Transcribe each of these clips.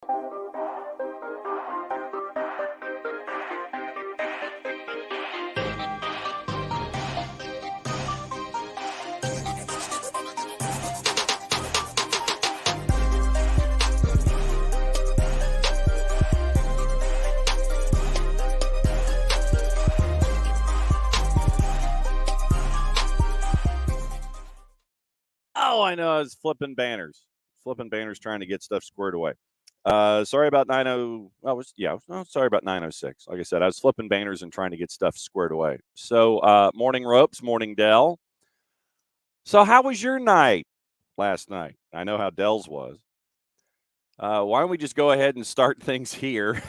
Oh, I know. I was flipping banners trying to get stuff squared away. Sorry about 90. Sorry about 906. Like I said, I was flipping banners and trying to get stuff squared away. So, morning ropes, morning Dell. So, how was your night last night? I know how Dell's was. Why don't we just go ahead and start things here?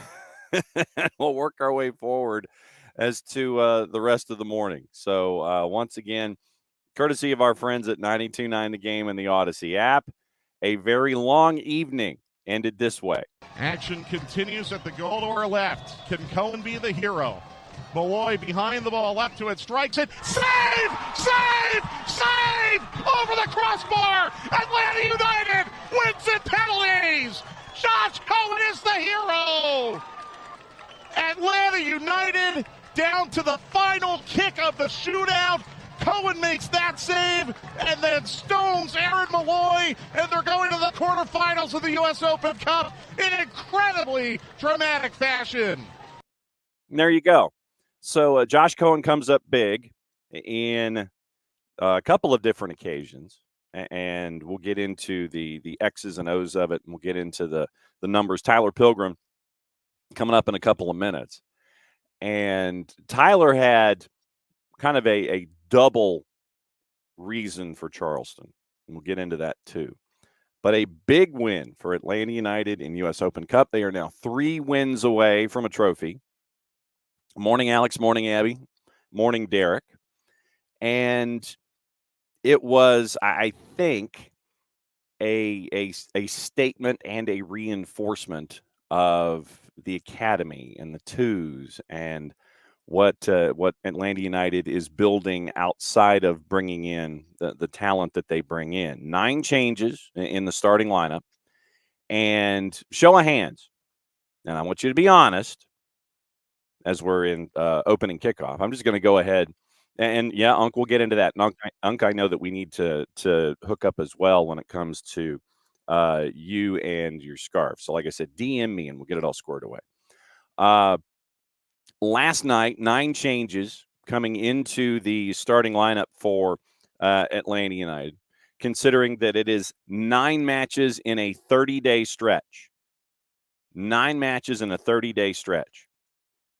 We'll work our way forward as to the rest of the morning. So, once again, courtesy of our friends at 92.9 The Game and the Odyssey app, a very long evening ended this way. Action continues at the goal to our left. Can Cohen be the hero? Malloy behind the ball, left to it, strikes it. Save! Save! Save! Over the crossbar! Atlanta United wins in penalties! Josh Cohen is the hero! Atlanta United down to the final kick of the shootout. Cohen makes that save, and then stones Aaron Malloy, and they're going to the quarterfinals of the U.S. Open Cup in incredibly dramatic fashion. There you go. So Josh Cohen comes up big in a couple of different occasions, and we'll get into the X's and O's of it, and we'll get into the numbers. Tyler Pilgrim coming up in a couple of minutes. And Tyler had kind of a double reason for Charleston. And we'll get into that too. But a big win for Atlanta United in U.S. Open Cup. They are now 3 wins away from a trophy. Morning, Alex. Morning, Abby. Morning, Derek. And it was, I think, a statement and a reinforcement of the academy and the twos and what Atlanta United is building outside of bringing in the talent that they bring in. 9 changes in the starting lineup. And show of hands, and I want you to be honest as we're in opening kickoff. I'm just going to go ahead and yeah, Unc, we'll get into that. And Unc, I know that we need to hook up as well when it comes to you and your scarf. So like I said, DM me and we'll get it all squared away. Last night, 9 changes coming into the starting lineup for Atlanta United, considering that it is 9 matches in a 30-day stretch. 9 matches in a 30-day stretch.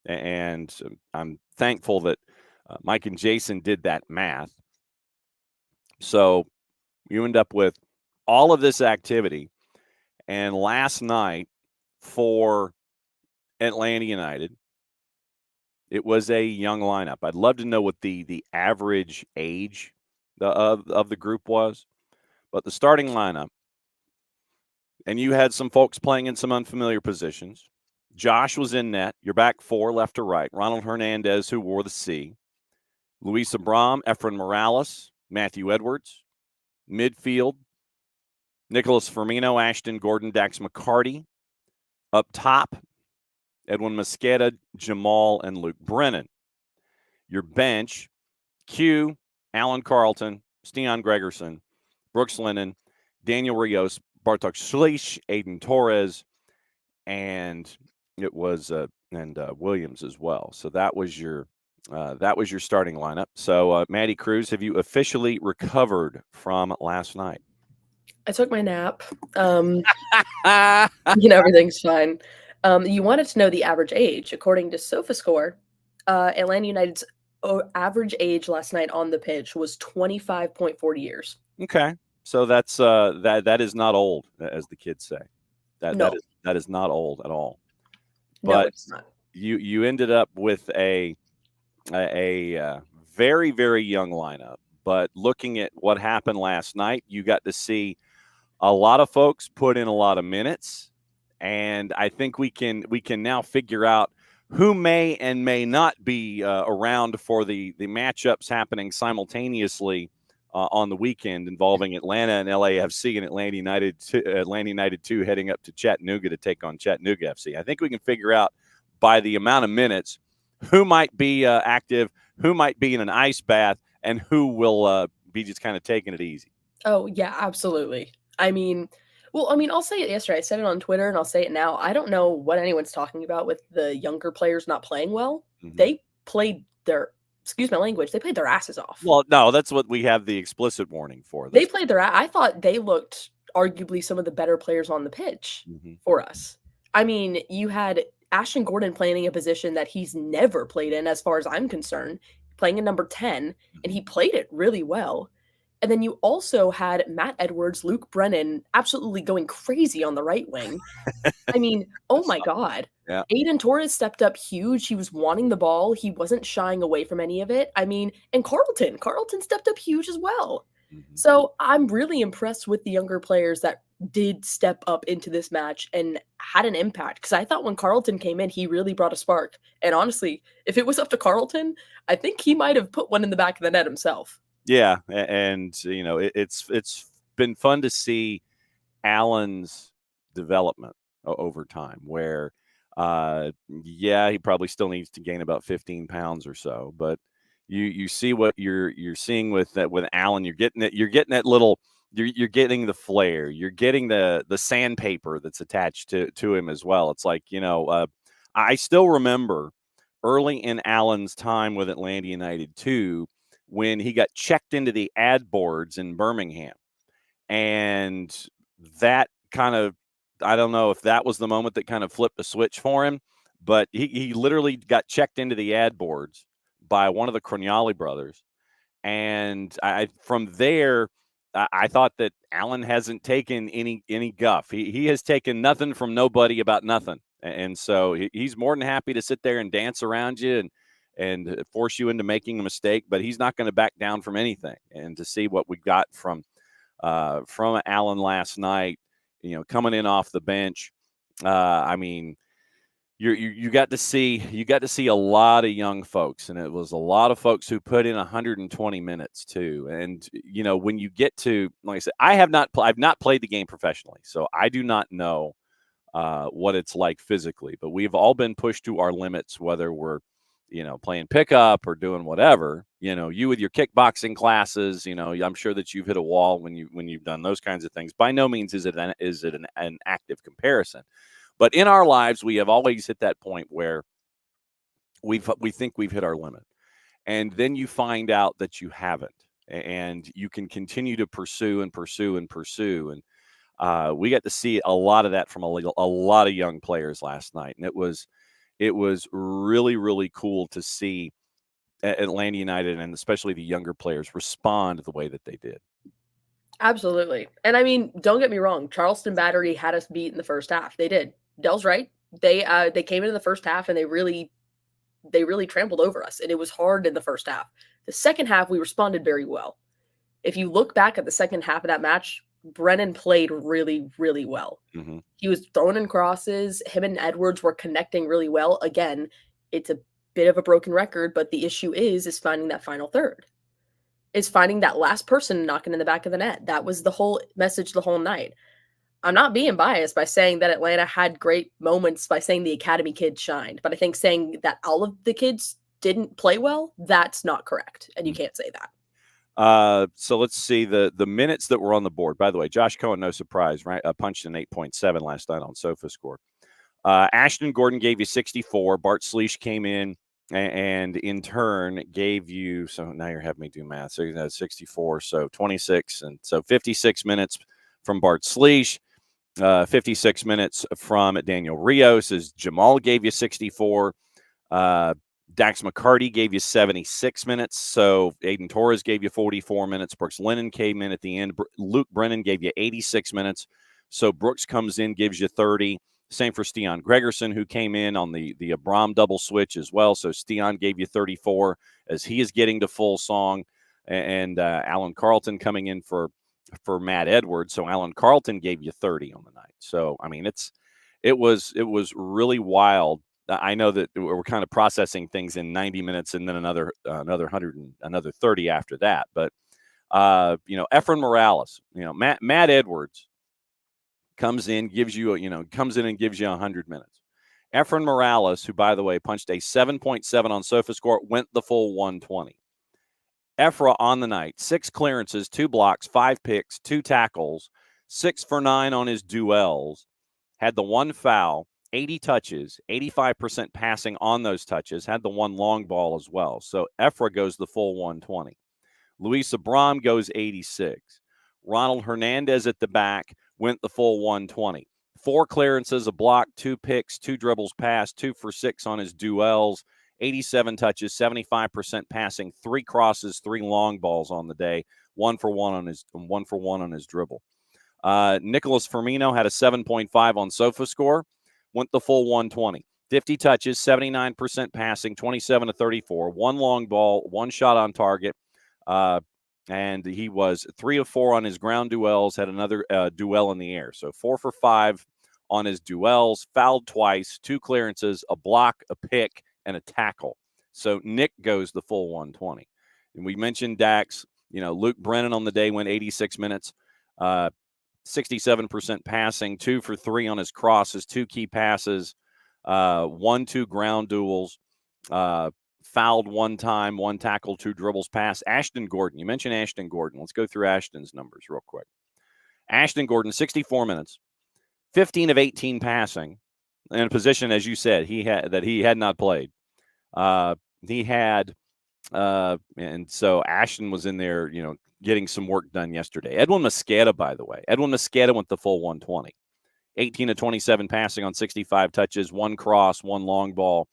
And I'm thankful that Mike and Jason did that math. So you end up with all of this activity. And last night for Atlanta United, it was a young lineup. I'd love to know what the average age of the group was. But the starting lineup, and you had some folks playing in some unfamiliar positions. Josh was in net. Your back 4, left to right. Ronald Hernandez, who wore the C. Luis Abram, Efren Morales, Matthew Edwards. Midfield, Nicholas Firmino, Ashton Gordon, Dax McCarty. Up top, Edwin Mosqueda, Jamal, and Luke Brennan. Your bench, Q, Alan Carlton, Stian Gregerson, Brooks Lennon, Daniel Rios, Bartok Schlich, Aiden Torres, and it was Williams as well. So that was your starting lineup. So Maddie Cruz, have you officially recovered from last night? I took my nap. Everything's fine. You wanted to know the average age. According to SofaScore, Atlanta United's average age last night on the pitch was 25.4 years. Okay. So that's that is not old, as the kids say. That is not old at all. But no, it's not. You ended up with a very, very young lineup. But looking at what happened last night, you got to see a lot of folks put in a lot of minutes. And I think we can now figure out who may and may not be around for the matchups happening simultaneously on the weekend involving Atlanta and LAFC and Atlanta United 2 heading up to Chattanooga to take on Chattanooga FC. I think we can figure out by the amount of minutes who might be active, who might be in an ice bath, and who will be just kind of taking it easy. Oh, yeah, absolutely. I mean, I'll say it yesterday. I said it on Twitter and I'll say it now. I don't know what anyone's talking about with the younger players not playing well. Mhm. They played their, excuse my language, they played their asses off. Well, no, that's what we have the explicit warning for. They played I thought they looked arguably some of the better players on the pitch for us. I mean, you had Ashton Gordon playing a position that he's never played in, as far as I'm concerned, playing in number 10, and he played it really well. And then you also had Matt Edwards, Luke Brennan absolutely going crazy on the right wing. I mean, oh my God. Yeah. Aiden Torres stepped up huge. He was wanting the ball. He wasn't shying away from any of it. I mean, and Carlton stepped up huge as well. So I'm really impressed with the younger players that did step up into this match and had an impact. Because I thought when Carlton came in, he really brought a spark. And honestly, if it was up to Carlton, I think he might have put one in the back of the net himself. Yeah, and you know, it's been fun to see Allen's development over time. Where, yeah, he probably still needs to gain about 15 pounds or so, but you see what you're seeing with Allen. You're getting that little. You're getting the flair. You're getting the sandpaper that's attached to him as well. It's like, you know, I still remember early in Allen's time with Atlanta United 2 when he got checked into the ad boards in Birmingham. And that kind of, I don't know if that was the moment that kind of flipped the switch for him, but he literally got checked into the ad boards by one of the Croniali brothers. And from there, I thought that Allen hasn't taken any guff. He has taken nothing from nobody about nothing. And so he's more than happy to sit there and dance around you and force you into making a mistake, but he's not going to back down from anything. And to see what we got from Allen last night, you know, coming in off the bench, I mean, you got to see a lot of young folks, and it was a lot of folks who put in 120 minutes too. And you know, when you get to, like I said, I've not played the game professionally, so I do not know what it's like physically. But we've all been pushed to our limits, whether we're, you know, playing pickup or doing whatever. You know, you with your kickboxing classes, you know, I'm sure that you've hit a wall when you've done those kinds of things. By no means is it an active comparison. But in our lives, we have always hit that point where we think we've hit our limit. And then you find out that you haven't. And you can continue to pursue and pursue and pursue. And we got to see a lot of that from a lot of young players last night. And it was really, really cool to see Atlanta United and especially the younger players respond the way that they did. Absolutely. And I mean, don't get me wrong. Charleston Battery had us beat in the first half. They did. Dell's right. They came into the first half and they really trampled over us. And it was hard in the first half. The second half, we responded very well. If you look back at the second half of that match, Brennan played really, really well. He was throwing in crosses. Him and Edwards were connecting really well. Again, it's a bit of a broken record, but the issue is finding that final third. Is finding that last person knocking in the back of the net. That was the whole message the whole night. I'm not being biased by saying that Atlanta had great moments by saying the academy kids shined, but I think saying that all of the kids didn't play well, that's not correct, and you can't say that. So let's see the minutes that were on the board. By the way, Josh Cohen, no surprise, right? Punched an 8.7 last night on SofaScore. Ashton Gordon gave you 64. Bart Sleesh came in and in turn gave you, so now you're having me do math. So that's 64, so 26, and so 56 minutes from Bart Sleesh, 56 minutes from Daniel Rios. As Jamal gave you 64. Dax McCarty gave you 76 minutes. So Aiden Torres gave you 44 minutes. Brooks Lennon came in at the end. Luke Brennan gave you 86 minutes. So Brooks comes in, gives you 30. Same for Steon Gregerson, who came in on the Abram double switch as well. So Steon gave you 34 as he is getting to full song. And Alan Carlton coming in for Matt Edwards. So Alan Carlton gave you 30 on the night. So, I mean, it was really wild. I know that we're kind of processing things in 90 minutes and then another 30 after that. But Efren Morales, Matt Edwards comes in and gives you 100 minutes. Efren Morales, who, by the way, punched a 7.7 on SofaScore, went the full 120. Efra on the night, 6 clearances, 2 blocks, 5 picks, 2 tackles, 6 for 9 on his duels, had the 1 foul, 80 touches, 85% passing on those touches, had the 1 long ball as well. So Efra goes the full 120. Luis Abram goes 86. Ronald Hernandez at the back went the full 120. 4 clearances, a block, 2 picks, 2 dribbles passed, 2 for 6 on his duels, 87 touches, 75% passing, 3 crosses, 3 long balls on the day, 1 for 1 on his dribble. Nicholas Firmino had a 7.5 on SofaScore, went the full 120. 50 touches, 79% passing, 27 to 34, 1 long ball, 1 shot on target. And he was 3 of 4 on his ground duels, had another duel in the air. So 4 for 5 on his duels, fouled twice, 2 clearances, a block, a pick, and a tackle. So Nick goes the full 120. And we mentioned Dax, Luke Brennan on the day went 86 minutes, 67% passing, 2 for 3 on his crosses, 2 key passes, 1-2 ground duels, fouled 1 time, 1 tackle, 2 dribbles passed. Ashton Gordon, you mentioned Ashton Gordon. Let's go through Ashton's numbers real quick. Ashton Gordon, 64 minutes, 15 of 18 passing, in a position, as you said, he had not played. And so Ashton was in there, getting some work done yesterday. Edwin Mosqueda, by the way. Edwin Mosqueda went the full 120. 18 of 27 passing on 65 touches, 1 cross, 1 long ball.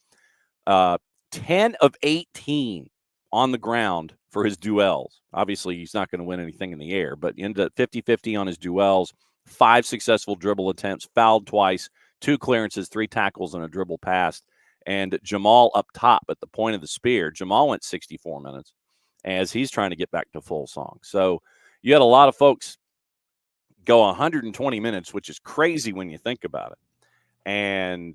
10 of 18 on the ground for his duels. Obviously, he's not going to win anything in the air, but ended up 50-50 on his duels, 5 successful dribble attempts, fouled twice, 2 clearances, 3 tackles, and a dribble passed. And Jamal up top at the point of the spear. Jamal went 64 minutes as he's trying to get back to full song. So you had a lot of folks go 120 minutes, which is crazy when you think about it. And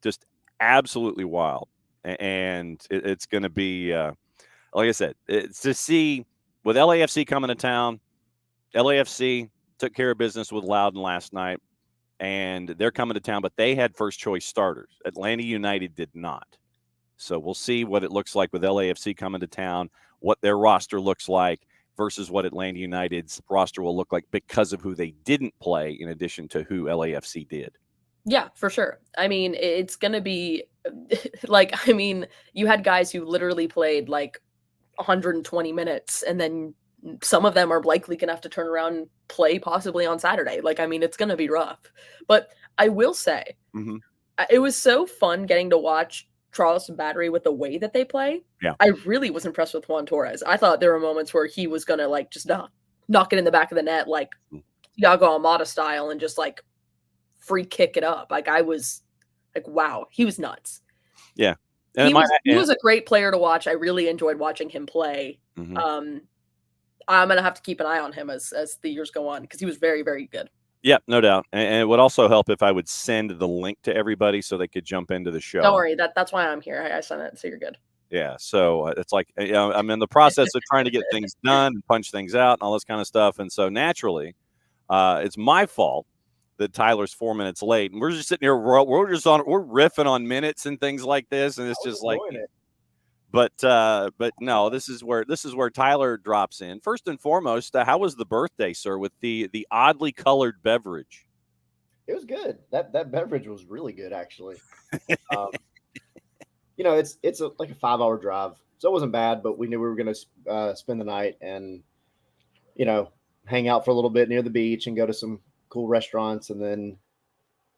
just absolutely wild. And it's going to be, like I said, it's to see with LAFC coming to town. LAFC took care of business with Loudoun last night, and they're coming to town, but they had first choice starters. Atlanta United did not. So we'll see what it looks like with LAFC coming to town, what their roster looks like versus what Atlanta United's roster will look like because of who they didn't play in addition to who LAFC did. Yeah, for sure. I mean, it's going to be you had guys who literally played 120 minutes, and then some of them are likely going to have to turn around and play possibly on Saturday. It's going to be rough. But I will say, it was so fun getting to watch Charleston Battery with the way that they play. Yeah. I really was impressed with Juan Torres. I thought there were moments where he was going to just knock it in the back of the net, Thiago Almada style, and just free kick it up. I was wow, he was nuts. Yeah. And he was a great player to watch. I really enjoyed watching him play. I'm going to have to keep an eye on him as the years go on because he was very, very good. Yeah, no doubt. And it would also help if I would send the link to everybody so they could jump into the show. Don't worry. That's why I'm here. I sent it, so you're good. Yeah. So it's I'm in the process of trying to get things done, punch things out, and all this kind of stuff. And so naturally, it's my fault that Tyler's 4 minutes late, and we're just sitting here. We're riffing on minutes and things like this, and it's just but no, this is where Tyler drops in. First and foremost, how was the birthday, sir, with the oddly colored beverage? It was good. That beverage was really good, actually. It's a 5-hour drive, so it wasn't bad. But we knew we were going to spend the night and hang out for a little bit near the beach and go to some cool restaurants and then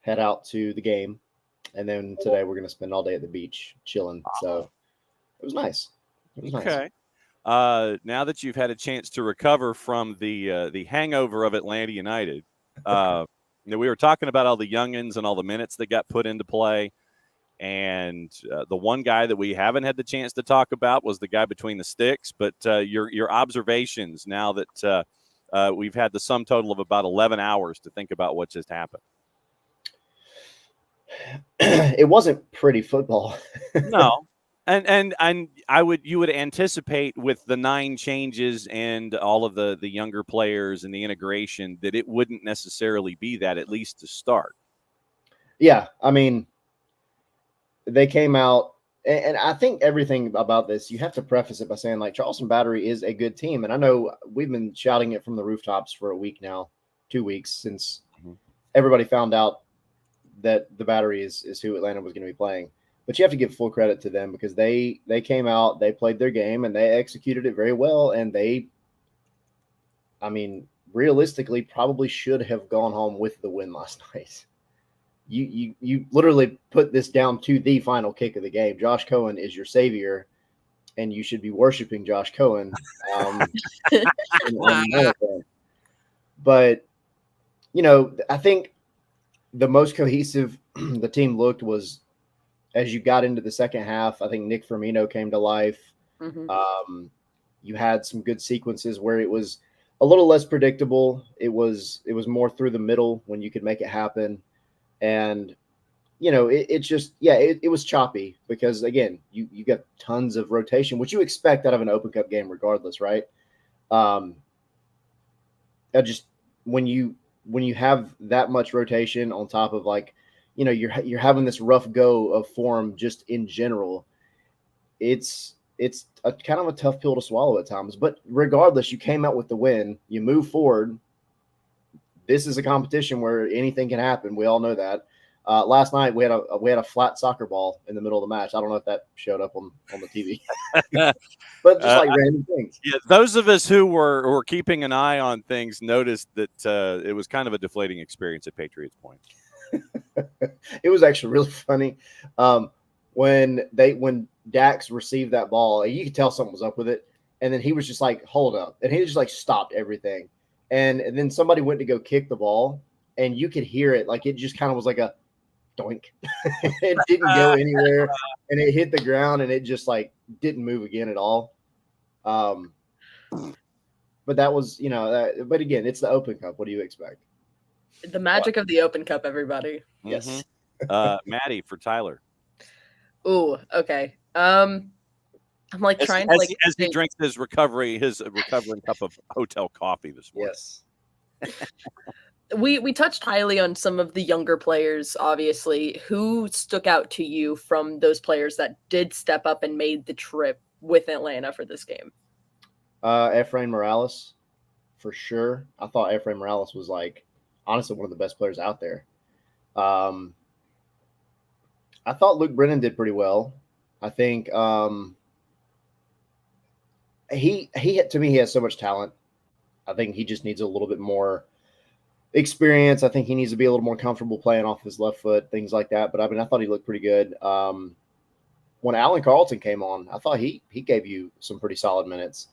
head out to the game. And then today we're going to spend all day at the beach chilling. So it was nice. Okay. Now that you've had a chance to recover from the hangover of Atlanta United, we were talking about all the youngins and all the minutes that got put into play. And the one guy that we haven't had the chance to talk about was the guy between the sticks. But your observations now that we've had the sum total of about 11 hours to think about what just happened. It wasn't pretty football. No. And you would anticipate with the 9 changes and all of the younger players and the integration that it wouldn't necessarily be that, at least to start. Yeah, I mean, they came out, and I think everything about this, you have to preface it by saying, like, Charleston Battery is a good team. And I know we've been shouting it from the rooftops for a week now, 2 weeks, since everybody found out that the Battery is who Atlanta was going to be playing. But you have to give full credit to them because they came out, they played their game, and they executed it very well. And they, I mean, realistically, probably should have gone home with the win last night. You literally put this down to the final kick of the game. Josh Cohen is your savior, and you should be worshiping Josh Cohen. But, you know, I think the most cohesive the team looked was as you got into the second half. I think Nick Firmino came to life. You had some good sequences where it was a little less predictable. It was more through the middle when you could make it happen. And, you know, it was choppy because, again, you got tons of rotation, which you expect out of an Open Cup game regardless, right? When you have that much rotation on top of, like, you know, you're having this rough go of form just in general, it's a kind of a tough pill to swallow at times. But regardless, you came out with the win. You move forward. This is a competition where anything can happen. We all know that. Last night we had a flat soccer ball in the middle of the match. I don't know if that showed up on the TV, but just like random things. Yeah, those of us who were keeping an eye on things noticed that it was kind of a deflating experience at Patriots Point. It was actually really funny when Dax received that ball. You could tell something was up with it, and then he was just like, "Hold up," and he just like stopped everything. And then somebody went to go kick the ball, and you could hear it. Like, it just kind of was like a doink. It didn't go anywhere, and it hit the ground, and it just, like, didn't move again at all. But that was, you know, but again, it's the Open Cup. What do you expect? The magic of the Open Cup, everybody. Yes. Maddie, for Tyler. Ooh, okay. I'm like trying to, like, as he drinks his recovering cup of hotel coffee this morning. Yes. We touched highly on some of the younger players, obviously. Who stuck out to you from those players that did step up and made the trip with Atlanta for this game? Efrain Morales, for sure. I thought Efrain Morales was, like, honestly one of the best players out there. I thought Luke Brennan did pretty well. I think he to me, he has so much talent. I think he just needs a little bit more experience. I think he needs to be a little more comfortable playing off his left foot, things like that. But I mean, I thought he looked pretty good. When Alan Carlton came on, I thought he gave you some pretty solid minutes.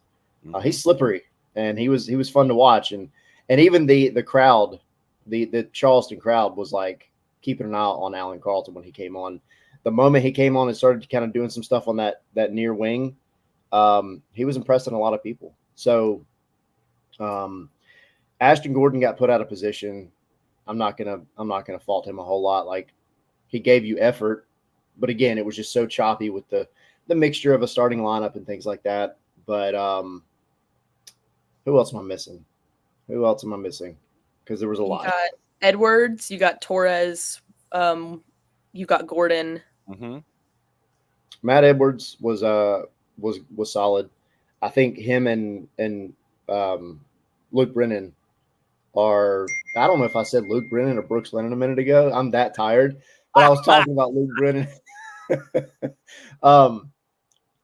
He's slippery, and he was fun to watch. And even the crowd, the Charleston crowd was like keeping an eye on Alan Carlton when he came on. The moment he came on and started kind of doing some stuff on that near wing, he was impressing a lot of people. So Ashton Gordon got put out of position. I'm not gonna fault him a whole lot. Like, he gave you effort, but again, it was just so choppy with the mixture of a starting lineup and things like that. But who else am I missing? Because there was a lot. You got Edwards, you got Torres, you got Gordon. Matt Edwards was solid. I think him and Luke Brennan are, I don't know if I said Luke Brennan or Brooks Lennon a minute ago. I'm that tired, but I was talking about Luke Brennan.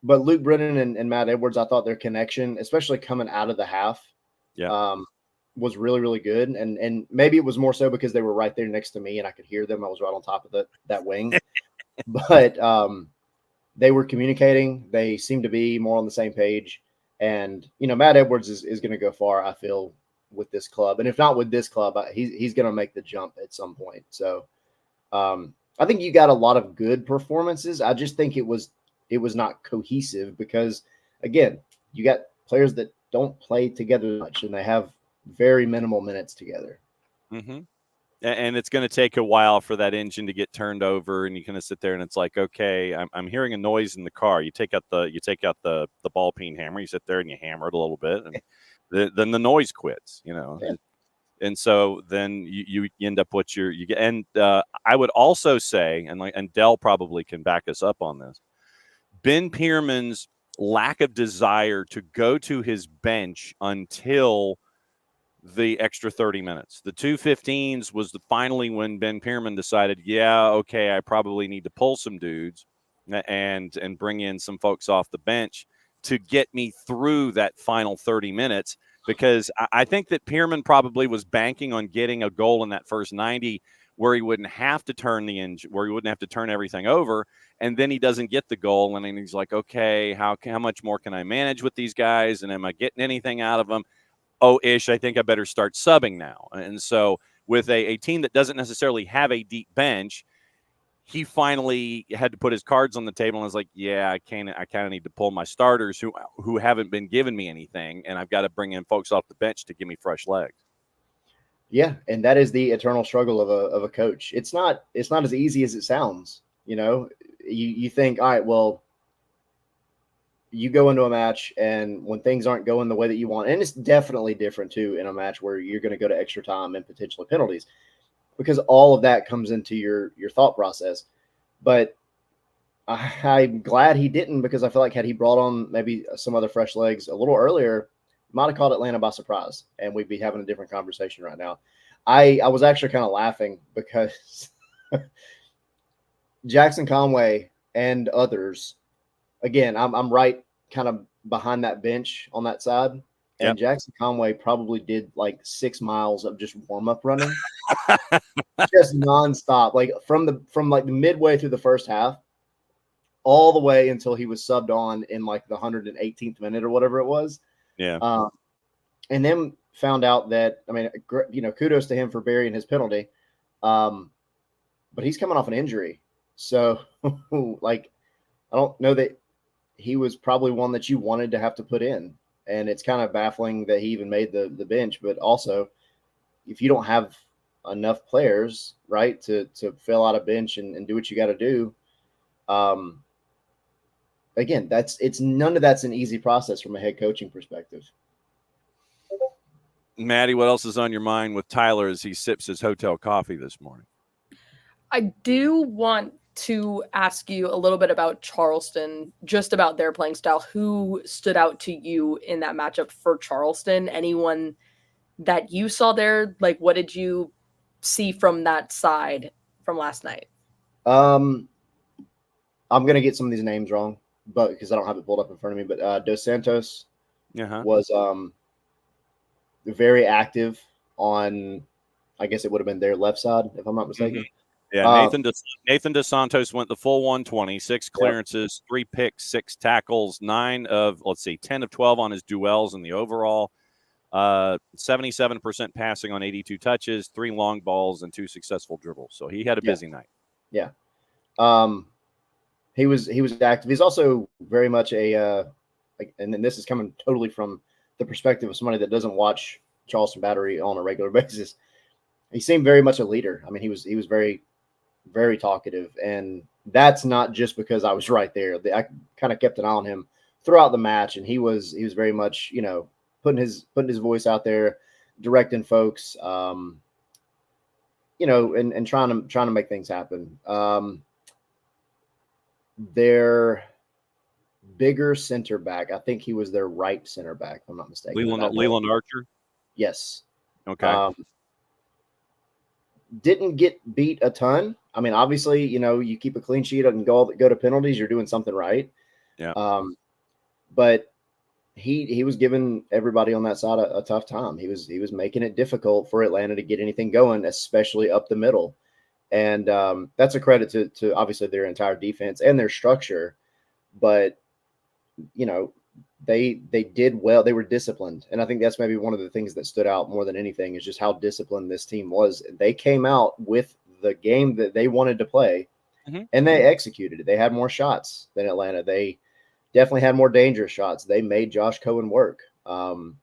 But Luke Brennan and Matt Edwards, I thought their connection, especially coming out of the half, was really, really good. And maybe it was more so because they were right there next to me and I could hear them. I was right on top of that wing. But they were communicating. They seemed to be more on the same page. And, you know, Matt Edwards is going to go far, I feel, with this club. And if not with this club, he's going to make the jump at some point. So I think you got a lot of good performances. I just think it was not cohesive because, again, you got players that don't play together much and they have very minimal minutes together. and it's going to take a while for that engine to get turned over, and you kind of sit there and it's like, okay, I'm hearing a noise in the car. You take out the ball peen hammer, you sit there and you hammer it a little bit, and then the noise quits, Yeah. And so then you end up what you get. And I would also say, and Dell probably can back us up on this, Ben Pierman's lack of desire to go to his bench until the extra 30 minutes. The 2:15s was finally when Ben Pierman decided, yeah, okay, I probably need to pull some dudes and bring in some folks off the bench to get me through that final 30 minutes, because I think that Pierman probably was banking on getting a goal in that first 90 where he wouldn't have to turn the engine, where he wouldn't have to turn everything over, and then he doesn't get the goal, and then he's like, okay, how much more can I manage with these guys, and am I getting anything out of them? I think I better start subbing now. And so with a team that doesn't necessarily have a deep bench, he finally had to put his cards on the table and was like, yeah, I kind of need to pull my starters who haven't been giving me anything, and I've got to bring in folks off the bench to give me fresh legs. Yeah, and that is the eternal struggle of a coach. It's not as easy as it sounds. You think, all right, well, you go into a match, and when things aren't going the way that you want, and it's definitely different too in a match where you're going to go to extra time and potentially penalties, because all of that comes into your thought process. But I'm glad he didn't, because I feel like had he brought on maybe some other fresh legs a little earlier, might have caught Atlanta by surprise, and we'd be having a different conversation right now. I was actually kind of laughing because Jackson Conway and others, again, I'm right kind of behind that bench on that side. And Yep. Jackson Conway probably did like 6 miles of just warm-up running. Just nonstop. Like from like the midway through the first half all the way until he was subbed on in like the 118th minute or whatever it was. Yeah. And then found out that, I mean, kudos to him for burying his penalty. But he's coming off an injury. So like, I don't know that he was probably one that you wanted to have to put in. And it's kind of baffling that he even made the bench. But also, if you don't have enough players, right, to fill out a bench and do what you got to do, again, it's none of that's an easy process from a head coaching perspective. Maddie, what else is on your mind with Tyler as he sips his hotel coffee this morning? I do want to ask you a little bit about Charleston, just about their playing style. Who stood out to you in that matchup for Charleston? Anyone that you saw there? Like, what did you see from that side from last night? I'm going to get some of these names wrong, but because I don't have it pulled up in front of me, but Dos Santos was very active on, I guess it would have been their left side, if I'm not mistaken. Mm-hmm. Yeah, Nathan Dos Santos went the full 120, 6 clearances, 3 picks, 6 tackles, 10 of 12 on his duels in the overall, 77% passing on 82 touches, 3 long balls, and 2 successful dribbles. So he had a busy night. Yeah. He was active. He's also very much and then this is coming totally from the perspective of somebody that doesn't watch Charleston Battery on a regular basis. He seemed very much a leader. I mean, he was very, very talkative, and that's not just because I was right there. I kind of kept an eye on him throughout the match, and he was very much, putting his voice out there, directing folks, and trying to make things happen. Their bigger center back, I think he was their right center back, if I'm not mistaken. Leland Archer? Yes. Okay. Didn't get beat a ton. I mean, obviously, you keep a clean sheet and go to penalties, you're doing something right. Yeah. But he was giving everybody on that side a tough time. He was making it difficult for Atlanta to get anything going, especially up the middle. And that's a credit to obviously their entire defense and their structure. But, they did well. They were disciplined. And I think that's maybe one of the things that stood out more than anything is just how disciplined this team was. They came out with the game that they wanted to play, and they executed it. They had more shots than Atlanta. They definitely had more dangerous shots. They made Josh Cohen work. And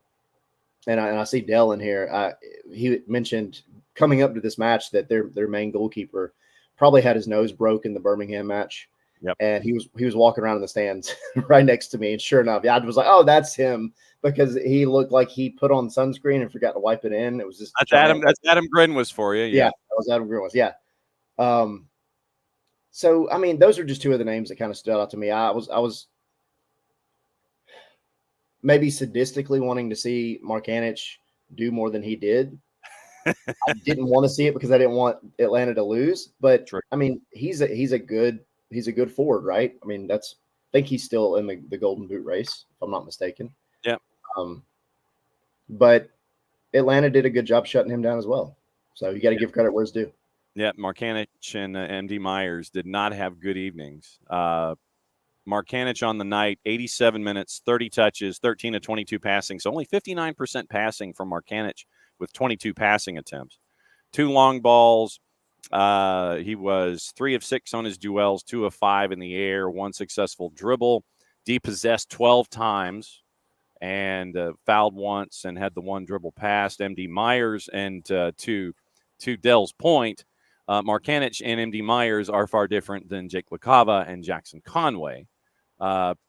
I see Dell in here. He mentioned coming up to this match that their main goalkeeper probably had his nose broke in the Birmingham match. Yep. And he was walking around in the stands right next to me. And sure enough, I was like, oh, that's him, because he looked like he put on sunscreen and forgot to wipe it in. It was just that's Adam Grin was for you. Yeah, that was Adam Grin was. Yeah. So I mean, those are just two of the names that kind of stood out to me. I was maybe sadistically wanting to see Markanich do more than he did. I didn't want to see it because I didn't want Atlanta to lose. But True. I mean, he's a good forward, right? I mean, I think he's still in the Golden Boot race, if I'm not mistaken. Yeah. But Atlanta did a good job shutting him down as well. So you got to give credit where it's due. Yeah, Markanich and MD Myers did not have good evenings. Markanich on the night, 87 minutes, 30 touches, 13 to 22 passing. So only 59% passing from Markanich with 22 passing attempts. 2 long balls. He was 3 of 6 on his duels, 2 of 5 in the air, 1 successful dribble, depossessed 12 times, and fouled once and had the 1 dribble past MD Myers. And to Dell's point, Markanich and MD Myers are far different than Jake LaCava and Jackson Conway.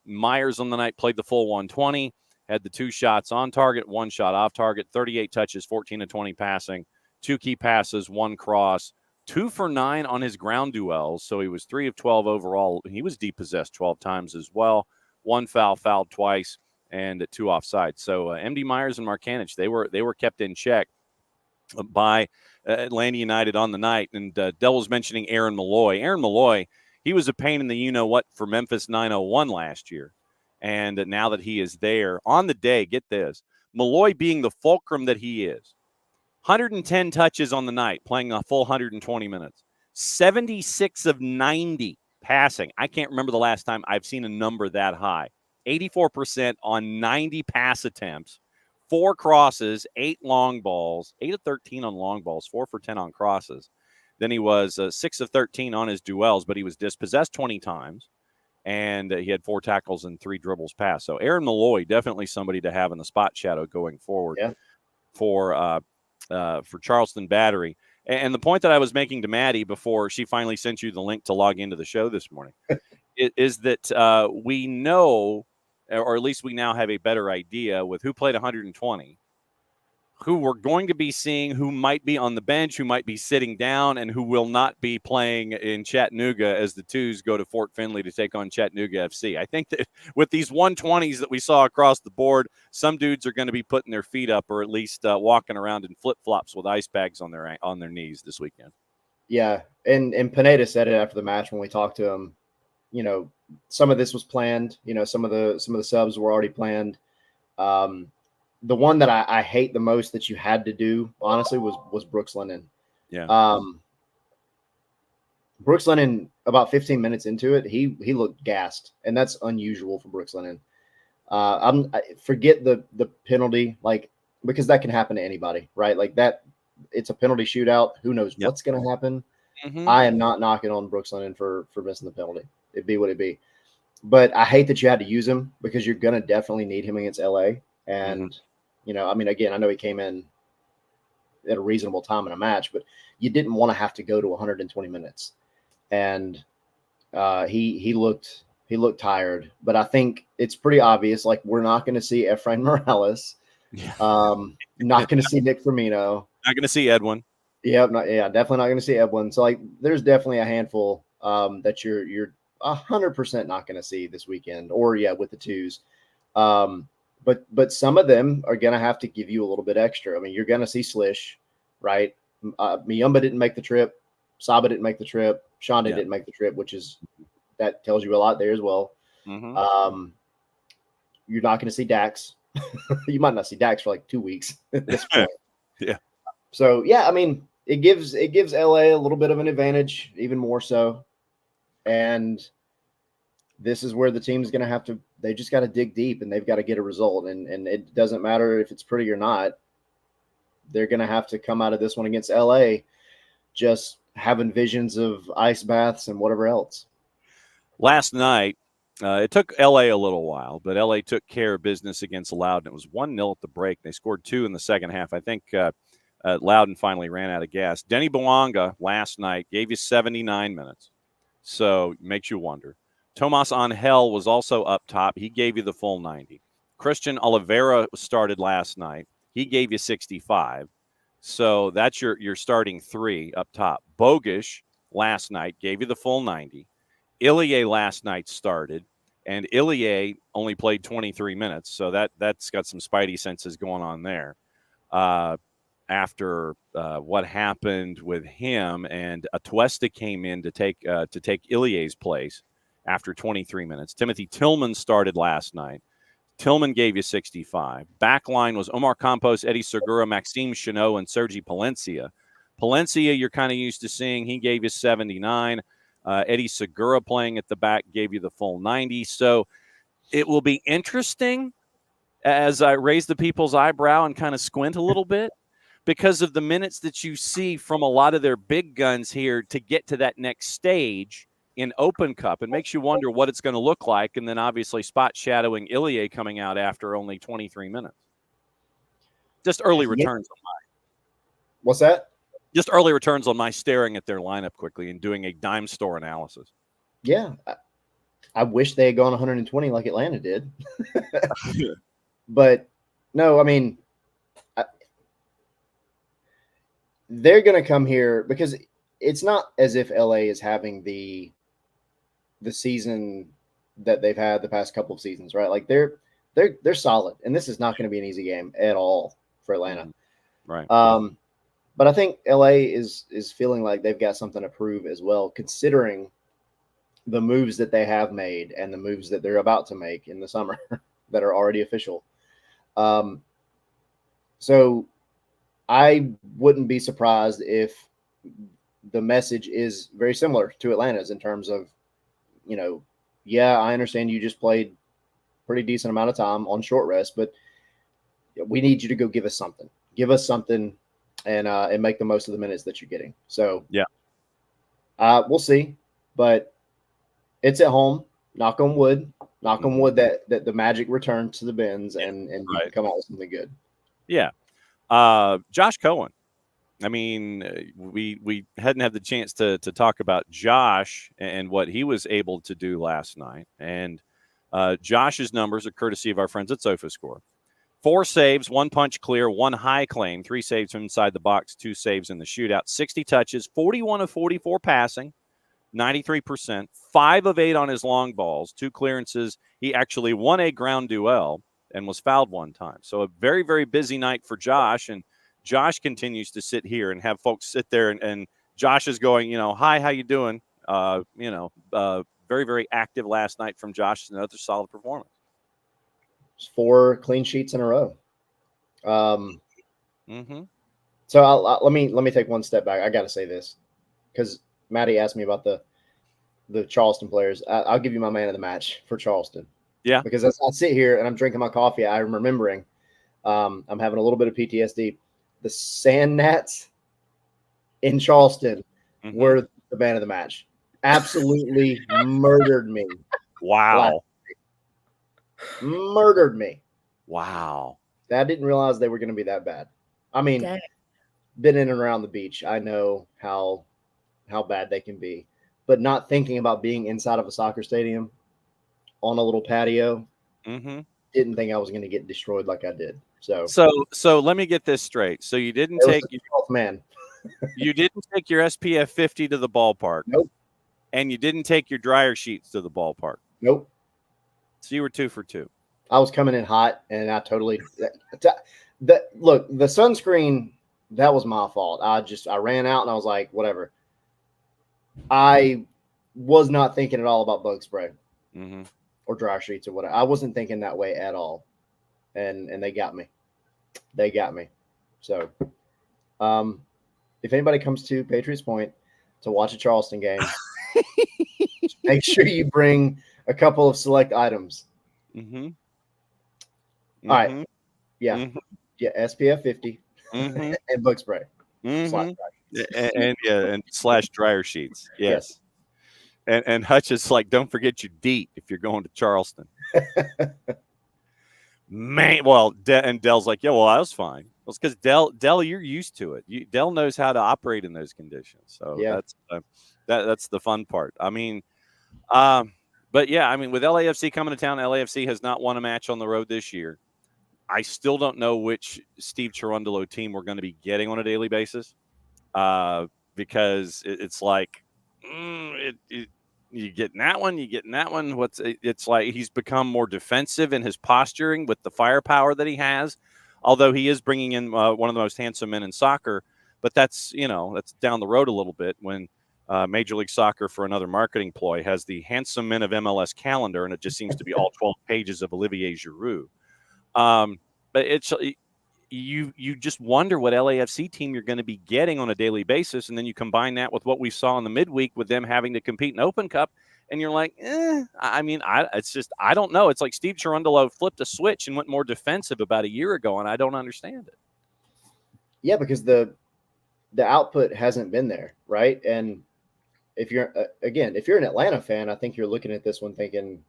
Myers on the night played the full 120, had the 2 shots on target, 1 shot off target, 38 touches, 14 to 20 passing, 2 key passes, 1 cross, 2 for 9 on his ground duels. So he was 3 of 12 overall. He was depossessed 12 times as well. 1 fouled twice, and 2 offside. So MD Myers and Markanich, they were kept in check by Atlanta United on the night. And Dell was mentioning Aaron Malloy. Aaron Malloy, he was a pain in the you-know-what for Memphis 901 last year. And now that he is there on the day, get this, Malloy being the fulcrum that he is, 110 touches on the night, playing a full 120 minutes, 76 of 90 passing. I can't remember the last time I've seen a number that high. 84% on 90 pass attempts, 4 crosses, 8 long balls, 8 of 13 on long balls, 4 for 10 on crosses. Then he was 6 of 13 on his duels, but he was dispossessed 20 times, and he had 4 tackles and 3 dribbles passed. So Aaron Malloy, definitely somebody to have in the spot shadow going forward for Charleston Battery. And the point that I was making to Maddie before she finally sent you the link to log into the show this morning is that we know, or at least we now have a better idea with who played 120, who we're going to be seeing, who might be on the bench, who might be sitting down, and who will not be playing in Chattanooga as the Twos go to Fort Finley to take on Chattanooga FC. I think that with these 120s that we saw across the board, some dudes are going to be putting their feet up, or at least walking around in flip-flops with ice bags on their knees this weekend. Yeah, and Pineda said it after the match when we talked to him. You know, some of this was planned. You know, some of the subs were already planned. The one that I hate the most that you had to do, honestly, was Brooks Lennon. Yeah. Brooks Lennon, about 15 minutes into it, he looked gassed, and that's unusual for Brooks Lennon. I forget the penalty, like, because that can happen to anybody, right? Like that, it's a penalty shootout. Who knows what's going to happen? Mm-hmm. I am not knocking on Brooks Lennon for missing the penalty. It'd be what it'd be. But I hate that you had to use him because you're going to definitely need him against LA. And, you know, I mean, again, I know he came in at a reasonable time in a match, but you didn't want to have to go to 120 minutes. And he looked tired. But I think it's pretty obvious, like, we're not going to see Efrain Morales. Not going to see Nick Firmino. Not going to see Edwin. Definitely not going to see Edwin. So, like, there's definitely a handful that you're 100% not going to see this weekend, or with the Twos. But some of them are going to have to give you a little bit extra. I mean, you're going to see Slish, right? Miyumba didn't make the trip. Saba didn't make the trip. Shonda didn't make the trip, that tells you a lot there as well. Mm-hmm. You're not going to see Dax. You might not see Dax for like 2 weeks at this point. Yeah. So, I mean, it gives LA a little bit of an advantage, even more so. And this is where the team's going to have to, they just got to dig deep, and they've got to get a result. And it doesn't matter if it's pretty or not. They're going to have to come out of this one against LA just having visions of ice baths and whatever else. Last night, it took LA a little while, but LA took care of business against Loudoun. It was 1-0 at the break. They scored 2 in the second half. I think Loudon finally ran out of gas. Denny Bouanga last night gave you 79 minutes. So makes you wonder. Tomas Angel was also up top. He gave you the full 90. Christian Oliveira started last night. He gave you 65. So that's your starting three up top. Bogish last night gave you the full 90. Ilie last night started, and Ilie only played 23 minutes. So that's got some spidey senses going on there. After what happened with him, and Atuesta came in to take Ilie's place after 23 minutes. Timothy Tillman started last night. Tillman gave you 65. Backline was Omar Campos, Eddie Segura, Maxime Chanot, and Sergi Palencia. Palencia, you're kind of used to seeing. He gave you 79. Eddie Segura playing at the back gave you the full 90. So it will be interesting as I raise the people's eyebrow and kind of squint a little bit, because of the minutes that you see from a lot of their big guns here to get to that next stage in Open Cup. It makes you wonder what it's going to look like. And then obviously spot shadowing Ilie coming out after only 23 minutes. Just early returns on What's that? Just early returns on my staring at their lineup quickly and doing a dime store analysis. Yeah. I wish they had gone 120 like Atlanta did. But no, I mean, they're going to come here because it's not as if LA is having the season that they've had the past couple of seasons, right? Like they're solid, and this is not going to be an easy game at all for Atlanta. Right. But I think LA is feeling like they've got something to prove as well, considering the moves that they have made and the moves that they're about to make in the summer that are already official. So I wouldn't be surprised if the message is very similar to Atlanta's in terms of, yeah, I understand you just played pretty decent amount of time on short rest, but we need you to go give us something. Give us something and make the most of the minutes that you're getting. So, yeah, we'll see. But it's at home. Knock on wood. Knock on wood that the magic returns to the bins and you can come out with something good. Yeah. Josh Cohen. I mean, we hadn't had the chance to talk about Josh and what he was able to do last night. And Josh's numbers are courtesy of our friends at SofaScore. 4 saves, 1 punch clear, 1 high claim, 3 saves from inside the box, 2 saves in the shootout, 60 touches, 41 of 44 passing, 93%, 5 of 8 on his long balls, 2 clearances. He actually won a ground duel and was fouled 1 time. So a very, very busy night for Josh. And Josh continues to sit here and have folks sit there and Josh is going, hi, how you doing? Very, very active last night from Josh. Another solid performance. 4 clean sheets in a row. So let me take one step back. I got to say this because Maddie asked me about the Charleston players. I'll give you my man of the match for Charleston. Yeah. Because as I sit here and I'm drinking my coffee, I'm remembering I'm having a little bit of PTSD. The Sand Gnats in Charleston were the man of the match. Absolutely murdered me. Wow. Murdered me. Wow. I didn't realize they were going to be that bad. I mean, been in and around the beach. I know how bad they can be. But not thinking about being inside of a soccer stadium on a little patio, didn't think I was going to get destroyed like I did. So let me get this straight. So you didn't take your 12th man. You didn't take your SPF 50 to the ballpark. Nope. And you didn't take your dryer sheets to the ballpark. Nope. So you were 2 for 2. I was coming in hot, and I totally look, the sunscreen, that was my fault. I ran out and I was like, whatever. I was not thinking at all about bug spray or dryer sheets or whatever. I wasn't thinking that way at all. And they got me. They got me. So if anybody comes to Patriots Point to watch a Charleston game, make sure you bring a couple of select items. All right. Yeah. Yeah. SPF 50 and bug spray. And slash dryer sheets. Yes. And Hutch is like, don't forget your DEET if you're going to Charleston. Man, well, and Dell's like, yeah, well, I was fine. Well, it's because Dell, you're used to it. Dell knows how to operate in those conditions. So Yeah. that's the fun part. I mean, but yeah, I mean, with LAFC coming to town, LAFC has not won a match on the road this year. I still don't know which Steve Cherundolo team we're going to be getting on a daily basis, because it's like you getting that one, you getting that one. It's like he's become more defensive in his posturing with the firepower that he has. Although he is bringing in one of the most handsome men in soccer, but that's down the road a little bit when Major League Soccer, for another marketing ploy, has the handsome men of MLS calendar, and it just seems to be all 12 pages of Olivier Giroud. But it's you just wonder what LAFC team you're going to be getting on a daily basis, and then you combine that with what we saw in the midweek with them having to compete in Open Cup, and you're like, I mean, I don't know. It's like Steve Cherundolo flipped a switch and went more defensive about a year ago, and I don't understand it. Yeah, because the output hasn't been there, right? And if you're an Atlanta fan, I think you're looking at this one thinking,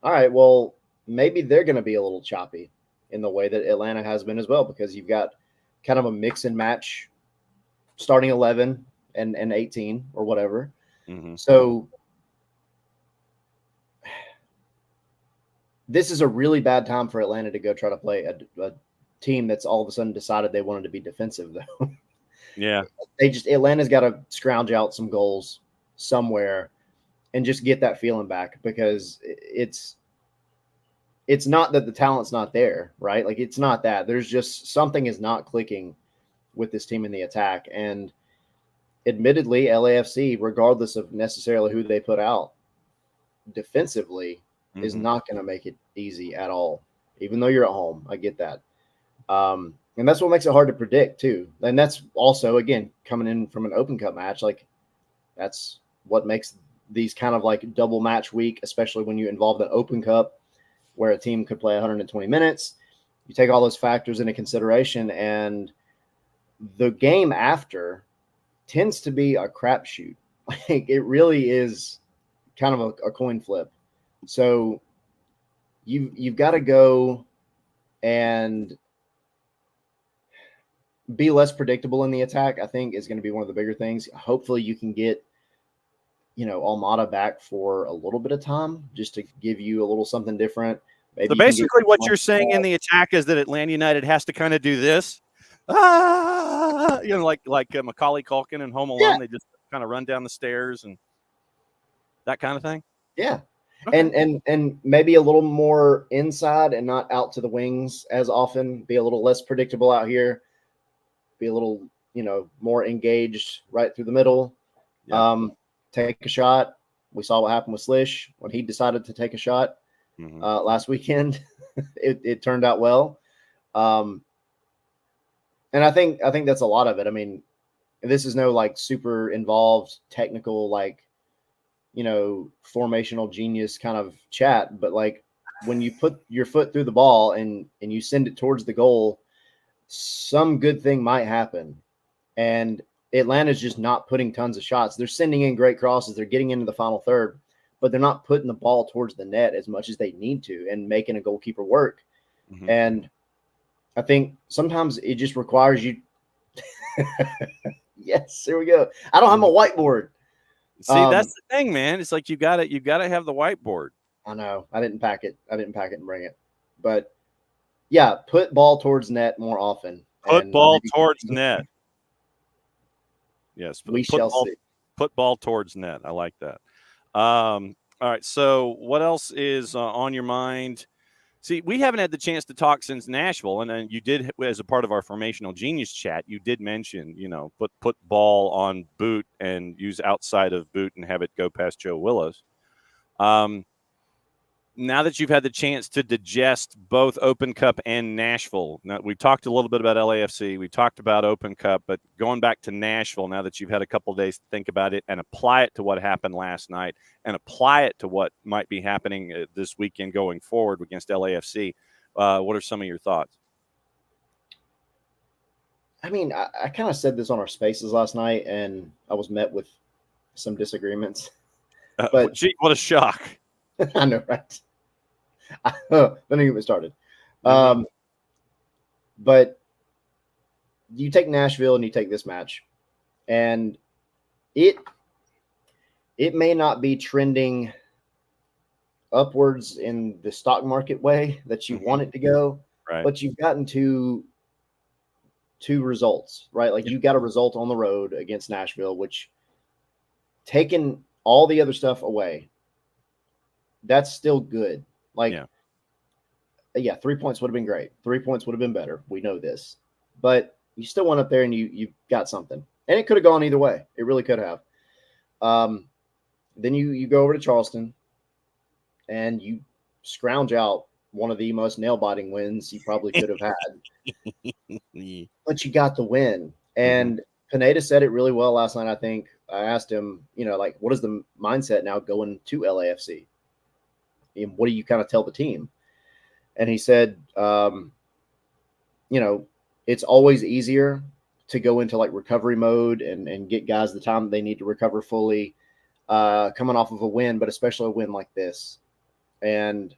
all right, well, maybe they're going to be a little choppy in the way that Atlanta has been as well, because you've got kind of a mix and match starting 11 and 18 or whatever. Mm-hmm. So this is a really bad time for Atlanta to go try to play a team that's all of a sudden decided they wanted to be defensive, though. Yeah. Atlanta's got to scrounge out some goals somewhere and just get that feeling back, because it's not that the talent's not there, right? Like, it's not that. There's just something is not clicking with this team in the attack. And admittedly, LAFC, regardless of necessarily who they put out defensively, is not going to make it easy at all, even though you're at home. I get that. And that's what makes it hard to predict, too. And that's also, again, coming in from an Open Cup match, like, that's what makes these kind of like double match week, especially when you involve the Open Cup, where a team could play 120 minutes. You take all those factors into consideration, and the game after tends to be a crapshoot. Like, it really is kind of a coin flip. So you've got to go and be less predictable in the attack, I think, is going to be one of the bigger things. Hopefully you can get, Almada back for a little bit of time, just to give you a little something different. Maybe so basically what you're saying in the attack is that Atlanta United has to kind of do this. Like Macaulay Culkin in Home Alone. Yeah. They just kind of run down the stairs and that kind of thing. Yeah. Okay. And maybe a little more inside and not out to the wings as often. Be a little less predictable out here. Be a little, more engaged right through the middle. Yeah. Take a shot. We saw what happened with Slish when he decided to take a shot last weekend. it turned out well. And I think that's a lot of it. I mean, this is no like super involved technical, like, formational genius kind of chat, but like when you put your foot through the ball and you send it towards the goal, some good thing might happen. And Atlanta's just not putting tons of shots. They're sending in great crosses. They're getting into the final third, but they're not putting the ball towards the net as much as they need to and making a goalkeeper work. Mm-hmm. And I think sometimes it just requires you. Yes, there we go. I don't have a whiteboard. See, that's the thing, man. It's like you gotta have the whiteboard. I know. I didn't pack it and bring it. But yeah, put ball towards net more often. Put ball towards net. Yes, we shall see. Put ball towards net. I like that. All right. So, what else is on your mind? See, we haven't had the chance to talk since Nashville, and then you did, as a part of our Formational Genius chat, you did mention, put ball on boot and use outside of boot and have it go past Joe Willis. Now that you've had the chance to digest both Open Cup and Nashville, now we talked a little bit about LAFC, we talked about Open Cup, but going back to Nashville, now that you've had a couple of days to think about it and apply it to what happened last night and apply it to what might be happening this weekend going forward against LAFC, what are some of your thoughts? I mean, I kind of said this on our spaces last night, and I was met with some disagreements. But gee, what a shock. I know, right? Let me get me started. But you take Nashville and you take this match, and it may not be trending upwards in the stock market way that you want it to go, Right. but you've gotten two results, right? Like you got a result on the road against Nashville, which, taking all the other stuff away, that's still good. Like, yeah, 3 points would have been great. 3 points would have been better. We know this, but you still went up there and you got something, and it could have gone either way. It really could have. Then you go over to Charleston, and you scrounge out one of the most nail-biting wins you probably could have had. But you got the win. And Pineda said it really well last night, I think. I asked him, like, what is the mindset now going to LAFC? And what do you kind of tell the team? And he said, it's always easier to go into like recovery mode and get guys the time they need to recover fully, coming off of a win, but especially a win like this. And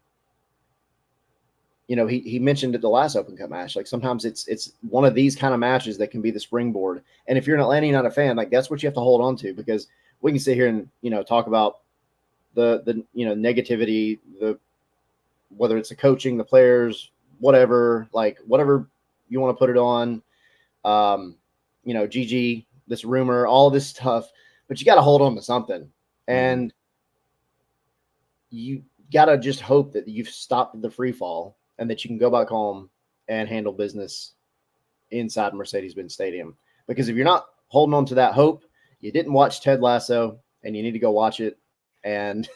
he mentioned at the last Open Cup match, like sometimes it's one of these kind of matches that can be the springboard. And if you're an Atlanta United fan, like that's what you have to hold on to, because we can sit here and talk about the negativity, whether it's the coaching, the players, whatever you want to put it on, GG, this rumor, all this stuff, but you got to hold on to something. And you got to just hope that you've stopped the free fall and that you can go back home and handle business inside Mercedes-Benz Stadium. Because if you're not holding on to that hope, you didn't watch Ted Lasso, and you need to go watch it and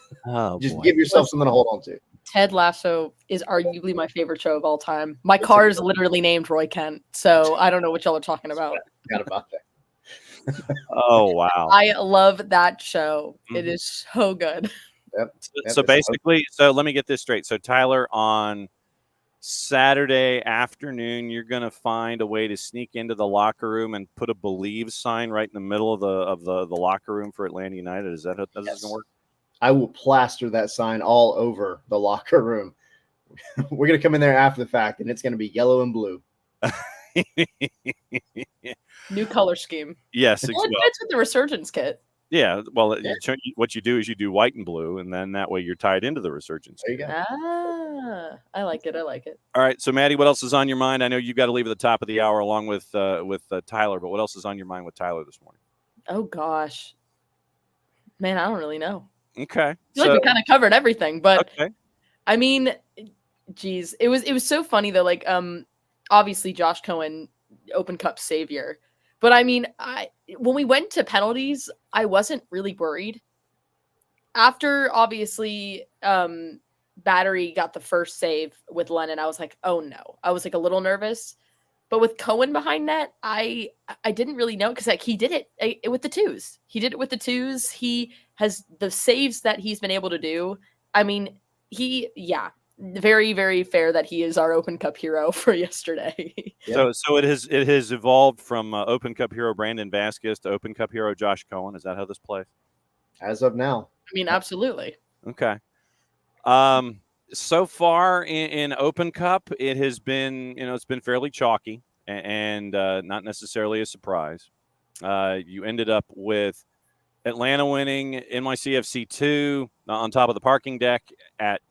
give yourself something to hold on to. Ted Lasso is arguably my favorite show of all time. My car is literally named Roy Kent, so I don't know what y'all are talking about. Forgot about that. Oh, wow. I love that show. It is so good. Yep. So basically, so let me get this straight. So Tyler, on Saturday afternoon, you're going to find a way to sneak into the locker room and put a Believe sign right in the middle of the locker room for Atlanta United. Is that how this is going to work? I will plaster that sign all over the locker room. We're going to come in there after the fact, and it's going to be yellow and blue. New color scheme. Yes. Well, it fits with the Resurgence kit. Yeah. Well, what you do is you do white and blue, and then that way you're tied into the Resurgence. There you go. I like it. All right. So, Maddie, what else is on your mind? I know you've got to leave at the top of the hour along with Tyler, but what else is on your mind with Tyler this morning? Oh, gosh. Man, I don't really know. Okay. I feel like we kind of covered everything, but okay. I mean, geez, it was so funny though. Like, obviously Josh Cohen, Open Cup savior, but I mean, when we went to penalties, I wasn't really worried. After obviously, Battery got the first save with Lennon, I was like, oh no, I was like a little nervous. But with Cohen behind net, I didn't really know, because like he did it with the twos. He did it with the twos. He has the saves that he's been able to do. I mean, very, very fair that he is our Open Cup hero for yesterday. So it has evolved from Open Cup hero Brandon Vasquez to Open Cup hero Josh Cohen. Is that how this plays? As of now. I mean, absolutely. Okay. So far in Open Cup, it has been, it's been fairly chalky and not necessarily a surprise. You ended up with Atlanta winning NYCFC 2 on top of the parking deck at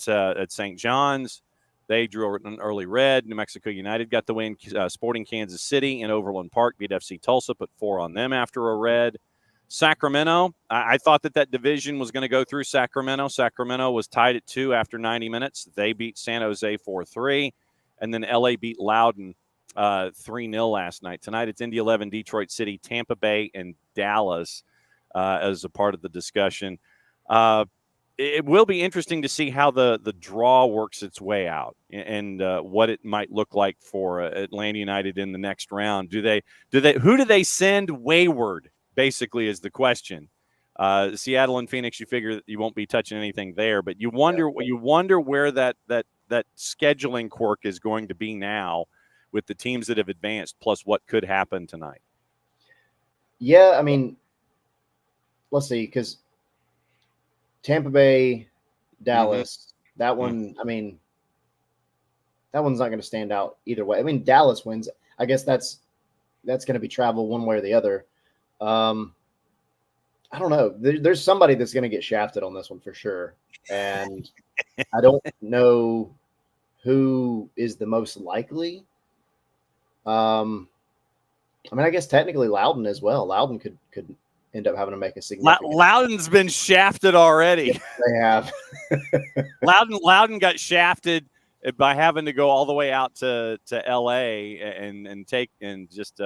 St. John's. They drew an early red. New Mexico United got the win. Sporting Kansas City in Overland Park beat FC Tulsa, put 4 on them after a red. Sacramento, I thought that division was going to go through Sacramento. Sacramento was tied at 2 after 90 minutes. They beat San Jose 4-3. And then LA beat Loudoun 3-0 last night. Tonight it's Indy 11, Detroit City, Tampa Bay, and Dallas as a part of the discussion. It will be interesting to see how the draw works its way out and what it might look like for Atlanta United in the next round. Who do they send wayward? Basically, is the question. Seattle and Phoenix, you figure that you won't be touching anything there, but you wonder where that scheduling quirk is going to be now with the teams that have advanced, plus what could happen tonight. Yeah, I mean, let's see, because Tampa Bay, Dallas, that one, I mean, that one's not going to stand out either way. I mean, Dallas wins. I guess that's that's going to be travel one way or the other. I don't know. There's somebody that's going to get shafted on this one for sure, and I don't know who is the most likely. I mean, I guess technically Loudon as well. Loudon could end up having to make a significant. Loudon's been shafted already. Yes, they have. Loudon got shafted by having to go all the way out to LA and just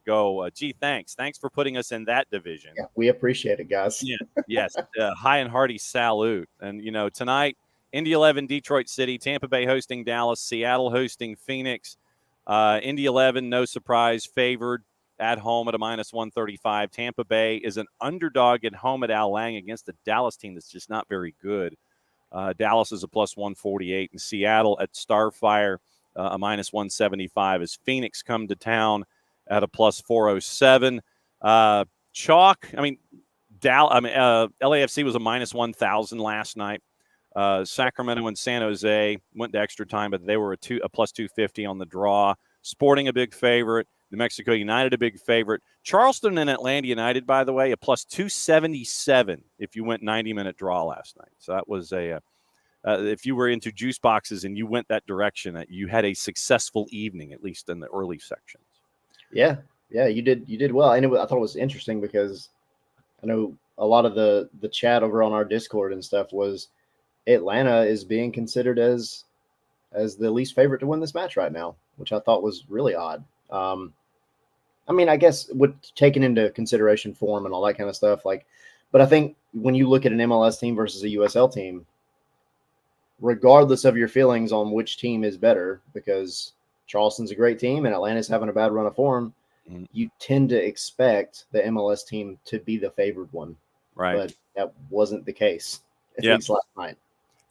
go. Gee, thanks for putting us in that division. Yeah, we appreciate it, guys. Yeah, yes, high and hearty salute. And tonight, Indy 11, Detroit City, Tampa Bay hosting Dallas, Seattle hosting Phoenix. Indy 11, no surprise, favored at home at a -135. Tampa Bay is an underdog at home at Al Lang against a Dallas team that's just not very good. Dallas is a +148, and Seattle at Starfire a -175 as Phoenix come to town at a +407. Chalk. I mean, LAFC was a -1,000 last night. Sacramento and San Jose went to extra time, but they were a +250 on the draw. Sporting a big favorite. New Mexico United a big favorite. Charleston and Atlanta United, by the way, a +277 if you went 90-minute draw last night. So that was if you were into juice boxes and you went that direction, you had a successful evening, at least in the early sections. Yeah, you did well. And I thought it was interesting because I know a lot of the chat over on our Discord and stuff was Atlanta is being considered as the least favorite to win this match right now, which I thought was really odd. I mean, I guess with taking into consideration form and all that kind of stuff, but I think when you look at an MLS team versus a USL team, regardless of your feelings on which team is better, because Charleston's a great team and Atlanta's having a bad run of form, you tend to expect the MLS team to be the favored one. Right. But that wasn't the case, at least last night.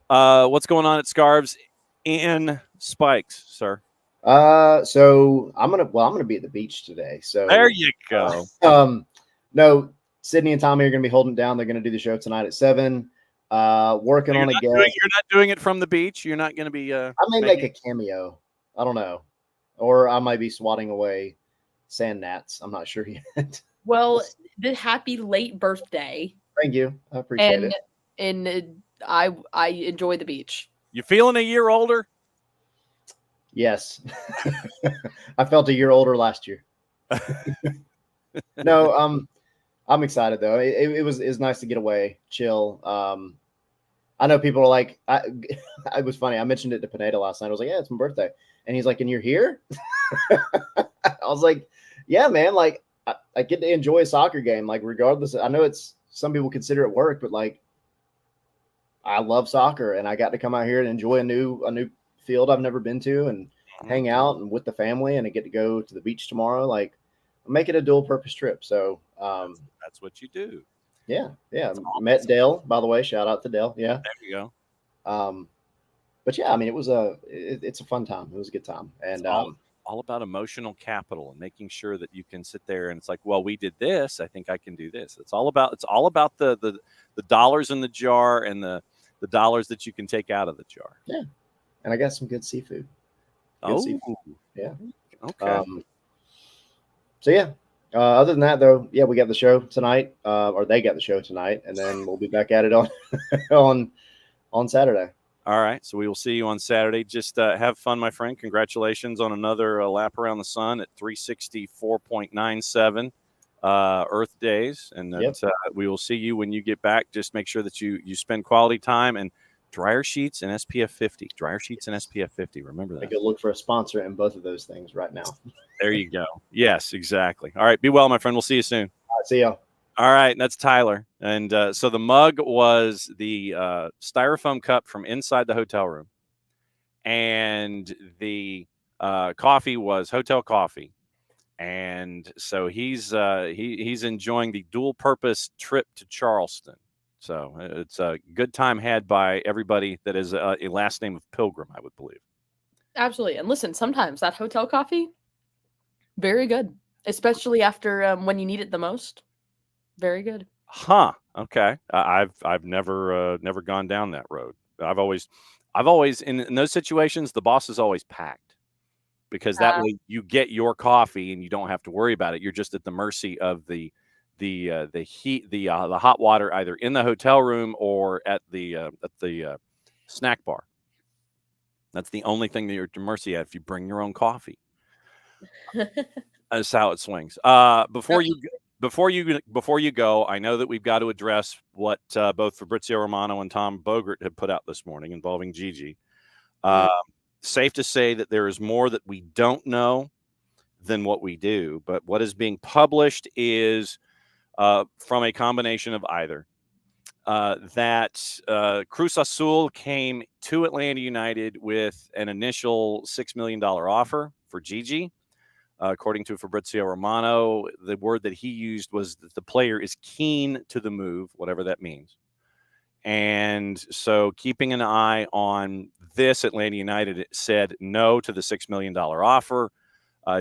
What's going on at Scarves and Spikes, sir? So I'm gonna be at the beach today. So there you go. No, Sydney and Tommy are gonna be holding it down. They're gonna do the show tonight at 7. Working on a guest. You're not doing it from the beach. You're not gonna be. I may make a cameo. I don't know, or I might be swatting away sand gnats. I'm not sure yet. Well, the happy late birthday. Thank you. I appreciate it. And I enjoy the beach. You feeling a year older? Yes. I felt a year older last year. No, I'm excited though. It was nice to get away, chill. I know people are like, it was funny. I mentioned it to Pineda last night. I was like, yeah, it's my birthday. And he's like, and you're here? I was like, yeah, man. Like I get to enjoy a soccer game. Like regardless, I know some people consider it work, but like I love soccer and I got to come out here and enjoy a new field I've never been to and hang out and with the family and I get to go to the beach tomorrow. Like make it a dual purpose trip. So that's what you do. Yeah. Awesome. Met Dale, by the way. Shout out to Dale. Yeah. There you go. But yeah, I mean, it's a fun time. It was a good time. And all about emotional capital and making sure that you can sit there and it's like, well, we did this. I think I can do this. It's all about the dollars in the jar and the dollars that you can take out of the jar. Yeah. And I got some good seafood. Seafood. Yeah. Okay. So yeah. Other than that, though, yeah, we got the show tonight, or they got the show tonight, and then we'll be back at it on Saturday. All right. So we will see you on Saturday. Just have fun, my friend. Congratulations on another lap around the sun at 364.97 Earth days, and we will see you when you get back. Just make sure that you spend quality time and dryer sheets and SPF 50. Dryer sheets and SPF 50. Remember that. I go look for a sponsor in both of those things right now. There you go. Yes, exactly. All right. Be well, my friend. We'll see you soon. All right, see y'all. All right. And that's Tyler. And so the mug was the styrofoam cup from inside the hotel room. And the coffee was hotel coffee. And so he's enjoying the dual purpose trip to Charleston. So it's a good time had by everybody that is a last name of Pilgrim, I would believe. Absolutely. And listen, sometimes that hotel coffee, very good, especially after when you need it the most. Very good. Huh. Okay. I've never gone down that road. I've always in those situations, the boss is always packed because that way you get your coffee and you don't have to worry about it. You're just at the mercy of the heat, the hot water, either in the hotel room or at the snack bar. That's the only thing that you're at the mercy of if you bring your own coffee. That's how it swings. Before you go, I know that we've got to address what both Fabrizio Romano and Tom Bogert have put out this morning involving Gigi. Safe to say that there is more that we don't know than what we do, but what is being published is from a combination of either. That Cruz Azul came to Atlanta United with an initial $6 million offer for Gigi. According to Fabrizio Romano, the word that he used was that the player is keen to the move, whatever that means. And so keeping an eye on this, Atlanta United said no to the $6 million offer.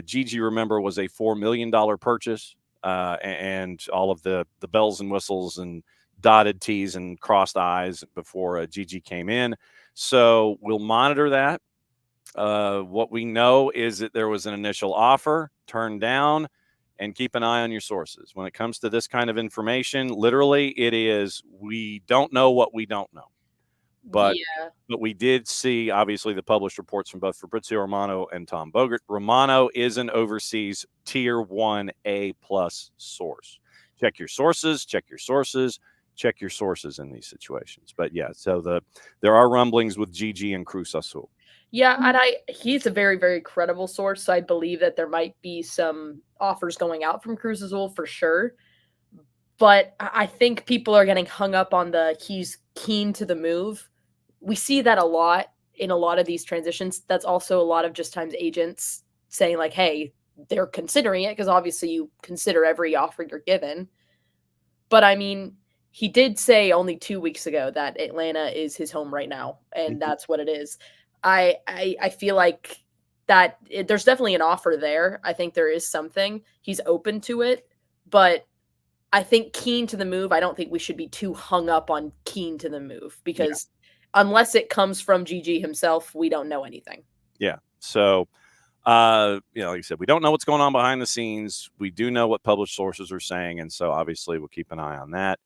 Gigi, remember, was a $4 million purchase, and all of the bells and whistles and dotted T's and crossed I's before Gigi came in. So we'll monitor that. What we know is that there was an initial offer turned down, and keep an eye on your sources. When it comes to this kind of information, literally it is, we don't know what we don't know. But we did see, obviously, the published reports from both Fabrizio Romano and Tom Bogert. Romano is an overseas tier 1A+ source. Check your sources, check your sources, check your sources in these situations. But yeah, so there are rumblings with Gigi and Cruz Azul. Yeah, and he's a very, very credible source, so I believe that there might be some offers going out from Cruz Azul for sure. But I think people are getting hung up on he's keen to the move. We see that a lot in a lot of these transitions. That's also a lot of just times agents saying like, hey, they're considering it, because obviously you consider every offer you're given. But I mean, he did say only 2 weeks ago that Atlanta is his home right now, and that's what it is. I feel like that there's definitely an offer there. I think there is something. He's open to it, but I think keen to the move, I don't think we should be too hung up on keen to the move, because unless it comes from Gigi himself, we don't know anything. Yeah. So, like I said, we don't know what's going on behind the scenes. We do know what published sources are saying, and so obviously we'll keep an eye on that.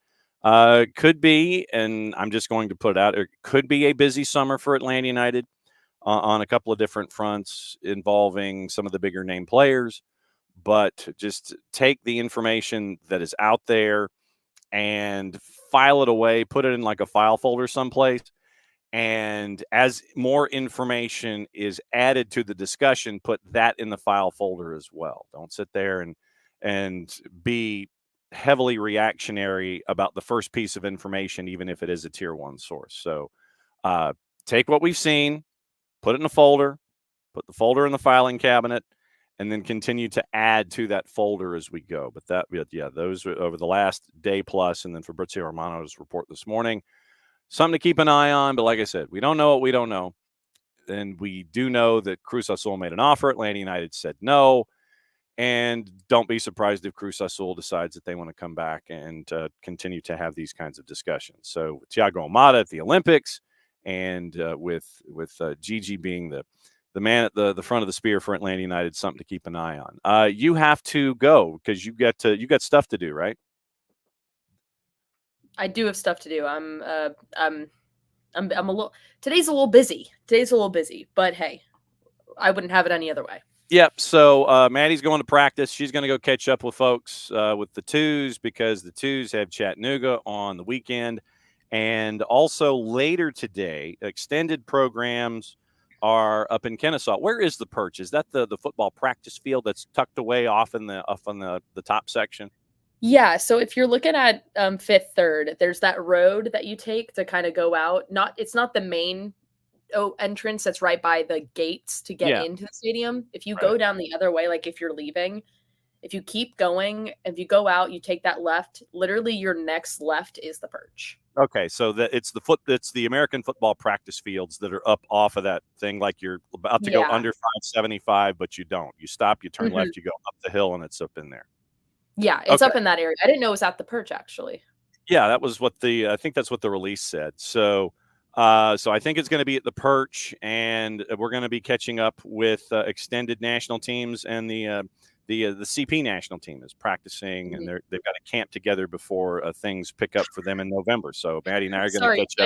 Could be, and I'm just going to put it out, it could be a busy summer for Atlanta United on a couple of different fronts involving some of the bigger name players. But just take the information that is out there and file it away, put it in like a file folder someplace. And as more information is added to the discussion, put that in the file folder as well. Don't sit there and be heavily reactionary about the first piece of information, even if it is a tier 1 source. So take what we've seen, put it in a folder, put the folder in the filing cabinet, and then continue to add to that folder as we go. But those are over the last day plus, and then Fabrizio Romano's report this morning. Something to keep an eye on, but like I said, we don't know what we don't know. And we do know that Cruz Azul made an offer. Atlanta United said no. And don't be surprised if Cruz Azul decides that they want to come back and continue to have these kinds of discussions. So Thiago Almada at the Olympics, and with Gigi being the man at the front of the spear for Atlanta United, something to keep an eye on. You have to go because you got stuff to do, right? I do have stuff to do. I'm a little. Today's a little busy. But hey, I wouldn't have it any other way. Yep. So Maddie's going to practice. She's going to go catch up with folks with the Twos, because the Twos have Chattanooga on the weekend, and also later today, extended programs are up in Kennesaw. Where is the Perch? Is that the football practice field that's tucked away off on the top section? Yeah, so if you're looking at Fifth Third, there's that road that you take to kind of go out. It's not the main entrance that's right by the gates to get into the stadium. If you go down the other way, like if you're leaving, if you keep going, if you go out, you take that left. Literally, your next left is the Perch. Okay, so it's the American football practice fields that are up off of that thing, like you're about to go under 575, but you don't. You stop, you turn left, you go up the hill, and it's up in there. Yeah, it's up in that area. I didn't know it was at the Perch, actually. Yeah, that was what I think that's what the release said. So So I think it's going to be at the Perch, and we're going to be catching up with extended national teams, and the CP national team is practicing, and they've got a camp together before things pick up for them in November. So Maddie and I are going to catch up.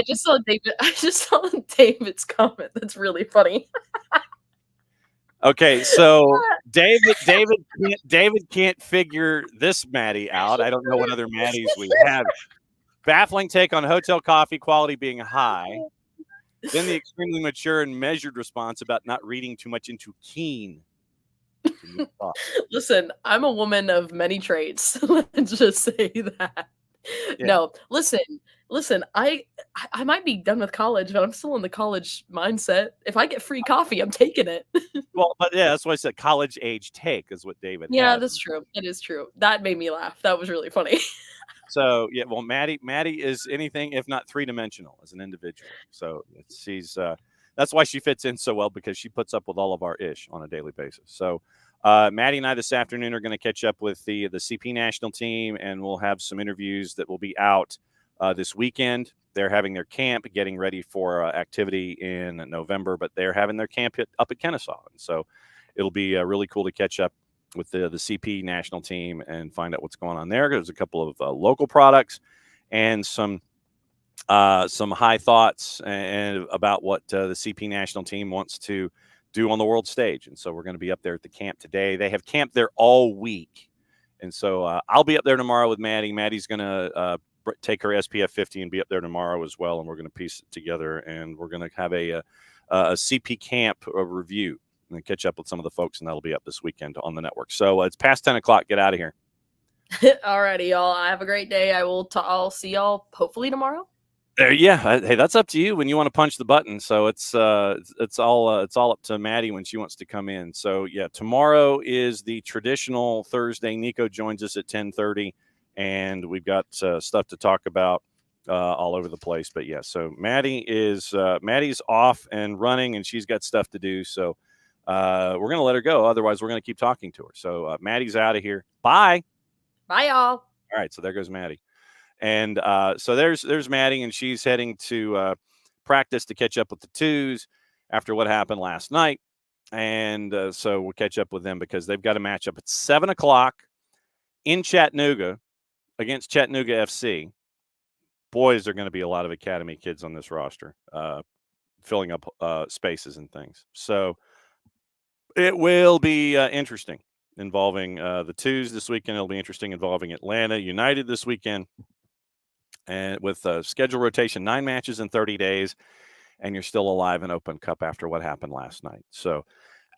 I just saw David's comment. That's really funny. Okay, so David can't figure this Maddie out. I don't know what other Maddies we have. Baffling take on hotel coffee quality being high. Then the extremely mature and measured response about not reading too much into Keen. Listen, I'm a woman of many traits. Let's just say that. Yeah. No, listen, I might be done with college, but I'm still in the college mindset. If I get free coffee, I'm taking it. Well, but yeah, that's why I said college age take is what David Yeah, has. that's true. It is true. That made me laugh. That was really funny. So yeah, well, Maddie is anything if not three-dimensional as an individual. So she's that's why she fits in so well, because she puts up with all of our ish on a daily basis. So Maddie and I this afternoon are going to catch up with the CP national team, and we'll have some interviews that will be out this weekend. They're having their camp, getting ready for activity in November, but they're having their camp up at Kennesaw, and so it'll be really cool to catch up with the CP national team and find out what's going on there. There's a couple of local products and some high thoughts and about what the CP national team wants to do on the world stage. And so we're going to be up there at the camp today. They have camped there all week. And so I'll be up there tomorrow with Maddie. Maddie's going to take her SPF 50 and be up there tomorrow as well. And we're going to piece it together, and we're going to have a CP camp review and catch up with some of the folks, and that'll be up this weekend on the network. So it's past 10 o'clock. Get out of here. Alrighty, y'all. Have a great day. I'll see y'all hopefully tomorrow. Yeah. Hey, that's up to you when you want to punch the button. So it's all up to Maddie when she wants to come in. So yeah, tomorrow is the traditional Thursday. Nico joins us at 10:30, and we've got stuff to talk about all over the place. But yeah, so Maddie's off and running, and she's got stuff to do. So we're going to let her go. Otherwise, we're going to keep talking to her. So Maddie's out of here. Bye. Bye, y'all. All right. So there goes Maddie. And so there's Maddie, and she's heading to practice to catch up with the twos after what happened last night. And so we'll catch up with them because they've got a matchup at 7 o'clock in Chattanooga against Chattanooga FC. Boys, there are going to be a lot of academy kids on this roster filling up spaces and things. So it will be interesting involving the twos this weekend. It'll be interesting involving Atlanta United this weekend. And with schedule rotation, 9 matches in 30 days, and you're still alive in Open Cup after what happened last night. So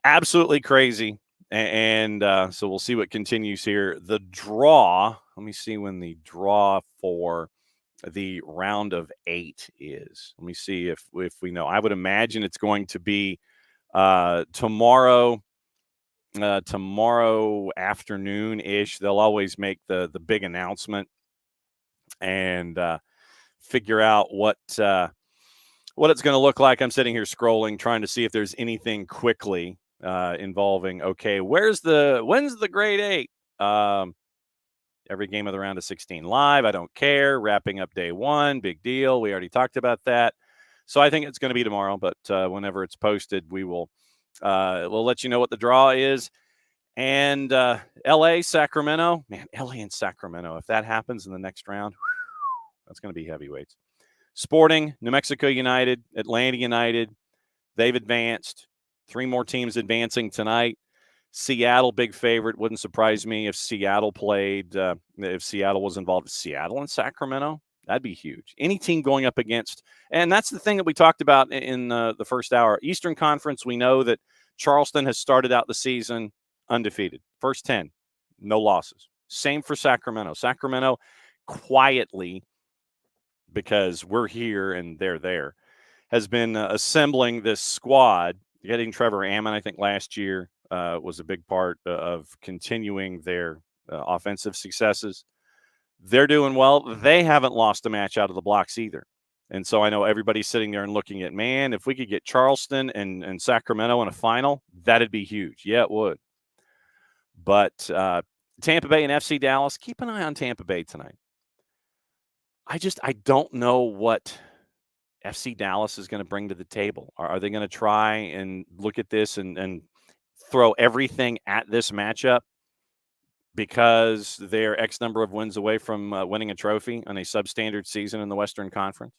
absolutely crazy. And so we'll see what continues here. The draw, let me see when the draw for the round of 8 is. Let me see if we know. I would imagine it's going to be tomorrow afternoon-ish. They'll always make the big announcement and figure out what it's going to look like. I'm sitting here scrolling, trying to see if there's anything quickly involving, okay, when's the grade 8? Every game of the round of 16 live. I don't care. Wrapping up day 1, big deal. We already talked about that. So I think it's going to be tomorrow, but whenever it's posted, we'll let you know what the draw is. And LA, Sacramento, man, LA and Sacramento, if that happens in the next round, that's going to be heavyweights. Sporting, New Mexico United, Atlanta United, they've advanced. 3 more teams advancing tonight. Seattle, big favorite. Wouldn't surprise me if Seattle played, if Seattle was involved. Seattle and Sacramento, that'd be huge. Any team going up against, and that's the thing that we talked about in the first hour. Eastern Conference, we know that Charleston has started out the season undefeated. First 10, no losses. Same for Sacramento. Sacramento quietly, because we're here and they're there, has been assembling this squad. Getting Trevor Ammon, I think, last year was a big part of continuing their offensive successes. They're doing well. They haven't lost a match out of the blocks either. And so I know everybody's sitting there and looking at, man, if we could get Charleston and Sacramento in a final, that'd be huge. Yeah, it would. But Tampa Bay and FC Dallas, keep an eye on Tampa Bay tonight. I don't know what FC Dallas is going to bring to the table? Are they going to try and look at this and throw everything at this matchup because they're X number of wins away from winning a trophy on a substandard season in the Western Conference?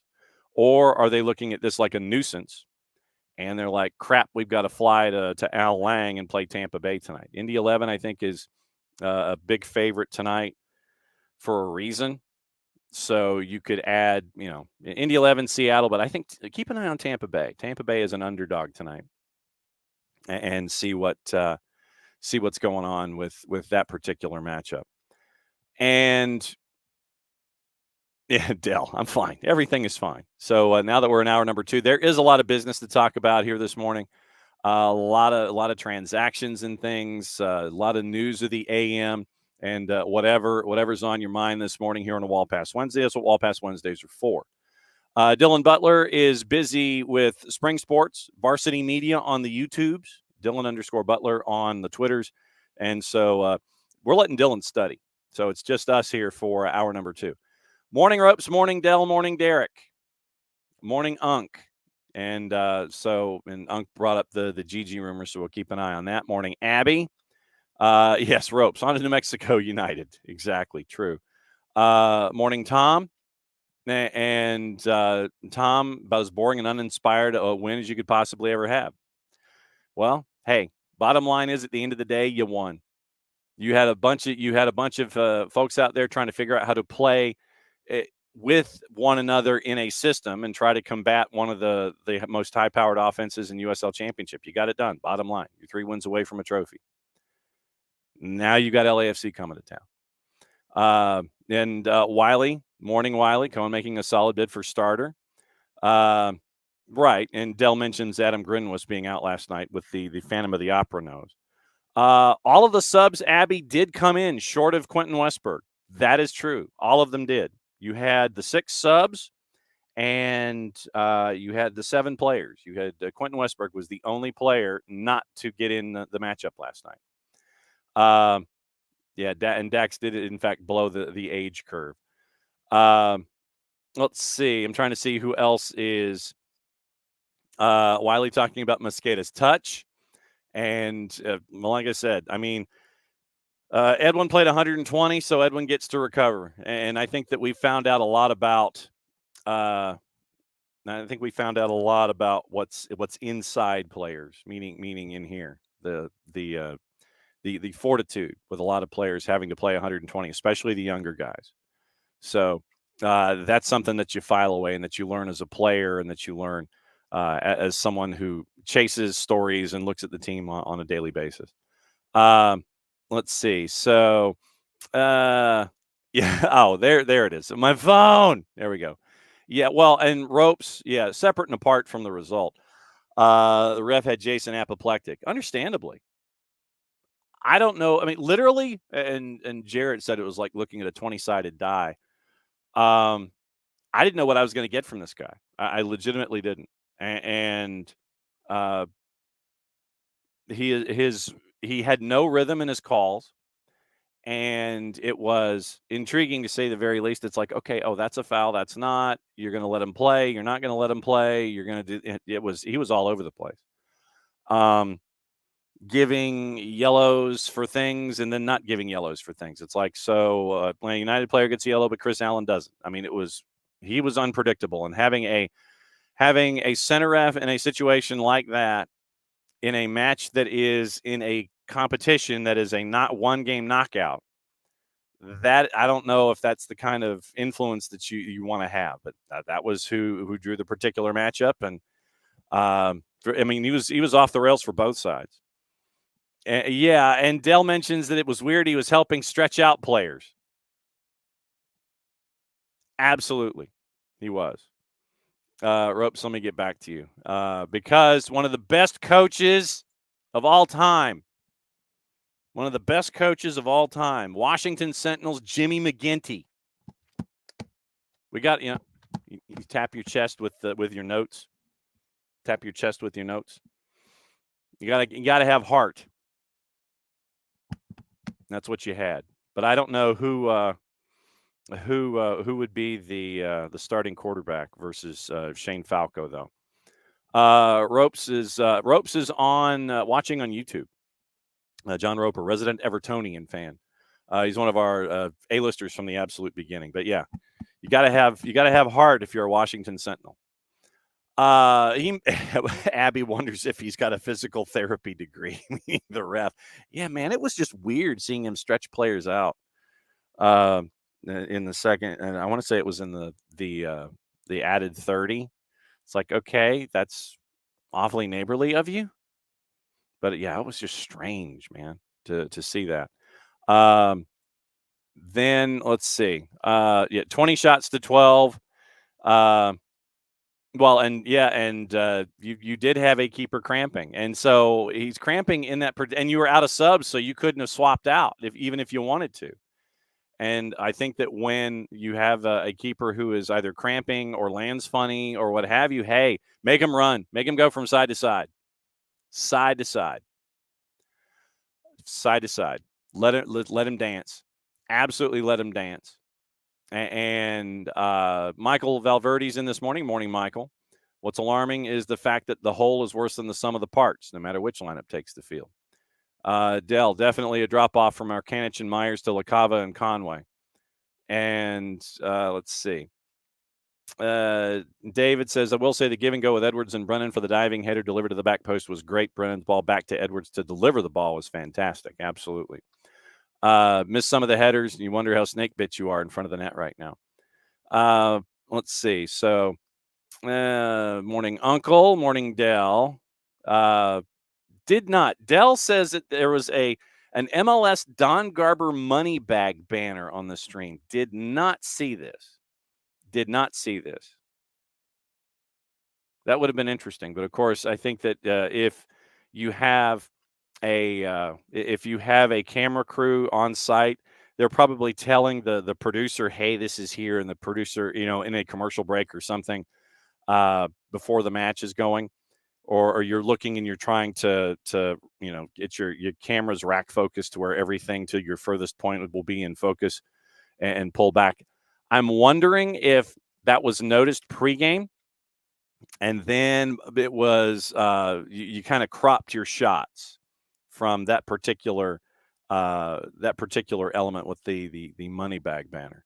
Or are they looking at this like a nuisance and they're like, crap, we've got to fly to Al Lang and play Tampa Bay tonight? Indy 11, I think, is a big favorite tonight for a reason. So you could add, Indy 11, Seattle, but I think keep an eye on Tampa Bay. Tampa Bay is an underdog tonight, and see what's going on with that particular matchup. And yeah, Dell, I'm fine. Everything is fine. So now that we're in hour number 2, there is a lot of business to talk about here this morning. A lot of transactions and things. A lot of news of the AM. And whatever's on your mind this morning here on a Wall Pass Wednesday. That's what Wall Pass Wednesdays are for. Dylan Butler is busy with Spring Sports, Varsity Media on the YouTubes, Dylan_Butler on the Twitters. And so we're letting Dylan study. So it's just us here for hour number 2. Morning Ropes, morning Dell, morning Derek, morning Unk. And and Unk brought up the Gigi rumor, so we'll keep an eye on that. Morning Abby. Yes, Ropes on to New Mexico United. Exactly, true. Morning, Tom. And Tom, about as boring and uninspired a win as you could possibly ever have. Well, hey, bottom line is at the end of the day, you won. You had a bunch of folks out there trying to figure out how to play with one another in a system and try to combat one of the most high-powered offenses in USL Championship. You got it done. Bottom line, you're 3 wins away from a trophy. Now you got LAFC coming to town. And Wiley, morning Wiley, Cohen making a solid bid for starter. Right, and Dell mentions Adam Grinwis being out last night with the Phantom of the Opera nose. All of the subs, Abby, did come in short of Quentin Westberg. That is true. All of them did. You had the 6 subs, and you had the 7 players. You had Quentin Westberg was the only player not to get in the matchup last night. And Dax did, in fact, blow the age curve. Let's see. I'm trying to see who else is Wiley talking about Mosqueda's touch. And like I said, I mean, Edwin played 120, so Edwin gets to recover. And I think that we found out a lot about what's inside players, meaning in here, the fortitude with a lot of players having to play 120, especially the younger guys. So that's something that you file away and that you learn as a player and that you learn as someone who chases stories and looks at the team on a daily basis. Let's see. So, yeah. Oh, there it is. My phone. There we go. Yeah. Well, and Ropes. Yeah. Separate and apart from the result. The ref had Jason apoplectic. Understandably. I don't know. I mean, literally, and Jarrett said it was like looking at a 20-sided die. I didn't know what I was going to get from this guy. I legitimately didn't. And he had no rhythm in his calls, and it was intriguing to say the very least. It's like, okay, oh, that's a foul. That's not. You're going to let him play. You're not going to let him play. You're going to do. He was all over the place. Giving yellows for things and then not giving yellows for things. It's like, so when a United player gets yellow, but Chris Allen doesn't. I mean, he was unpredictable, and having a center ref in a situation like that in a match that is in a competition that is a not one game knockout, that I don't know if that's the kind of influence that you want to have, but that was who drew the particular matchup. And I mean, he was off the rails for both sides. Yeah, and Dell mentions that it was weird he was helping stretch out players. Absolutely, he was. Ropes, let me get back to you. Because one of the best coaches of all time, Washington Sentinels, Jimmy McGinty. We got, you tap your chest with your notes. Tap your chest with your notes. You gotta have heart. That's what you had. But I don't know who who would be the starting quarterback versus Shane Falco though. Ropes is on watching on YouTube. John Roper, resident Evertonian fan. He's one of our A-listers from the absolute beginning. But yeah, you gotta have heart if you're a Washington Sentinel. Abby wonders if he's got a physical therapy degree. The ref, yeah, man, it was just weird seeing him stretch players out in the second, and I want to say it was in the added 30. It's like, okay, that's awfully neighborly of you, but yeah, it was just strange, man, to see that. Then let's see, 20 shots to 12. Well, and you did have a keeper cramping, and so he's cramping in that, and you were out of subs, so you couldn't have swapped out even if you wanted to. And I think that when you have a keeper who is either cramping or lands funny or what have you, hey, make him run, make him go from side to side, side to side, side to side. Let him dance. Absolutely, let him dance. And Michael Valverde's in this morning. Morning, Michael. What's alarming is the fact that the whole is worse than the sum of the parts, no matter which lineup takes the field. Dell, definitely a drop-off from Arkanich and Myers to LaCava and Conway. And let's see. David says, I will say the give and go with Edwards and Brennan for the diving header delivered to the back post was great. Brennan's ball back to Edwards to deliver the ball was fantastic. Absolutely. Missed some of the headers, and you wonder how snake bit you are in front of the net right now. Let's see. So, morning, Uncle. Morning, Dell. Dell says that there was an MLS Don Garber money bag banner on the stream. Did not see this. That would have been interesting. But of course, I think that if you have a camera crew on site, they're probably telling the producer, hey, this is here, and the producer, in a commercial break or something before the match is going, or you're looking and you're trying to get your cameras rack focused to where everything to your furthest point will be in focus and pull back. I'm wondering if that was noticed pregame, and then it was you kind of cropped your shots from that particular element with the money bag banner.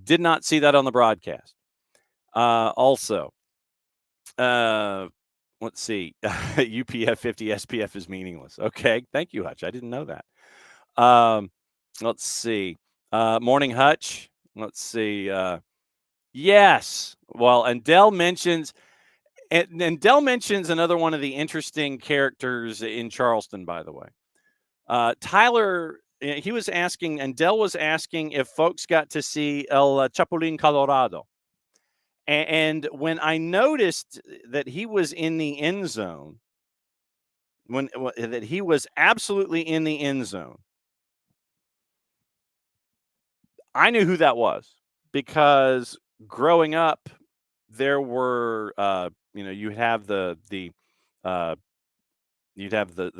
Did not see that on the broadcast. Also, let's see. UPF 50 SPF is meaningless. Okay, thank you, Hutch. I didn't know that. Let's see. Morning, Hutch. Let's see. Yes. Well, and Dell mentions. And Dell mentions another one of the interesting characters in Charleston, by the way. Tyler, he was asking, and Dell was asking if folks got to see El Chapulín Colorado. And when I noticed that he was in the end zone, that he was absolutely in the end zone, I knew who that was, because growing up, there were, you'd have the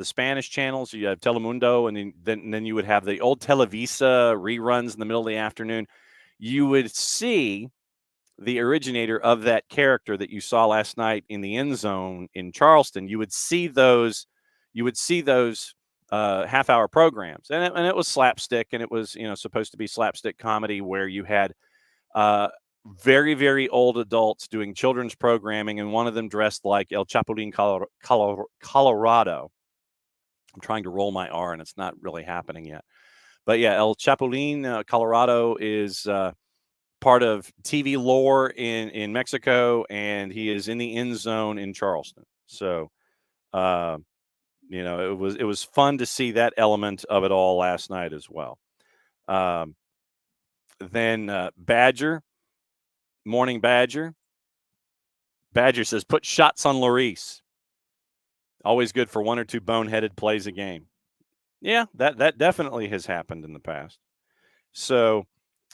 Spanish channels, you have Telemundo, and then you would have the old Televisa reruns in the middle of the afternoon. You would see the originator of that character that you saw last night in the end zone in Charleston. You would see those half-hour programs, and it was slapstick, and it was supposed to be slapstick comedy where you had very, very old adults doing children's programming, and one of them dressed like El Chapulín Colorado. I'm trying to roll my R, and it's not really happening yet. But yeah, El Chapulín Colorado is part of TV lore in Mexico, and he is in the end zone in Charleston. So, it was fun to see that element of it all last night as well. Then Badger. Morning, Badger. Badger says, put shots on Lloris. Always good for one or two boneheaded plays a game. Yeah, that definitely has happened in the past. So,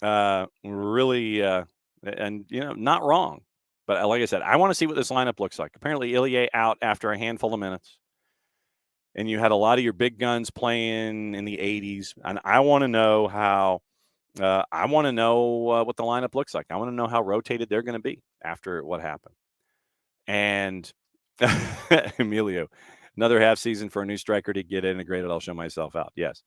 really, and not wrong. But like I said, I want to see what this lineup looks like. Apparently, Ilie out after a handful of minutes. And you had a lot of your big guns playing in the 80s. And I want to know how I want to know what the lineup looks like. I want to know how rotated they're going to be after what happened. And Emilio, another half season for a new striker to get integrated. I'll show myself out. Yes.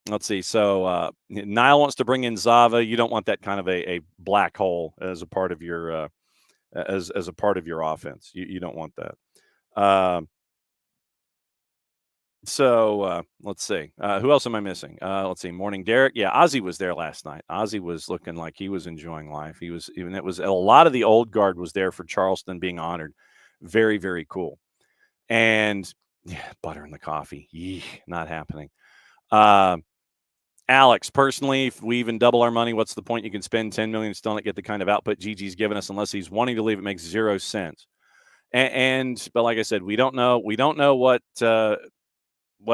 Let's see. So Niall wants to bring in Zava. You don't want that kind of a black hole as a part of your as a part of your offense. You don't want that. So let's see. Who else am I missing? Let's see. Morning, Derek. Yeah, Ozzy was there last night. Ozzy was looking like he was enjoying life. He was even. It was a lot of the old guard was there for Charleston being honored. Very, very cool. And yeah, butter in the coffee. Yee, not happening. Alex, personally, if we even double our money, what's the point? You can spend $10 million and still not get the kind of output Gigi's given us unless he's wanting to leave. It makes 0 sense. But like I said, we don't know. We don't know what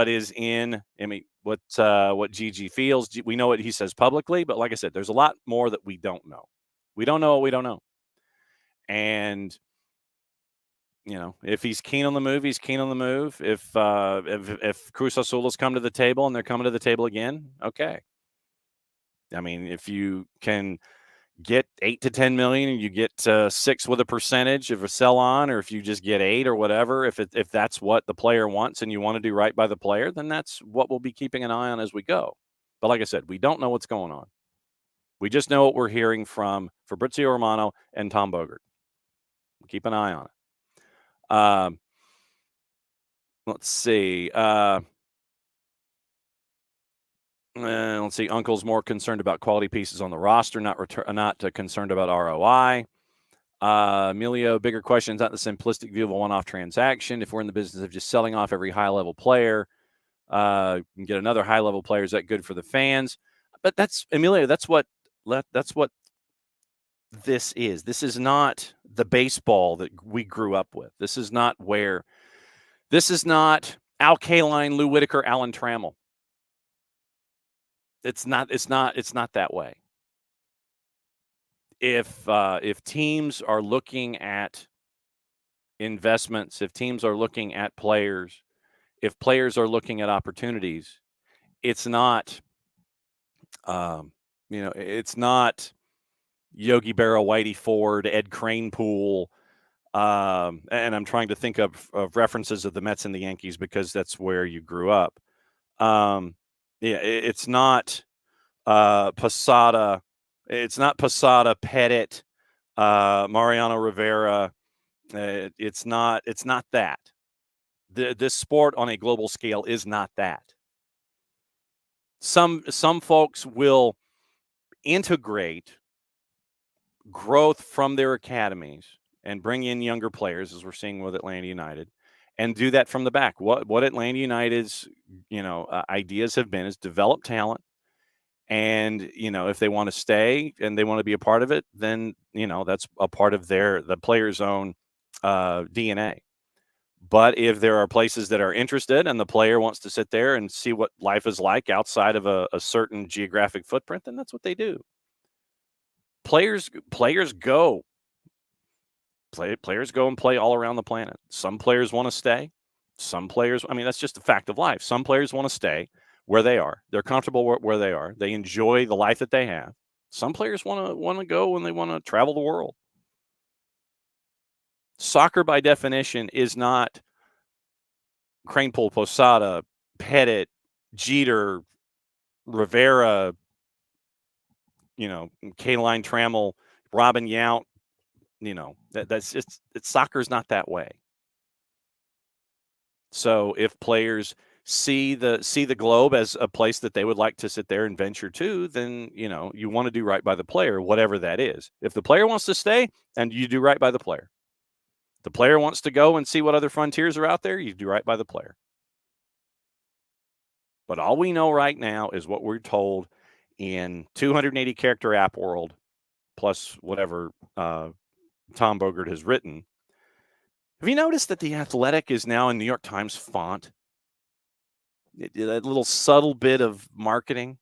is in. I mean, what Gigi feels. We know what he says publicly, but like I said, there's a lot more that we don't know. We don't know what we don't know. And if he's keen on the move, he's keen on the move. If Cruz Azul's come to the table and they're coming to the table again, okay. I mean, if you can get 8 to 10 million and you get 6 with a percentage of a sell on, or if you just get 8 or whatever, if that's what the player wants and you want to do right by the player, then that's what we'll be keeping an eye on as we go. But like I said, we don't know what's going on. We just know what we're hearing from Fabrizio Romano and Tom Bogert. We'll keep an eye on it. Let's see. Let's see. Uncle's more concerned about quality pieces on the roster, not concerned about ROI. Emilio, bigger question is not the simplistic view of a one-off transaction. If we're in the business of just selling off every high-level player, and get another high-level player, is that good for the fans? But that's Emilio. That's what this is. This is not the baseball that we grew up with. This is not Al Kaline, Lou Whitaker, Alan Trammell. It's not that way. If teams are looking at investments, if teams are looking at players, if players are looking at opportunities, it's not it's not Yogi Berra, Whitey Ford, Ed Kranepool, and I'm trying to think of references of the Mets and the Yankees because that's where you grew up. It's not Posada. It's not Posada, Pettit, Mariano Rivera. It's not that. This sport on a global scale is not that. Some folks will integrate growth from their academies and bring in younger players, as we're seeing with Atlanta United, and do that from the back. What Atlanta United's ideas have been is develop talent, and if they want to stay and they want to be a part of it, then that's a part of the player's own DNA. But if there are places that are interested and the player wants to sit there and see what life is like outside of a certain geographic footprint, then that's what they do. Players go and play all around the planet. Some players want to stay. Some players, that's just a fact of life. Some players want to stay where they are. They're comfortable where they are. They enjoy the life that they have. Some players want to go and they want to travel the world. Soccer, by definition, is not Kranepool, Posada, Pettit, Jeter, Rivera, Kaline Trammell, Robin Yount. That's just soccer's not that way. So if players see the globe as a place that they would like to sit there and venture to, then you want to do right by the player, whatever that is. If the player wants to stay, and you do right by the player. The player wants to go and see what other frontiers are out there, you do right by the player. But all we know right now is what we're told in 280 character app world, plus whatever Tom Bogert has written. Have you noticed that The Athletic is now in New York Times font? That little subtle bit of marketing.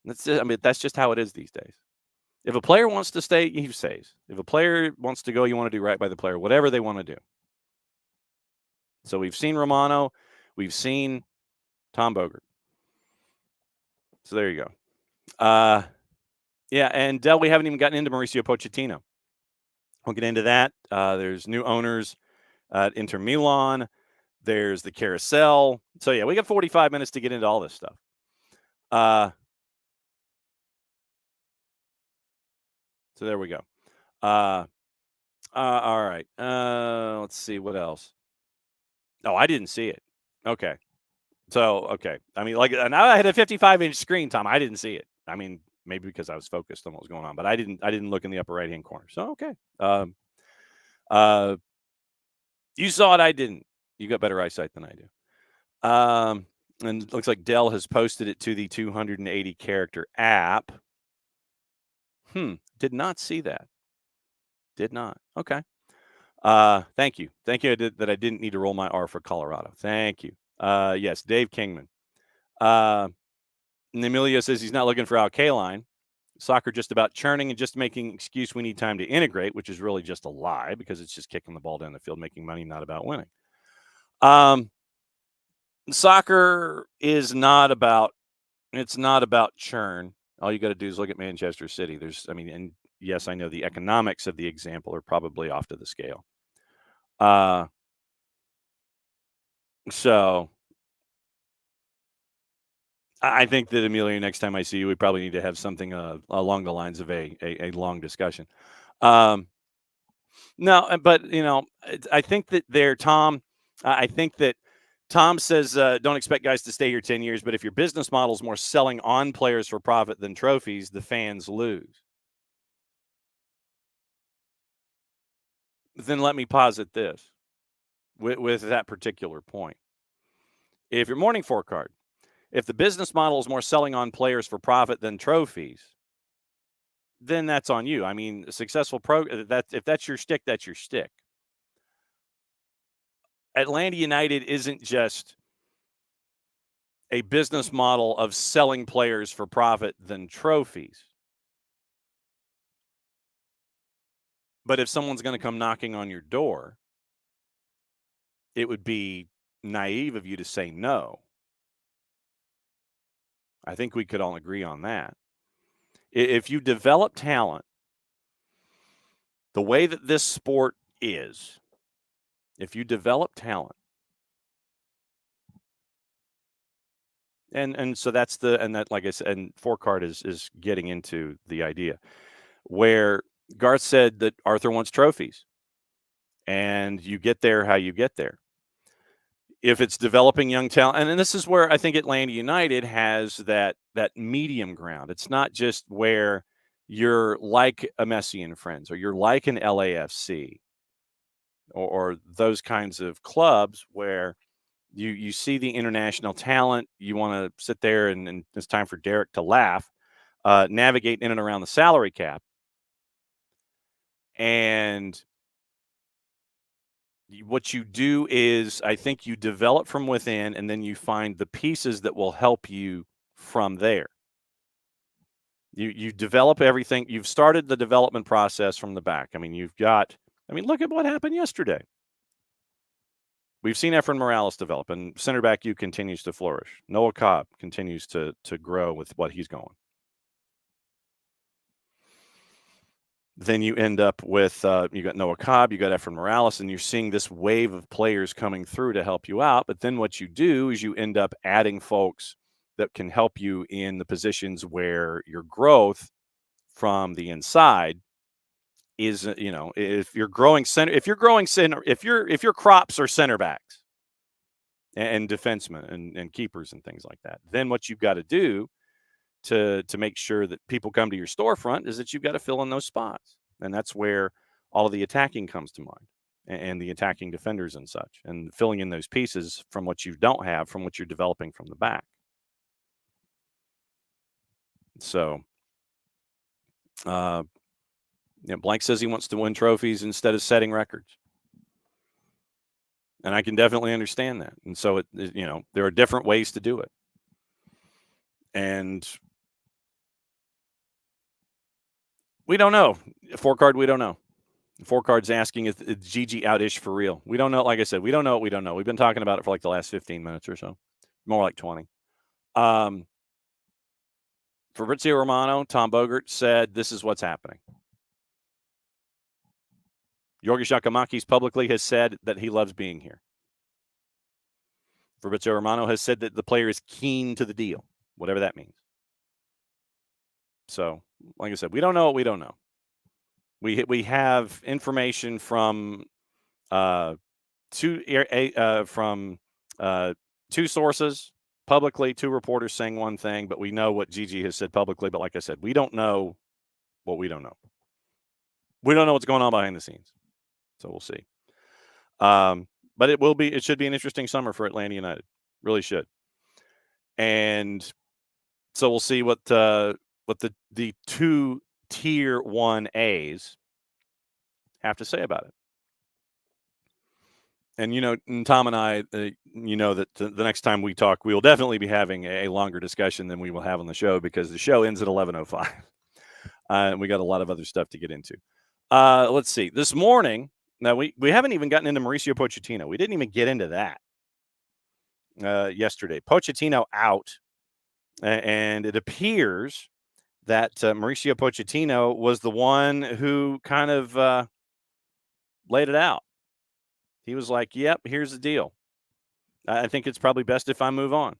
That's just how it is these days. If a player wants to stay, he stays. If a player wants to go, you want to do right by the player, whatever they want to do. So we've seen Romano. We've seen Tom Bogert. So there you go. Yeah, and Del, we haven't even gotten into Mauricio Pochettino. We'll get into that. There's new owners at Inter Milan. There's the carousel. So yeah, we got 45 minutes to get into all this stuff. So there we go. All right. Let's see what else. Oh, I didn't see it. Okay. So okay. I mean, and I had a 55-inch screen, Tom. I didn't see it. I mean, maybe because I was focused on what was going on, but I didn't look in the upper right-hand corner. So okay. You saw it. I didn't. You got better eyesight than I do. And it looks like Dell has posted it to the 280 character app. Did not see that. Did not. Okay. Thank you. Thank you that I didn't need to roll my R for Colorado. Thank you. Yes, Dave Kingman. And Emilio says he's not looking for Al Kaline. Soccer just about churning and just making excuse we need time to integrate, which is really just a lie because it's just kicking the ball down the field, making money, not about winning. Soccer is not about churn. All you got to do is look at Manchester City. And yes, I know the economics of the example are probably off to the scale. So I think that, Emilio, next time I see you, we probably need to have something along the lines of a long discussion. No, but, I think that Tom, I think that Tom says don't expect guys to stay here 10 years, but if your business model is more selling on players for profit than trophies, the fans lose. Then let me posit this with that particular point. If your morning four card, if the business model is more selling on players for profit than trophies, then that's on you. I mean, successful if that's your stick, that's your stick. Atlanta United isn't just a business model of selling players for profit than trophies. But if someone's going to come knocking on your door, it would be naive of you to say no. I think we could all agree on that. If you develop talent, the way that this sport is, if you develop talent, and so that's like I said, and four card is getting into the idea where Garth said that Arthur wants trophies, and you get there how you get there. If it's developing young talent, and this is where I think Atlanta United has that medium ground. It's not just where you're like a Messi and Friends, or you're like an LAFC, or those kinds of clubs where you see the international talent, you want to sit there and it's time for Derek to laugh, navigate in and around the salary cap. And what you do is, I think you develop from within, and then you find the pieces that will help you from there. You develop everything. You've started the development process from the back. I mean, look at what happened yesterday. We've seen Efren Morales develop, and center back U continues to flourish. Noah Cobb continues to grow with what he's going. Then you end up with you got Noah Cobb, you got Efren Morales, and you're seeing this wave of players coming through to help you out. But then what you do is you end up adding folks that can help you in the positions where your growth from the inside is, if your crops are center backs and defensemen and keepers and things like that, then what you've got to do to make sure that people come to your storefront is that you've got to fill in those spots. And that's where all of the attacking comes to mind, and the attacking defenders and such, and filling in those pieces from what you don't have, from what you're developing from the back. So, Blank says he wants to win trophies instead of setting records. And I can definitely understand that. And so, there are different ways to do it. And we don't know. Four card, we don't know. Four card's asking if Gigi out-ish for real. We don't know. Like I said, we don't know what we don't know. We've been talking about it for like the last 15 minutes or so. More like 20. Fabrizio Romano, Tom Bogert said this is what's happening. Georgios Giacomakis publicly has said that he loves being here. Fabrizio Romano has said that the player is keen to the deal, whatever that means. So, like I said, we don't know what we don't know. We have information from two sources publicly, two reporters saying one thing, but we know what Gigi has said publicly. But like I said, we don't know what we don't know. We don't know what's going on behind the scenes. So we'll see. But it should be an interesting summer for Atlanta United. Really should. And so we'll see what the two Tier 1As have to say about it. And Tom and I, that the next time we talk, we will definitely be having a longer discussion than we will have on the show, because the show ends at 11:05. And we got a lot of other stuff to get into. Let's see. This morning, now we haven't even gotten into Mauricio Pochettino. We didn't even get into that yesterday. Pochettino out, and it appears that Mauricio Pochettino was the one who kind of laid it out. He was like, yep, here's the deal. I think it's probably best if I move on.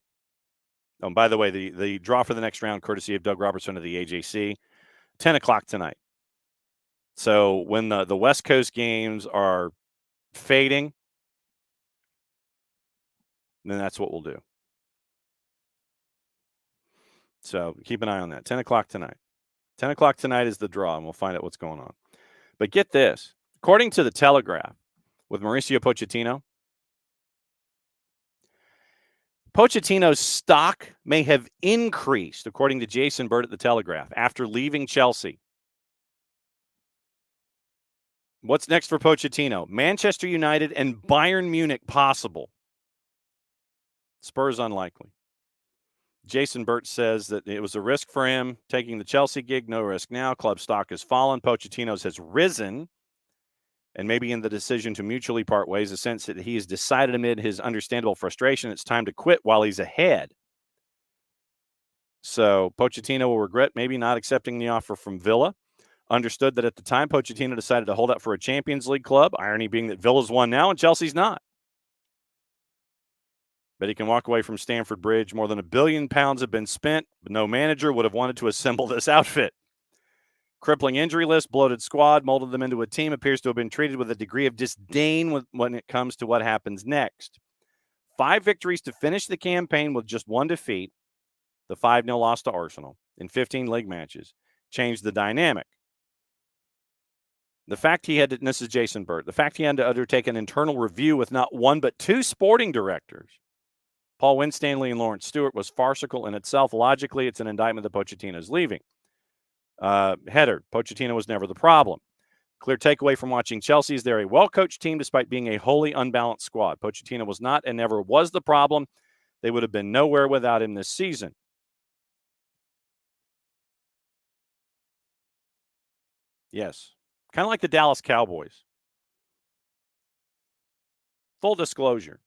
Oh, and by the way, the draw for the next round, courtesy of Doug Robertson of the AJC, 10 o'clock tonight. So when the West Coast games are fading, then that's what we'll do. So keep an eye on that. 10 o'clock tonight. 10 o'clock tonight is the draw, and we'll find out what's going on. But get this. According to the Telegraph, with Mauricio Pochettino's stock may have increased, according to Jason Bird at the Telegraph, after leaving Chelsea. What's next for Pochettino? Manchester United and Bayern Munich possible. Spurs unlikely. Jason Burt says that it was a risk for him taking the Chelsea gig. No risk now. Club stock has fallen. Pochettino's has risen. And maybe in the decision to mutually part ways, a sense that he has decided amid his understandable frustration, it's time to quit while he's ahead. So Pochettino will regret maybe not accepting the offer from Villa. Understood that at the time, Pochettino decided to hold out for a Champions League club, irony being that Villa's won now and Chelsea's not. But he can walk away from Stamford Bridge. More than £1 billion have been spent, but no manager would have wanted to assemble this outfit. Crippling injury list, bloated squad, molded them into a team, appears to have been treated with a degree of disdain when it comes to what happens next. 5 victories to finish the campaign with just 1 defeat, the 5-0 loss to Arsenal in 15 league matches, changed the dynamic. The fact he had to, and this is Jason Burt, the fact he had to undertake an internal review with not 1 but 2 sporting directors, Paul Winstanley and Lawrence Stewart, was farcical in itself. Logically, it's an indictment that Pochettino's leaving. Header, Pochettino was never the problem. Clear takeaway from watching Chelsea is they're a well-coached team despite being a wholly unbalanced squad. Pochettino was not and never was the problem. They would have been nowhere without him this season. Yes. Kind of like the Dallas Cowboys. Full disclosure.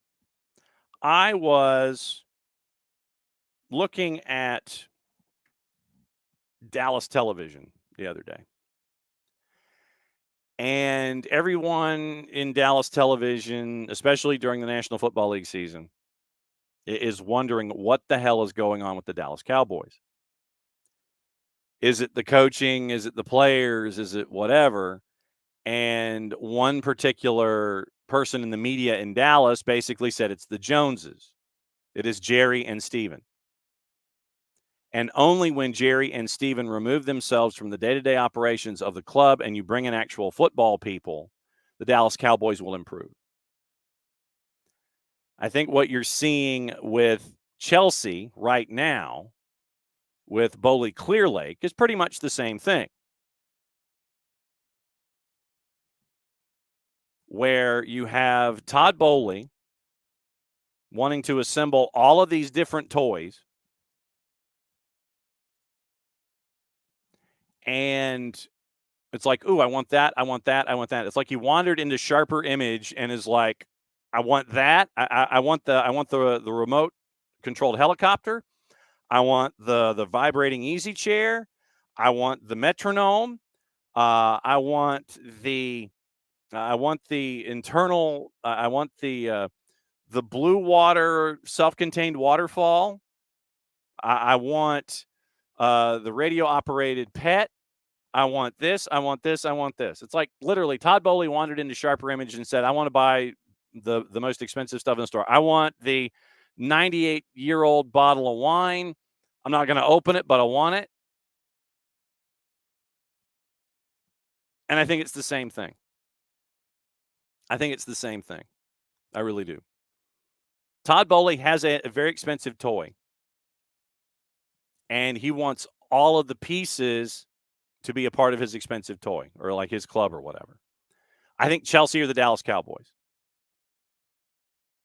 I was looking at Dallas television the other day. And everyone in Dallas television, especially during the National Football League season, is wondering what the hell is going on with the Dallas Cowboys. Is it the coaching? Is it the players? Is it whatever? And one particular person in the media in Dallas basically said it's the Joneses. It is Jerry and Steven. And only when Jerry and Steven remove themselves from the day-to-day operations of the club and you bring in actual football people, the Dallas Cowboys will improve. I think what you're seeing with Chelsea right now with Bowley Clearlake is pretty much the same thing. Where you have Todd Bowley wanting to assemble all of these different toys. And it's like, ooh, I want that, I want that, I want that. It's like he wandered into Sharper Image and is like, I want that. I want the remote controlled helicopter. I want the vibrating easy chair. I want the metronome. I want the internal. I want the blue water self-contained waterfall. I want the radio operated pet. I want this. I want this. I want this. It's like literally Todd Bowley wandered into Sharper Image and said, I want to buy the most expensive stuff in the store. I want the 98-year-old bottle of wine. I'm not going to open it, but I want it. And I think it's the same thing. I really do. Todd Bowley has a very expensive toy. And he wants all of the pieces to be a part of his expensive toy or like his club or whatever. I think Chelsea are the Dallas Cowboys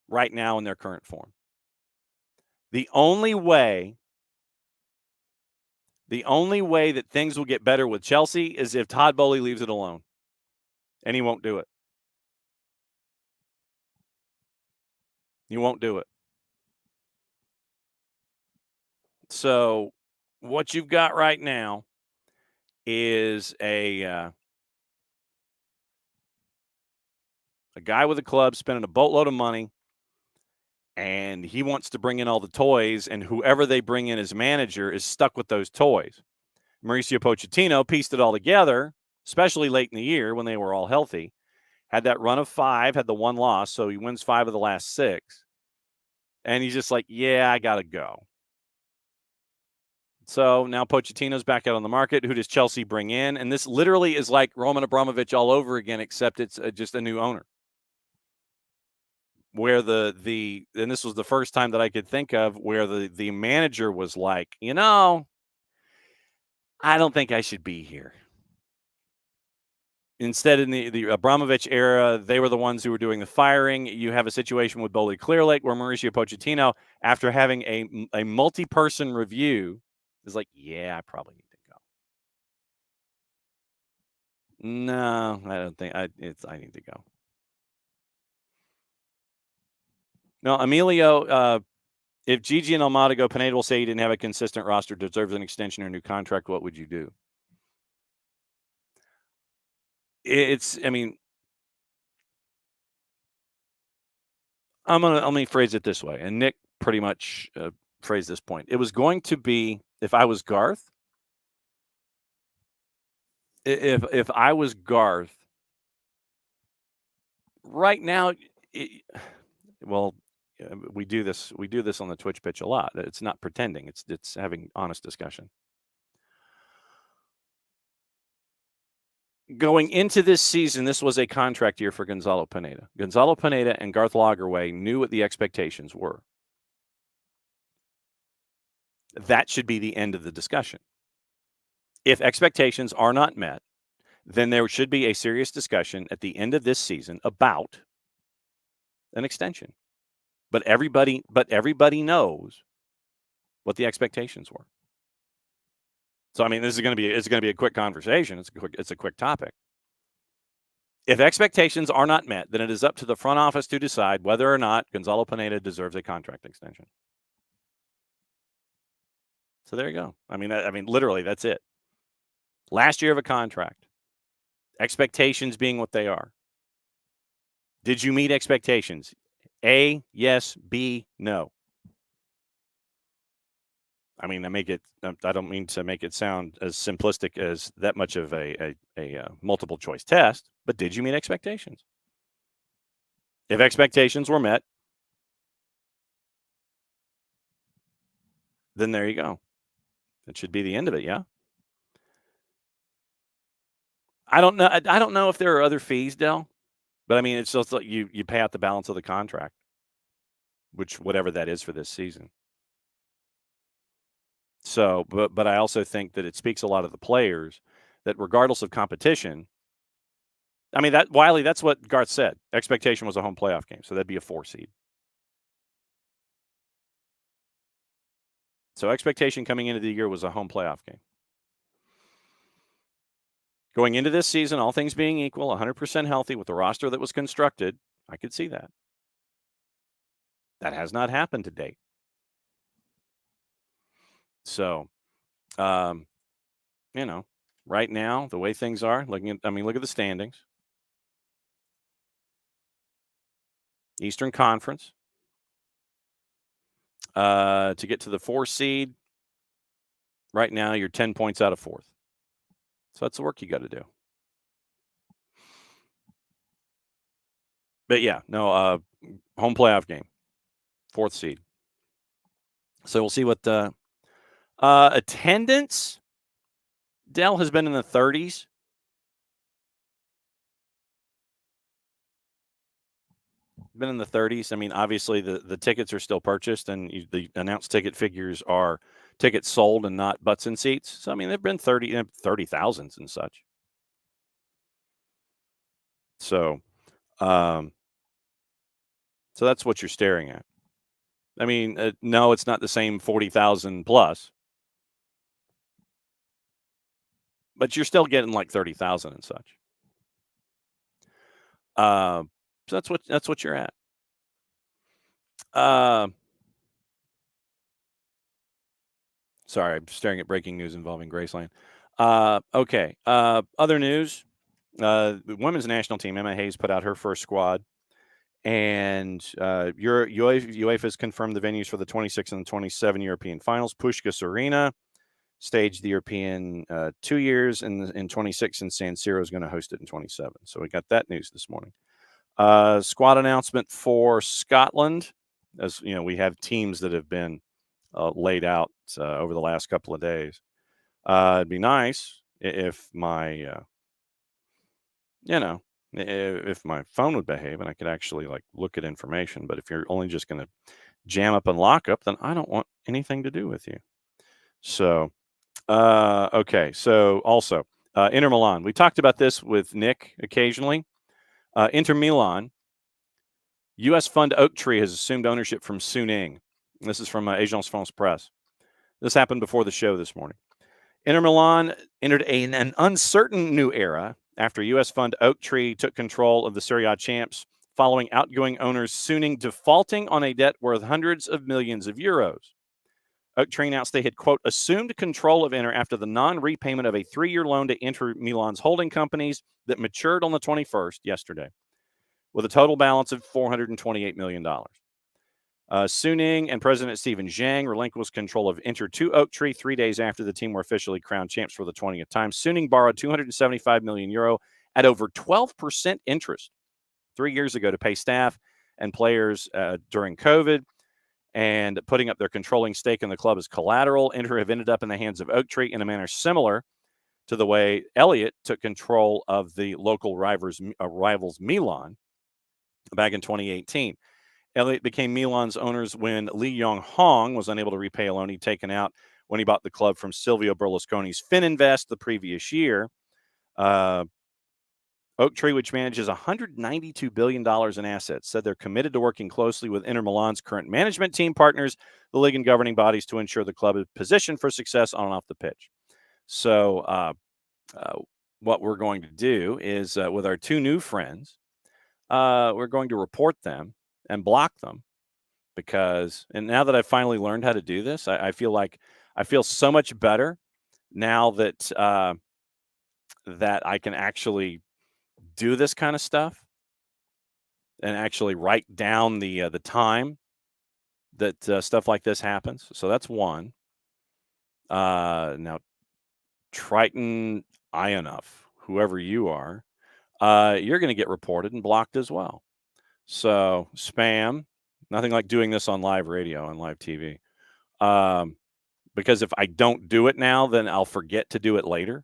right now in their current form. The only way that things will get better with Chelsea is if Todd Bowley leaves it alone. And he won't do it. He won't do it. So what you've got right now is a guy with a club spending a boatload of money, and he wants to bring in all the toys, and whoever they bring in as manager is stuck with those toys. Mauricio Pochettino pieced it all together, especially late in the year when they were all healthy. Had that run of 5, had the one loss, so he wins 5 of the last 6. And he's just like, yeah, I got to go. So now Pochettino's back out on the market. Who does Chelsea bring in? And this literally is like Roman Abramovich all over again, except it's just a new owner. Where and this was the first time that I could think of where the manager was like, I don't think I should be here. Instead, in the Abramovich era, they were the ones who were doing the firing. You have a situation with Bowley Clear Lake where Mauricio Pochettino, after having a multi-person review, is like, yeah, I probably need to go. No, I don't think I need to go. No, Emilio, if Gigi and Almada go, Pineda will say he didn't have a consistent roster, deserves an extension or a new contract. What would you do? Let me phrase it this way. And Nick pretty much phrased this point. It was going to be, if I was Garth, if I was Garth, right now, we do this on the Twitch pitch a lot. It's not pretending. It's having honest discussion. Going into this season, this was a contract year for Gonzalo Pineda. Gonzalo Pineda and Garth Lagerwey knew what the expectations were. That should be the end of the discussion. If expectations are not met, then there should be a serious discussion at the end of this season about an extension. But everybody knows what the expectations were. So this is going to be a quick conversation. It's a quick topic. If expectations are not met, then it is up to the front office to decide whether or not Gonzalo Pineda deserves a contract extension. So there you go. Literally, that's it. Last year of a contract. Expectations being what they are. Did you meet expectations? A, yes. B, no. I don't mean to make it sound as simplistic as that much of a multiple choice test, but did you meet expectations? If expectations were met, then there you go. That should be the end of it, yeah? I don't know if there are other fees, Del, but it's just like you pay out the balance of the contract, which whatever that is for this season. So, but I also think that it speaks a lot of the players that regardless of competition, Wiley, that's what Garth said. Expectation was a home playoff game, so that'd be a 4 seed. So expectation coming into the year was a home playoff game. Going into this season, all things being equal, 100% healthy with the roster that was constructed, I could see that. That has not happened to date. So, you know, right now, the way things are, look at the standings. Eastern Conference. To get to the 4 seed, right now you're 10 points out of 4th. So that's the work you got to do. But yeah, no, home playoff game, 4th seed. So we'll see what the attendance. Dell has been in the 30s. Been in the 30s. I mean, obviously the tickets are still purchased, and the announced ticket figures are tickets sold and not butts and seats. So I mean, they've been 30,000s and such. So, so that's what you're staring at. I mean, no, it's not the same 40,000 plus, but you're still getting like 30,000 and such. So that's what you're at. Sorry, I'm staring at breaking news involving Graceland. Okay. Other news. The women's national team, Emma Hayes, put out her first squad. And UEFA has confirmed the venues for the 26 and the 27 European finals. Puskás Arena staged the European 2 years, and in 26, and San Siro is going to host it in 27. So we got that news this morning. Squad announcement for Scotland. As you know, we have teams that have been laid out over the last couple of days. It'd be nice if my, if my phone would behave and I could actually like look at information. But if you're only just going to jam up and lock up, then I don't want anything to do with you. So, okay. So also, Inter Milan. We talked about this with Nick occasionally. Inter Milan. U.S. fund Oaktree has assumed ownership from Suning. This is from Agence France Presse. This happened before the show this morning. Inter Milan entered an uncertain new era after U.S. fund Oaktree took control of the Serie A champs following outgoing owners Suning defaulting on a debt worth hundreds of millions of euros. Oaktree announced they had, quote, assumed control of Inter after the non-repayment of a 3-year loan to Inter Milan's holding companies that matured on the 21st, yesterday, with a total balance of $428 million. Suning and President Stephen Zhang relinquished control of Inter to Oaktree 3 days after the team were officially crowned champs for the 20th time. Suning borrowed €275 million at over 12% interest 3 years ago to pay staff and players during COVID, and putting up their controlling stake in the club as collateral. Inter have ended up in the hands of Oaktree in a manner similar to the way Elliott took control of the local rivals Milan back in 2018. Elliott became Milan's owners when Lee Yong-hong was unable to repay a loan he'd taken out when he bought the club from Silvio Berlusconi's Fininvest the previous year. Oaktree, which manages $192 billion in assets, said they're committed to working closely with Inter Milan's current management team partners, the league and governing bodies, to ensure the club is positioned for success on and off the pitch. So what we're going to do is, with our two new friends, we're going to report them and block them, and now that I've finally learned how to do this, I feel so much better now that that I can actually do this kind of stuff and actually write down the time that stuff like this happens. So that's one. Now, Triton Ionov, whoever you are, you're going to get reported and blocked as well. So spam, nothing like doing this on live radio and live TV. Because if I don't do it now, then I'll forget to do it later.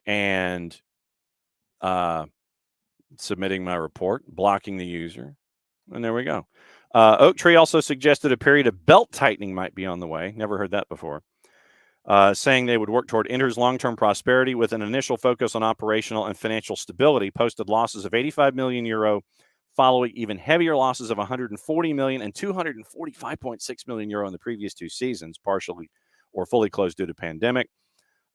And submitting my report, blocking the user. And there we go. Oaktree also suggested a period of belt tightening might be on the way. Never heard that before. Saying they would work toward Inter's long-term prosperity with an initial focus on operational and financial stability. Posted losses of €85 million, following even heavier losses of $140 million and €245.6 million in the previous 2 seasons, partially or fully closed due to pandemic.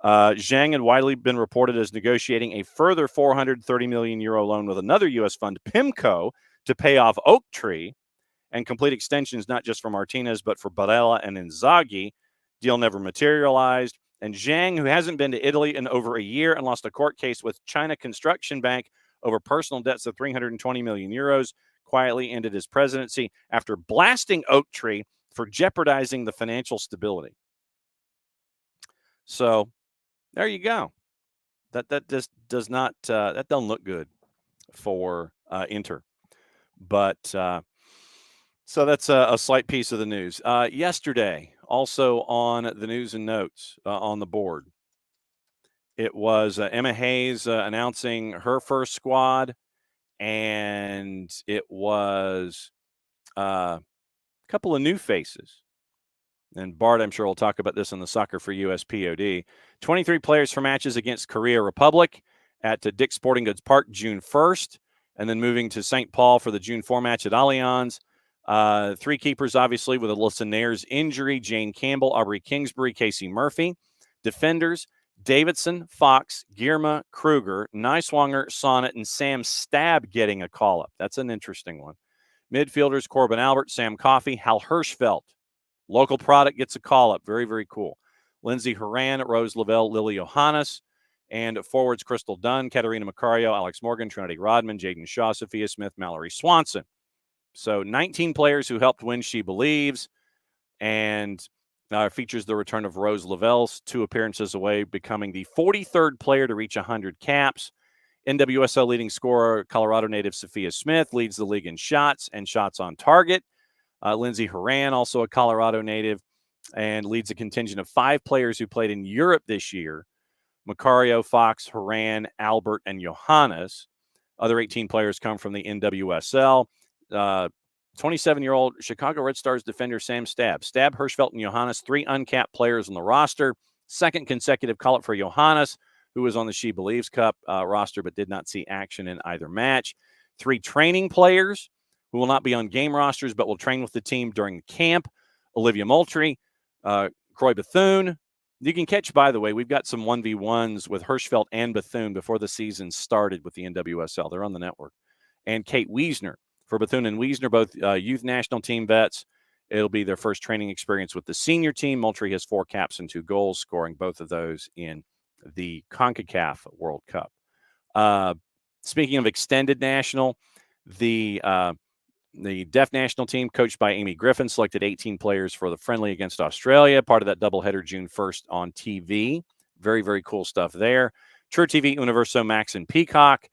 Zhang had widely been reported as negotiating a further €430 million loan with another U.S. fund, PIMCO, to pay off Oaktree and complete extensions not just for Martinez but for Barella and Inzaghi. Deal never materialized. And Zhang, who hasn't been to Italy in over a year and lost a court case with China Construction Bank over personal debts of 320 million euros, quietly ended his presidency after blasting Oaktree for jeopardizing the financial stability. So there you go. That just does not that doesn't look good for Inter. But so that's a slight piece of the news. Yesterday, also on the news and notes on the board, it was Emma Hayes announcing her first squad, and it was a couple of new faces. And Bart, I'm sure, will talk about this on the Soccer for US POD. 23 players for matches against Korea Republic at Dick's Sporting Goods Park June 1st, and then moving to St. Paul for the June 4 match at Allianz. 3 keepers, obviously, with Alyssa Nair's injury: Jane Campbell, Aubrey Kingsbury, Casey Murphy. Defenders: Davidson, Fox, Gierma, Kruger, Neiswanger, Sonnet, and Sam Stab getting a call-up. That's an interesting one. Midfielders: Corbin Albert, Sam Coffey, Hal Hirschfeld. Local product gets a call-up. Very, very cool. Lindsay Horan, Rose Lavelle, Lily Johannes. And forwards: Crystal Dunn, Katerina Macario, Alex Morgan, Trinity Rodman, Jaden Shaw, Sophia Smith, Mallory Swanson. So 19 players who helped win She Believes, and features the return of Rose Lavelle, 2 appearances away, becoming the 43rd player to reach 100 caps. NWSL leading scorer, Colorado native Sophia Smith, leads the league in shots and shots on target. Lindsay Horan, also a Colorado native, and leads a contingent of 5 players who played in Europe this year: Macario, Fox, Horan, Albert, and Johannes. Other 18 players come from the NWSL. 27-year-old Chicago Red Stars defender Sam Stab. Stab, Hirschfeld, and Johannes, 3 uncapped players on the roster. Second consecutive call-up for Johannes, who was on the She Believes Cup roster but did not see action in either match. 3 training players who will not be on game rosters but will train with the team during camp: Olivia Moultrie, Croy Bethune. You can catch, by the way, we've got some 1v1s with Hirschfeld and Bethune before the season started with the NWSL. They're on the network. And Kate Wiesner. For Bethune and Wiesner, both youth national team vets. It'll be their first training experience with the senior team. Moultrie has 4 caps and 2 goals, scoring both of those in the CONCACAF World Cup. Speaking of extended national, the deaf national team, coached by Amy Griffin, selected 18 players for the friendly against Australia, part of that doubleheader June 1st on TV. Very, very cool stuff there. True TV, Universo, Max, and Peacock.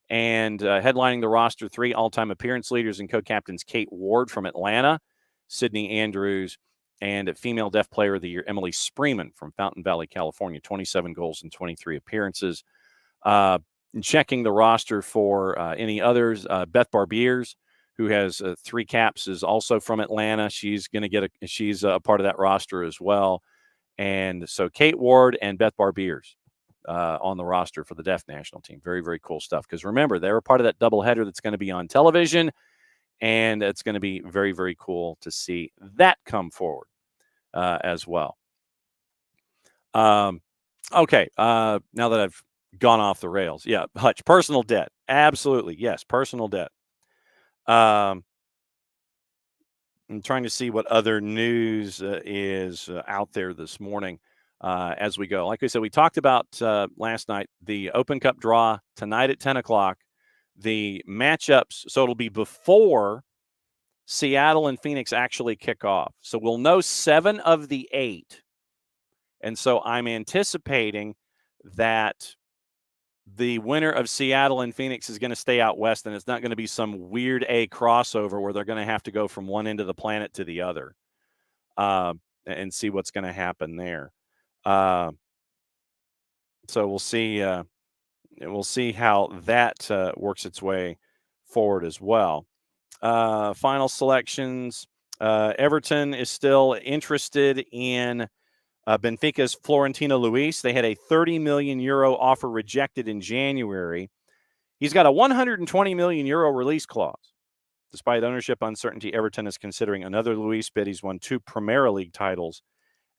And headlining the roster, 3 all-time appearance leaders and co-captains: Kate Ward from Atlanta, Sydney Andrews, and female deaf player of the year Emily Spreeman from Fountain Valley, California. 27 goals and 23 appearances. Checking the roster for any others, Beth Barbiers, who has 3 caps, is also from Atlanta. She's going to get she's a part of that roster as well. And so Kate Ward and Beth Barbiers on the roster for the deaf national team. Very, very cool stuff. Because remember, they're a part of that doubleheader that's going to be on television, and it's going to be very, very cool to see that come forward as well. Okay, now that I've gone off the rails, yeah, Hutch, personal debt, absolutely, yes, personal debt. I'm trying to see what other news is out there this morning. As we go, like I said, we talked about last night, the Open Cup draw tonight at 10 o'clock, the matchups. So it'll be before Seattle and Phoenix actually kick off. So we'll know 7 of the 8. And so I'm anticipating that the winner of Seattle and Phoenix is going to stay out west, and it's not going to be some weird A crossover where they're going to have to go from one end of the planet to the other, and see what's going to happen there. So we'll see. We'll see how that works its way forward as well. Final selections. Everton is still interested in Benfica's Florentino Luis. They had a 30 million euro offer rejected in January. He's got a 120 million euro release clause. Despite ownership uncertainty, Everton is considering another Luis bid. He's won 2 Premier League titles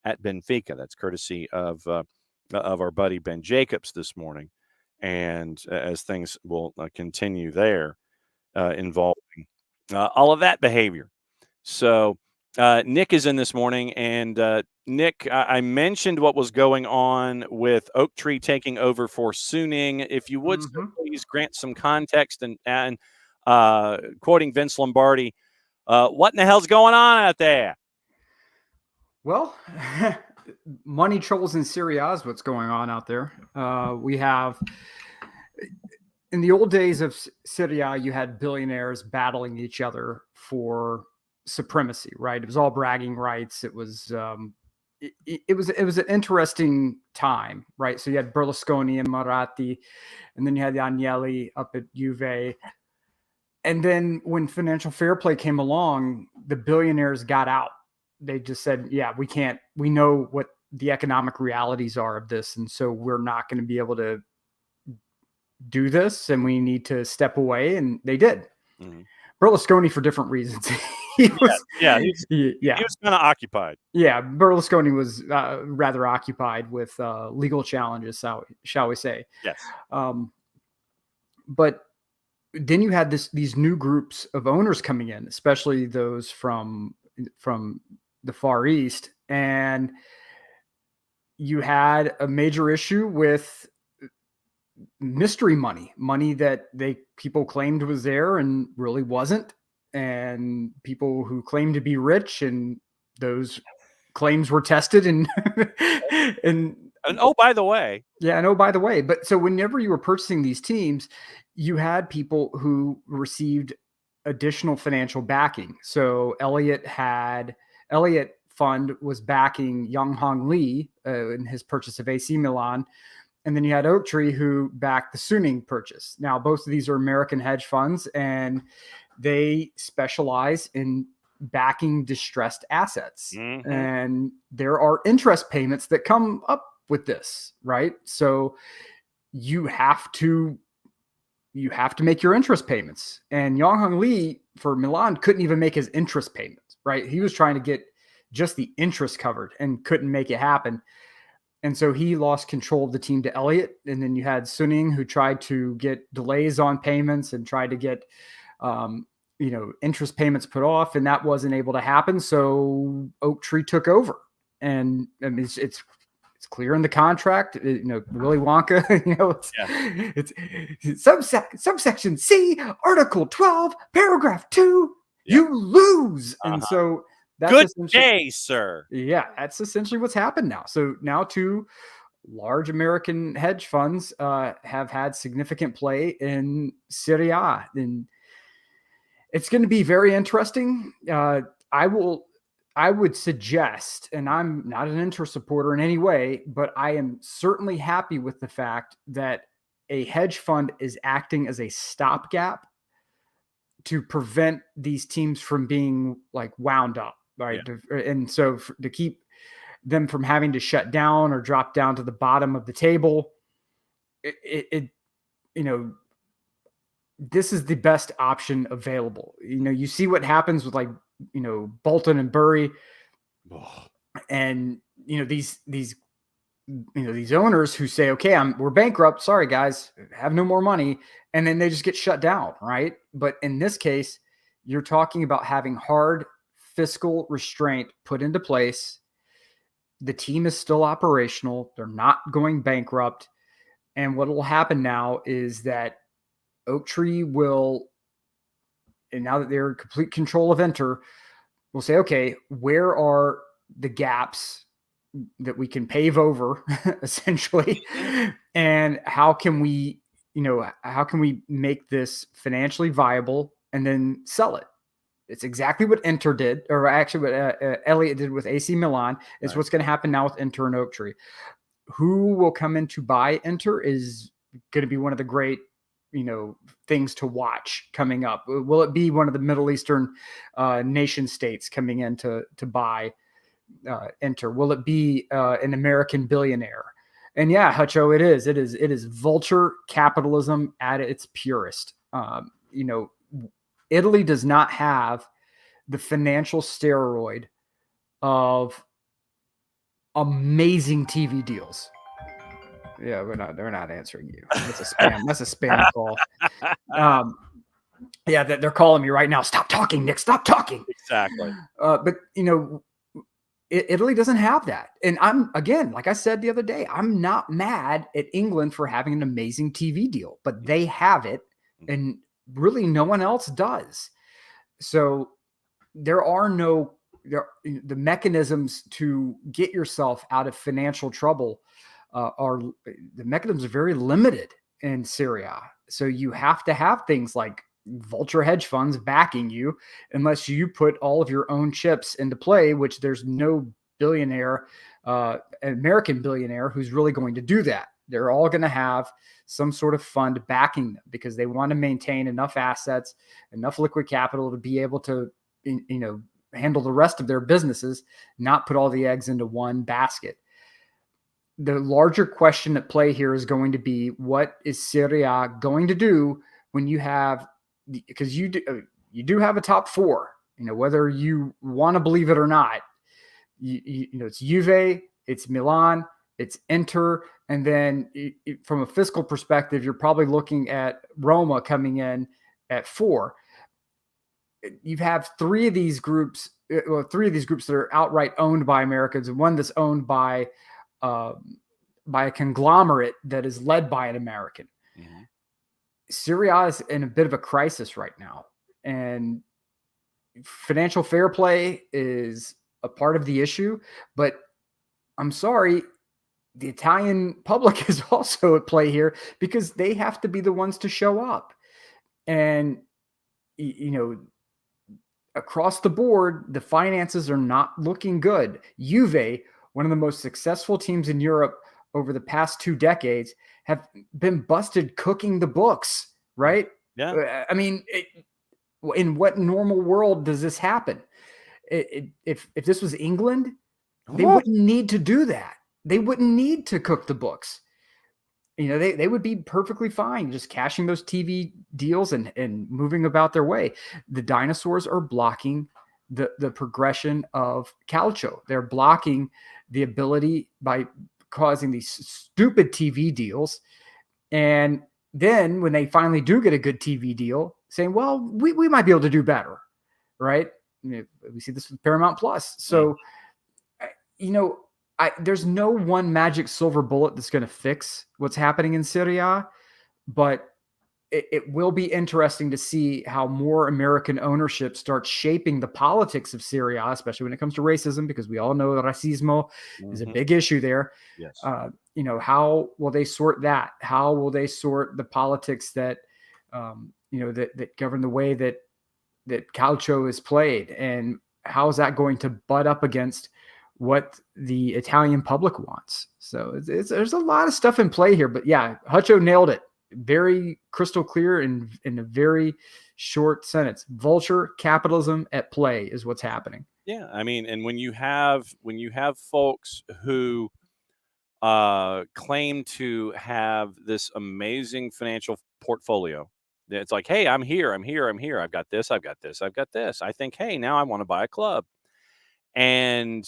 at Benfica. That's courtesy of our buddy Ben Jacobs this morning. And as things will continue there involving all of that behavior. So Nick is in this morning, and Nick, I mentioned what was going on with Oak Tree taking over for Suning. If you would please grant some context and quoting Vince Lombardi, what in the hell's going on out there? Well, money troubles in Syria is what's going on out there. We have, in the old days of Syria, you had billionaires battling each other for supremacy, right? It was all bragging rights. It was it was an interesting time, right? So you had Berlusconi and Moratti, and then you had Agnelli up at Juve. And then when financial fair play came along, the billionaires got out. They just said, yeah, we know what the economic realities are of this. And so we're not going to be able to do this, and we need to step away. And they did. Mm-hmm. Berlusconi for different reasons. He was kind of occupied. Yeah, Berlusconi was rather occupied with legal challenges, shall we say? Yes. But then you had these new groups of owners coming in, especially those from the Far East, and you had a major issue with mystery money that people claimed was there and really wasn't, and people who claimed to be rich, and those claims were tested and oh, by the way. Yeah, and oh, by the way. But so whenever you were purchasing these teams, you had people who received additional financial backing. So Elliott Fund was backing Young Hong Lee in his purchase of AC Milan. And then you had Oak Tree, who backed the Suning purchase. Now, both of these are American hedge funds, and they specialize in backing distressed assets. Mm-hmm. And there are interest payments that come up with this, right? So you have to make your interest payments. And Young Hong Lee for Milan couldn't even make his interest payments, right? He was trying to get just the interest covered and couldn't make it happen. And so he lost control of the team to Elliott. And then you had Suning, who tried to get delays on payments and tried to get, interest payments put off, and that wasn't able to happen. So Oak Tree took over, and I mean, it's clear in the contract, Willy Wonka, it's subsection C, Article 12, paragraph 2, you lose. And so that's good day, sir. Yeah, that's essentially what's happened now. So now two large American hedge funds have had significant play in Serie A, and it's going to be very interesting. I would suggest, and I'm not an Inter supporter in any way, but I am certainly happy with the fact that a hedge fund is acting as a stopgap to prevent these teams from being like wound up. Right. Yeah. And so to keep them from having to shut down or drop down to the bottom of the table, this is the best option available. You see what happens with Bolton and Bury, and these owners who say, okay, we're bankrupt. Sorry guys, have no more money. And then they just get shut down. Right. But in this case, you're talking about having hard fiscal restraint put into place. The team is still operational. They're not going bankrupt. And what will happen now is that Oak Tree will, and now that they're in complete control of Inter, will say, okay, where are the gaps that we can pave over essentially? And how can we make this financially viable and then sell it? It's exactly what Inter did, or actually what Elliott did with AC Milan. Is right. What's going to happen now with Inter and Oak Tree. Who will come in to buy Inter is going to be one of the great, things to watch coming up. Will it be one of the Middle Eastern nation states coming in to buy Inter? Will it be an American billionaire? And yeah, Hutcho, it is. It is vulture capitalism at its purest. Italy does not have the financial steroid of amazing TV deals. Yeah, they're not answering you. That's a spam. That's a spam call. Yeah, they're calling me right now. Stop talking, Nick. Stop talking. Exactly. But Italy doesn't have that. And I'm, again, like I said the other day, I'm not mad at England for having an amazing TV deal, but they have it and really no one else does. So there are the mechanisms to get yourself out of financial trouble the mechanisms are very limited in Syria. So you have to have things like vulture hedge funds backing you unless you put all of your own chips into play, which there's no American billionaire who's really going to do that. They're all going to have some sort of fund backing them because they want to maintain enough assets, enough liquid capital to be able to, handle the rest of their businesses, not put all the eggs into one basket. The larger question at play here is going to be, what is Syria going to do when you have, because you do have a top four, whether you want to believe it or not, it's Juve, it's Milan, it's Inter. And then from a fiscal perspective, you're probably looking at Roma coming in at 4. You have three of these groups that are outright owned by Americans, and one that's owned by a conglomerate that is led by an American. Mm-hmm. Syria is in a bit of a crisis right now, and financial fair play is a part of the issue. But I'm sorry, the Italian public is also at play here because they have to be the ones to show up. And, across the board, the finances are not looking good. Juve, one of the most successful teams in Europe over the past 2 decades, have been busted cooking the books, right? Yeah. I mean, in what normal world does this happen? If this was England, they wouldn't need to do that. They wouldn't need to cook the books. They would be perfectly fine just cashing those TV deals and moving about their way. The dinosaurs are blocking the progression of calcio. They're blocking the ability by causing these stupid TV deals. And then when they finally do get a good TV deal, saying, well, we might be able to do better, right? We see this with Paramount Plus. So, there's no one magic silver bullet that's going to fix what's happening in Syria, but it will be interesting to see how more American ownership starts shaping the politics of Syria, especially when it comes to racism, because we all know that racismo is a big issue there. Yes. How will they sort that? How will they sort the politics that, that govern the way that calcio is played? And how is that going to butt up against what the Italian public wants? So there's a lot of stuff in play here, but yeah, Hutcho nailed it. Very crystal clear in a very short sentence. Vulture capitalism at play is what's happening. Yeah. I mean, and when you have folks who claim to have this amazing financial portfolio, it's like, hey, I'm here. I've got this. I think, hey, now I want to buy a club. And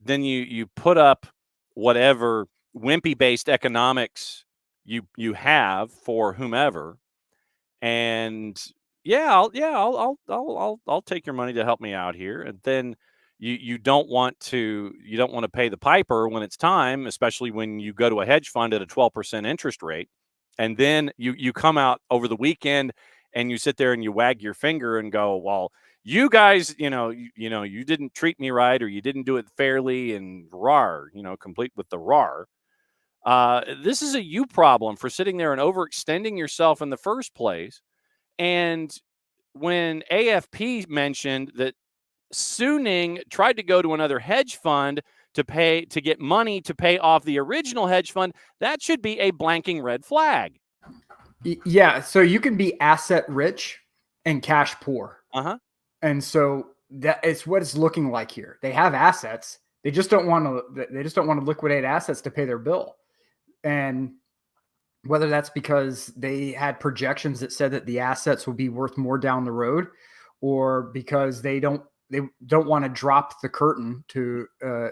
then you put up whatever wimpy-based economics you have for whomever, and I'll take your money to help me out here. And then you don't want to pay the piper when it's time, especially when you go to a hedge fund at a 12% interest rate, and then you come out over the weekend and you sit there and you wag your finger and go, well, you guys, you didn't treat me right, or you didn't do it fairly, and rar, complete with the rar. This is a you problem for sitting there and overextending yourself in the first place. And when AFP mentioned that Suning tried to go to another hedge fund to get money to pay off the original hedge fund, that should be a blanking red flag. Yeah. So you can be asset rich and cash poor. Uh-huh. And so that is what it's looking like here. They have assets. They just don't want to liquidate assets to pay their bill. And whether that's because they had projections that said that the assets will be worth more down the road, or because they don't want to drop the curtain to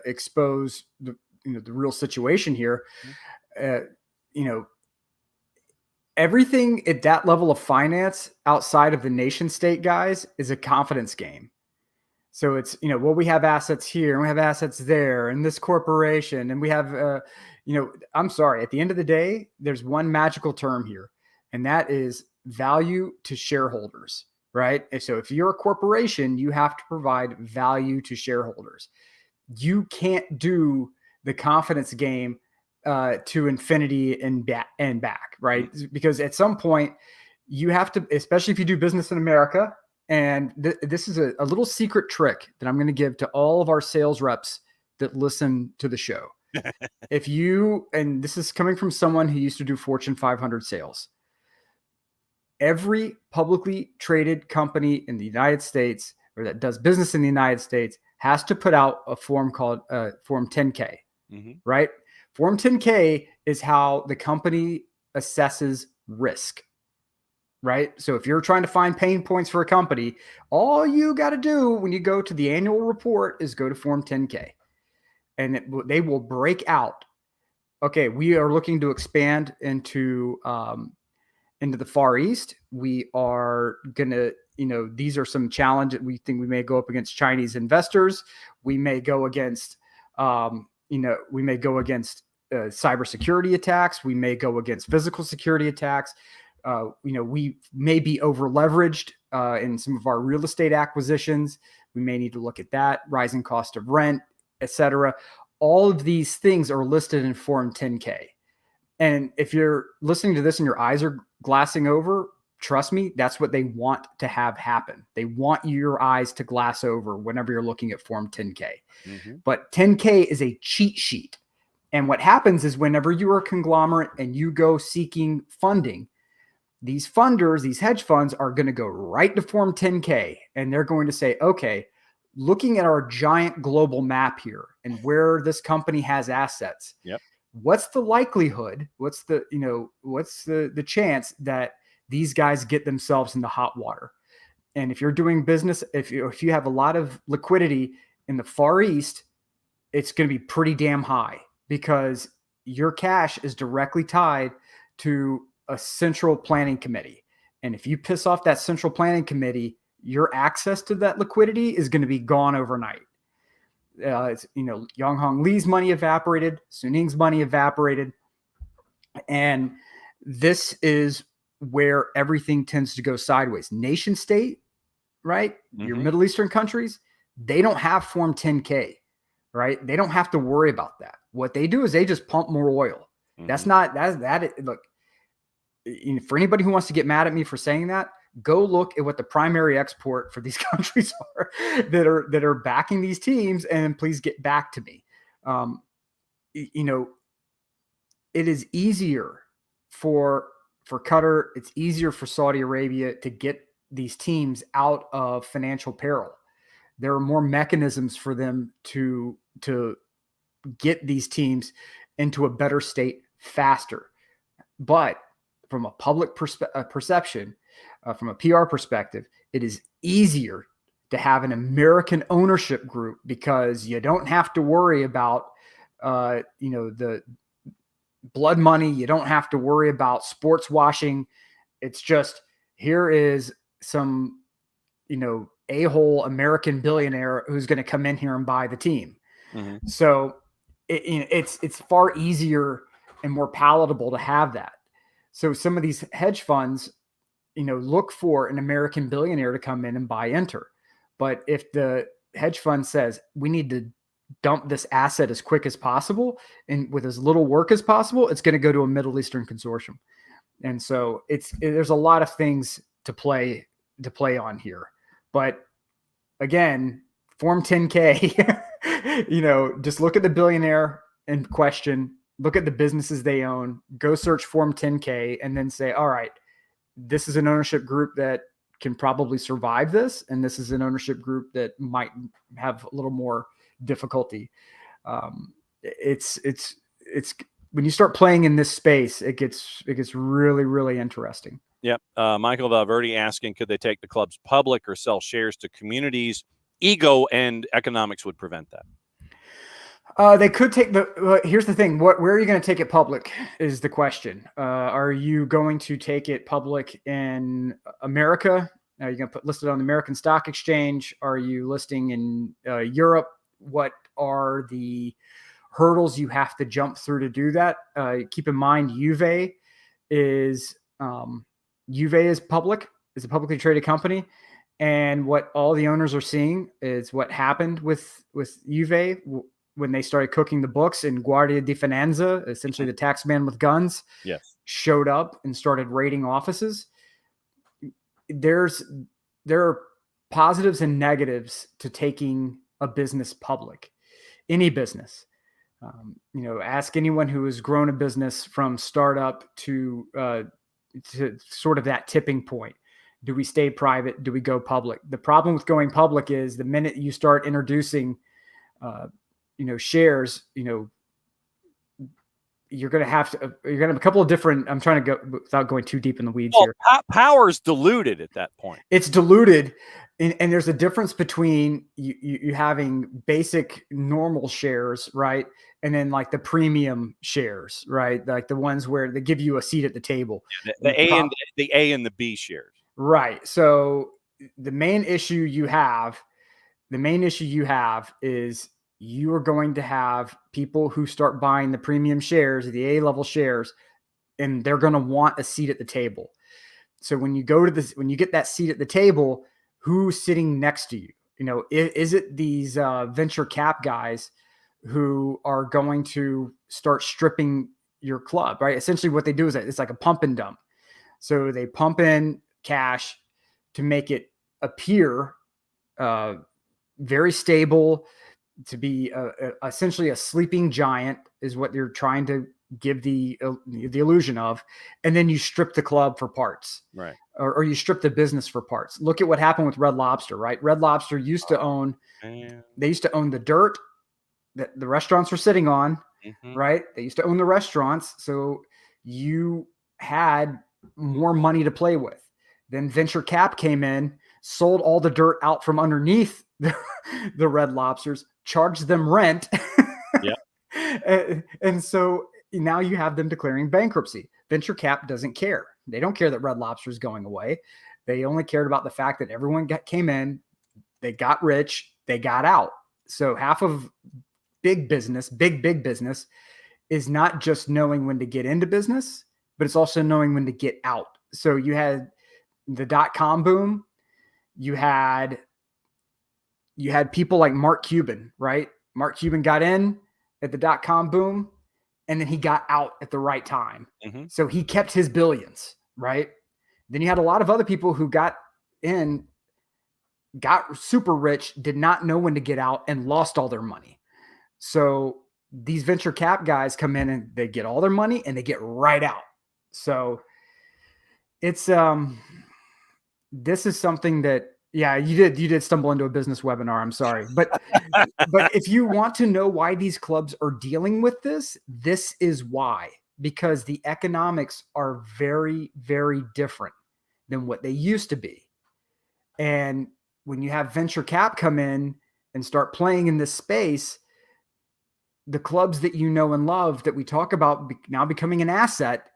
expose the real situation here. Everything at that level of finance outside of the nation state guys is a confidence game. So it's, well, we have assets here and we have assets there and this corporation and we have, I'm sorry, at the end of the day, there's one magical term here, and that is value to shareholders, right? And so if you're a corporation, you have to provide value to shareholders. You can't do the confidence game to infinity and back, right? Because at some point you have to, especially if you do business in America. And this is a little secret trick that I'm going to give to all of our sales reps that listen to the show. If you, and this is coming from someone who used to do Fortune 500 sales, every publicly traded company in the United States or that does business in the United States has to put out a form called Form 10K, right? Form 10K is how the company assesses risk. Right. So if you're trying to find pain points for a company, all you got to do when you go to the annual report is go to Form 10K, and they will break out. Okay, we are looking to expand into the Far East. We are going to, these are some challenges. We think we may go up against Chinese investors. We may go against, cybersecurity attacks. We may go against physical security attacks. We may be over leveraged in some of our real estate acquisitions. We may need to look at that, rising cost of rent, et cetera. All of these things are listed in Form 10K. And if you're listening to this and your eyes are glassing over, trust me, that's what they want to have happen. They want your eyes to glass over whenever you're looking at Form 10K. But 10K is a cheat sheet. And what happens is whenever you are a conglomerate and you go seeking funding, these funders, these hedge funds are going to go right to Form 10K, and they're going to say, okay, looking at our giant global map here and where this company has assets, what's the likelihood? What's the chance that these guys get themselves into hot water? And if you're doing business, if you have a lot of liquidity in the Far East, it's going to be pretty damn high because your cash is directly tied to a central planning committee. And if you piss off that central planning committee, your access to that liquidity is going to be gone overnight. Yang Hong Lee's money evaporated, Suning's money evaporated. And this is where everything tends to go sideways. Nation state, right? Your Middle Eastern countries, they don't have Form 10K, right? They don't have to worry about that. What they do is they just pump more oil. Look, for anybody who wants to get mad at me for saying that, go look at what the primary export for these countries are that are backing these teams, and please get back to me. It is easier for Qatar. It's easier for Saudi Arabia to get these teams out of financial peril. There are more mechanisms for them to get these teams into a better state faster. But from a public perception, from a PR perspective, it is easier to have an American ownership group because you don't have to worry about, the blood money. You don't have to worry about sports washing. It's just, here is some, a-hole American billionaire who's going to come in here and buy the team. So it's far easier and more palatable to have that. So some of these hedge funds, look for an American billionaire to come in and buy Enter. But if the hedge fund says we need to dump this asset as quick as possible and with as little work as possible, it's going to go to a Middle Eastern consortium. And so there's a lot of things to play on here. But again, Form 10K, just look at the billionaire in question, look at the businesses they own, go search Form 10K, and then say, all right, this is an ownership group that can probably survive this, and this is an ownership group that might have a little more difficulty. It's when you start playing in this space, it gets really, really interesting. Yep. Michael Valverde asking, could they take the clubs public or sell shares to communities? Ego and economics would prevent that. They could take here's the thing. Where are you going to take it public is the question. Are you going to take it public in America Are you going to put listed on the American Stock Exchange? Are you listing in Europe? What are the hurdles you have to jump through to do that? Keep in mind, Juve is public, is a publicly traded company. And what all the owners are seeing is what happened with Juve when they started cooking the books, and Guardia di Finanza, essentially the tax man with guns, showed up and started raiding offices. There are positives and negatives to taking a business public, any business. Ask anyone who has grown a business from startup to sort of that tipping point. Do we stay private? Do we go public? The problem with going public is the minute you start introducing, shares, you're going to have a couple of different, I'm trying to go without going too deep in the weeds here. Power's diluted at that point. It's diluted. And there's a difference between you having basic normal shares, right? And then like the premium shares, right? Like the ones where they give you a seat at the table. The A and the B shares. Right. So the main issue you have is you are going to have people who start buying the premium shares, the A level shares, and they're going to want a seat at the table. So when you when you get that seat at the table, who's sitting next to you? Is it these venture cap guys who are going to start stripping your club, right? Essentially what they do is it's like a pump and dump. So they pump in cash to make it appear very stable, to be essentially a sleeping giant is what you're trying to give the illusion of. And then you strip the club for parts, right? Or you strip the business for parts. Look at what happened with Red Lobster, right? Red Lobster used to own, they used to own the dirt that the restaurants were sitting on, right? They used to own the restaurants. So you had more money to play with. Then venture cap came in, sold all the dirt out from underneath the Red Lobsters, charged them rent. And so now you have them declaring bankruptcy. Venture cap doesn't care. They don't care that Red Lobster is going away. They only cared about the fact that everyone came in, they got rich, they got out. So half of big business is not just knowing when to get into business, but it's also knowing when to get out. So you had the .com boom. You had people like Mark Cuban, right? Mark Cuban got in at the .com boom, and then he got out at the right time. So he kept his billions, right? Then you had a lot of other people who got in, got super rich, did not know when to get out, and lost all their money. So these venture cap guys come in and they get all their money and they get right out. So it's this is something that, you did stumble into a business webinar. I'm sorry. But if you want to know why these clubs are dealing with this is why, because the economics are very, very different than what they used to be. And when you have venture cap come in and start playing in this space, the clubs that you know and love that we talk about now becoming an asset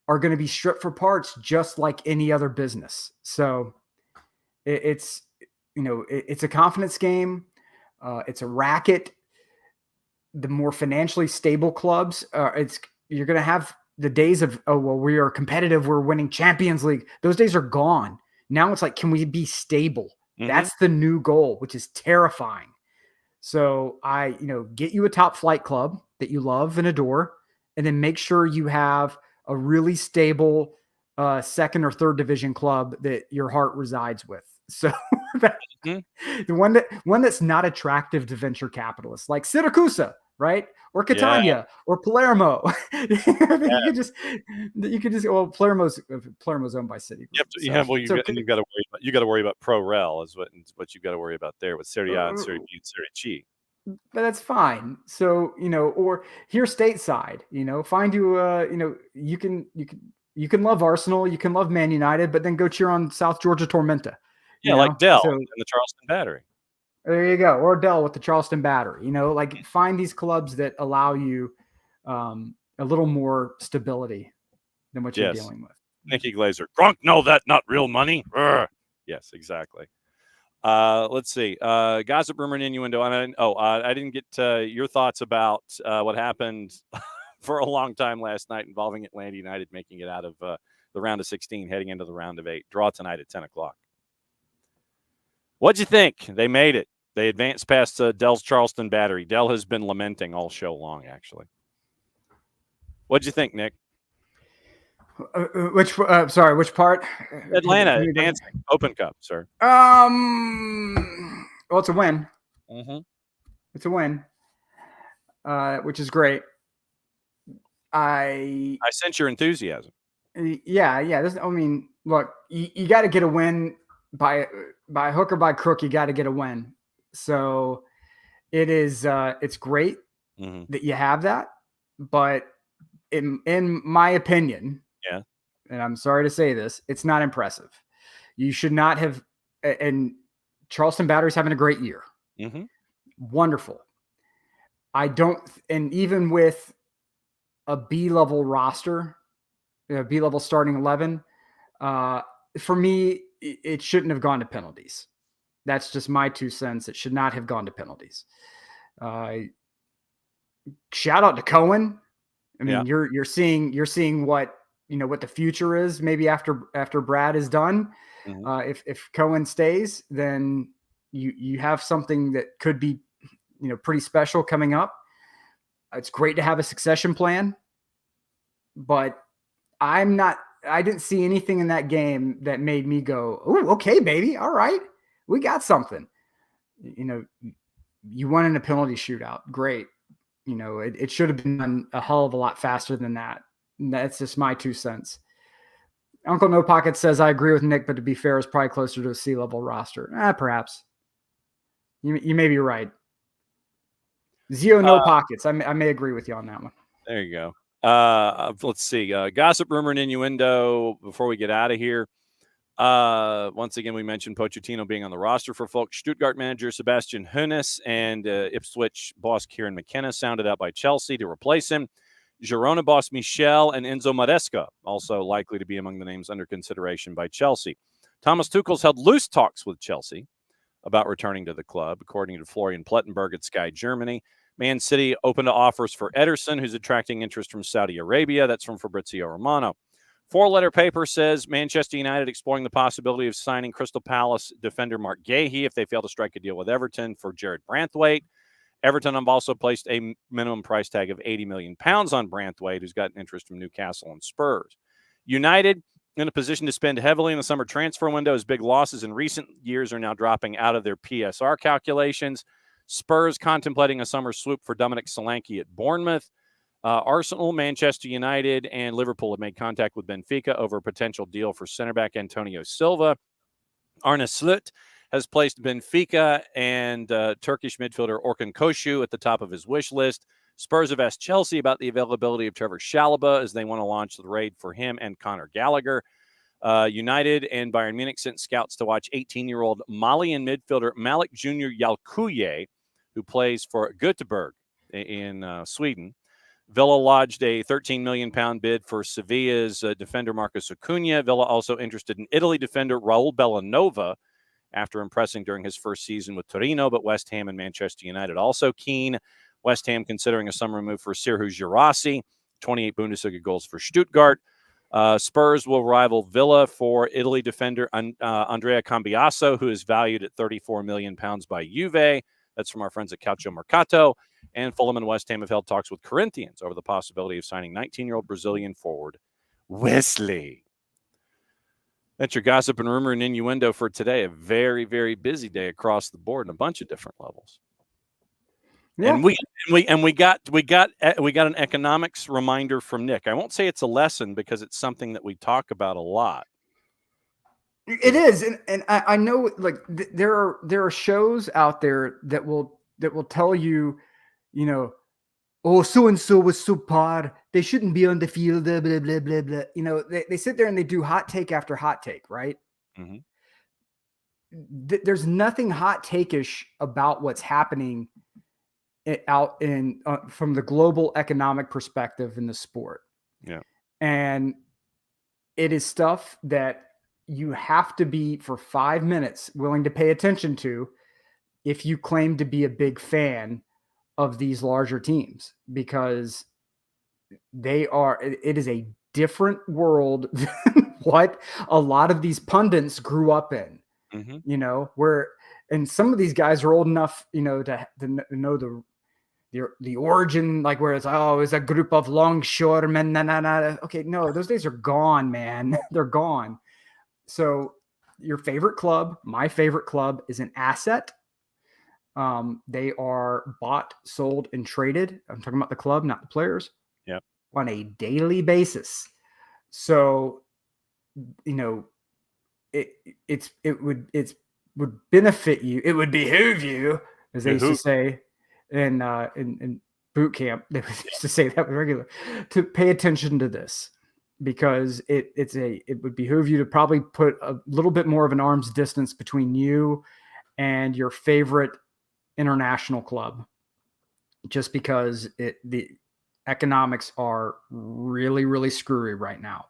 are going to be stripped for parts just like any other business. So it's a confidence game. It's a racket. The more financially stable clubs, you're going to have the days of, we are competitive, we're winning Champions League. Those days are gone. Now it's like, can we be stable? That's the new goal, which is terrifying. So get you a top flight club that you love and adore, and then make sure you have a really stable second or third division club that your heart resides with. So the one that's not attractive to venture capitalists, like Siracusa, right? Or Catania or Palermo. You could just Palermo's owned by Citigroup. You got to worry about Pro Rel is what you got to worry about there with Serie A and Serie B and Serie C. But that's fine. So, or here stateside, find you, you can love Arsenal, you can love Man United, but then go cheer on South Georgia Tormenta. Like Dell and the Charleston Battery. There you go. Or Dell with the Charleston Battery. Find these clubs that allow you a little more stability than what you're dealing with. Nikki Glazer. Gronk, no, that not real money. Yes, exactly. Let's see. Gossip, rumor, and innuendo. I didn't get your thoughts about what happened for a long time last night involving Atlanta United making it out of the round of 16, heading into the round of 8. Draw tonight at 10 o'clock. What'd you think? They made it. They advanced past Dell's Charleston Battery. Dell has been lamenting all show long, actually. What'd you think, Nick? Which part? Atlanta advancing Open Cup, sir. Well, it's a win. Mm-hmm. It's a win, which is great. I sense your enthusiasm. Yeah. Look, you got to get a win by hook or by crook. You got to get a win. So it is. It's great that you have that, but in my opinion, yeah. And I'm sorry to say this, it's not impressive. You should not have. And Charleston Battery's having a great year. Mm-hmm. Wonderful. And even with a B-level roster, B-level starting 11, for me, it shouldn't have gone to penalties. That's just my 2 cents. It should not have gone to penalties. Shout out to Cohen. I mean, you're seeing what what the future is. Maybe after Brad is done, if Cohen stays, then you have something that could be pretty special coming up. It's great to have a succession plan, but I didn't see anything in that game that made me go, "Oh, okay, baby. All right. We got something." You won in a penalty shootout. Great. It should have been done a hell of a lot faster than that. That's just my 2 cents. Uncle No Pocket says, I agree with Nick, but to be fair, it's probably closer to a C-level roster. Perhaps. You may be right. Zio No Pockets. I may agree with you on that one. There you go. Let's see. Gossip, rumor, and innuendo before we get out of here. Once again, we mentioned Pochettino being on the roster for folks. Stuttgart manager Sebastian Hoeneß and Ipswich boss Kieran McKenna sounded out by Chelsea to replace him. Girona boss Michel and Enzo Maresca also likely to be among the names under consideration by Chelsea. Thomas Tuchel's held loose talks with Chelsea about returning to the club, according to Florian Plettenberg at Sky Germany. Man City open to offers for Ederson, who's attracting interest from Saudi Arabia. That's from Fabrizio Romano. Four-letter paper says Manchester United exploring the possibility of signing Crystal Palace defender Mark Gahey if they fail to strike a deal with Everton for Jared Branthwaite. Everton have also placed a minimum price tag of £80 million on Branthwaite, who's got interest from Newcastle and Spurs. United in a position to spend heavily in the summer transfer window as big losses in recent years are now dropping out of their PSR calculations. Spurs contemplating a summer swoop for Dominic Solanke at Bournemouth. Arsenal, Manchester United, and Liverpool have made contact with Benfica over a potential deal for center back Antonio Silva. Arne Slot has placed Benfica and Turkish midfielder Orkun Koşu at the top of his wish list. Spurs have asked Chelsea about the availability of Trevor Chalobah as they want to launch the raid for him and Conor Gallagher. United and Bayern Munich sent scouts to watch 18-year-old Malian midfielder Malik Junior Yalkuye, who plays for Göteborg in Sweden. Villa lodged a £13 million bid for Sevilla's defender Marcus Acuna. Villa also interested in Italy defender Raul Bellanova after impressing during his first season with Torino, but West Ham and Manchester United also keen. West Ham considering a summer move for Serhou Guirassy, 28 Bundesliga goals for Stuttgart. Spurs will rival Villa for Italy defender Andrea Cambiaso, who is valued at £34 million by Juve. That's from our friends at Calcio Mercato. And Fulham and West Ham have held talks with Corinthians over the possibility of signing 19-year-old Brazilian forward Wesley. That's your gossip and rumor and innuendo for today. A very, very busy day across the board in a bunch of different levels. Yeah. And we got an economics reminder from Nick. I won't say it's a lesson because it's something that we talk about a lot. It is, and I know like there are shows out there that will tell you, oh, so and so was subpar. They shouldn't be on the field. Blah blah blah blah blah. They sit there and they do hot take after hot take, right? Mm-hmm. There's nothing hot take-ish about what's happening out in from the global economic perspective in the sport. Yeah, and it is stuff that you have to be for 5 minutes willing to pay attention to if you claim to be a big fan of these larger teams, because it is a different world than what a lot of these pundits grew up in. And some of these guys are old enough, to know the origin, like where it's, it's a group of longshoremen. Okay, no, those days are gone, man. They're gone. So your favorite club, my favorite club, is an asset. They are bought, sold, and traded. I'm talking about the club, not the players. Yep. On a daily basis. So, it would benefit you. It would behoove you, as they used to say in boot camp. They used to say that regularly, to pay attention to this, because it would behoove you to probably put a little bit more of an arm's distance between you and your favorite international club, just because the economics are really, really screwy right now,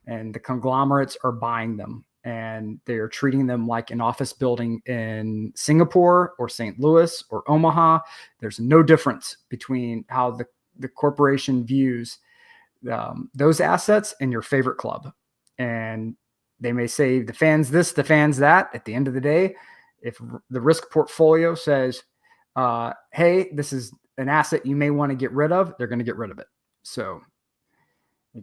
and the conglomerates are buying them, and they're treating them like an office building in Singapore or St. Louis or Omaha. There's no difference between how the corporation views those assets and your favorite club. And they may say the fans this, the fans that. At the end of the day, if the risk portfolio says, hey, this is an asset you may want to get rid of, they're going to get rid of it. So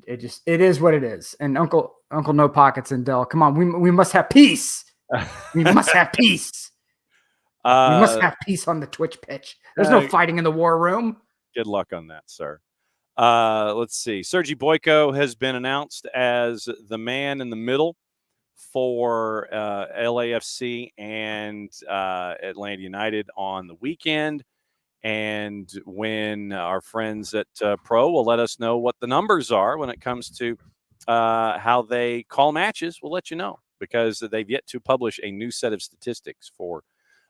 it is what it is. And Uncle No Pockets and Dell, come on, we must have peace. We must have peace. We must have peace on the Twitch pitch. There's no fighting in the war room. Good luck on that, sir. Let's see. Sergi Boyko has been announced as the man in the middle for LAFC and Atlanta United on the weekend. And when our friends at Pro will let us know what the numbers are when it comes to how they call matches, we'll let you know, because they've yet to publish a new set of statistics for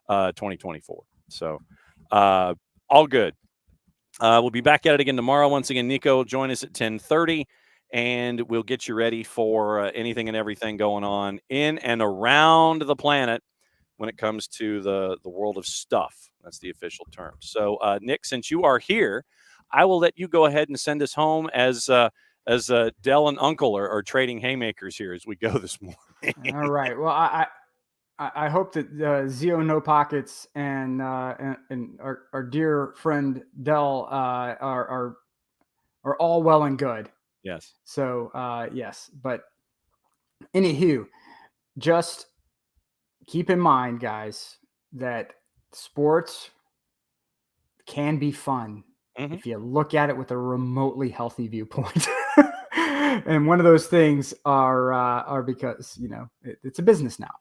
2024. So all good. We'll be back at it again tomorrow. Once again, Nico will join us at 10:30, and we'll get you ready for anything and everything going on in and around the planet when it comes to the world of stuff. That's the official term. So, Nick, since you are here, I will let you go ahead and send us home as Dell and Uncle are trading haymakers here as we go this morning. All right. Well, I hope that Zio No Pockets and our dear friend Dell are all well and good. Yes. So yes, but anywho, just keep in mind, guys, that sports can be fun if you look at it with a remotely healthy viewpoint. And one of those things are because it's a business now.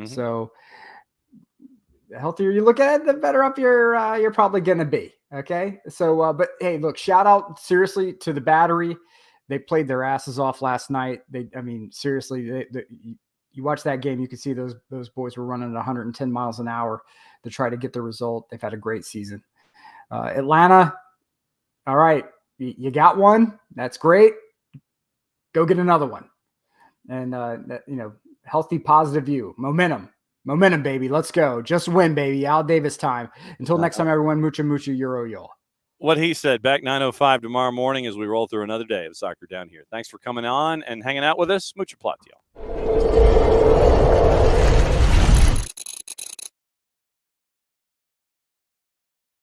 So the healthier you look at it, the better up you're probably going to be. Okay. So, but hey, look, shout out seriously to the Battery. They played their asses off last night. Seriously, you watch that game, you can see those boys were running at 110 miles an hour to try to get the result. They've had a great season. Atlanta. All right. You got one. That's great. Go get another one. And, healthy, positive view, momentum, baby. Let's go. Just win, baby. Al Davis time. Until next time, everyone, mucha, Euro, y'all. What he said, back 9:05 tomorrow morning as we roll through another day of soccer down here. Thanks for coming on and hanging out with us. Mucha plot, y'all.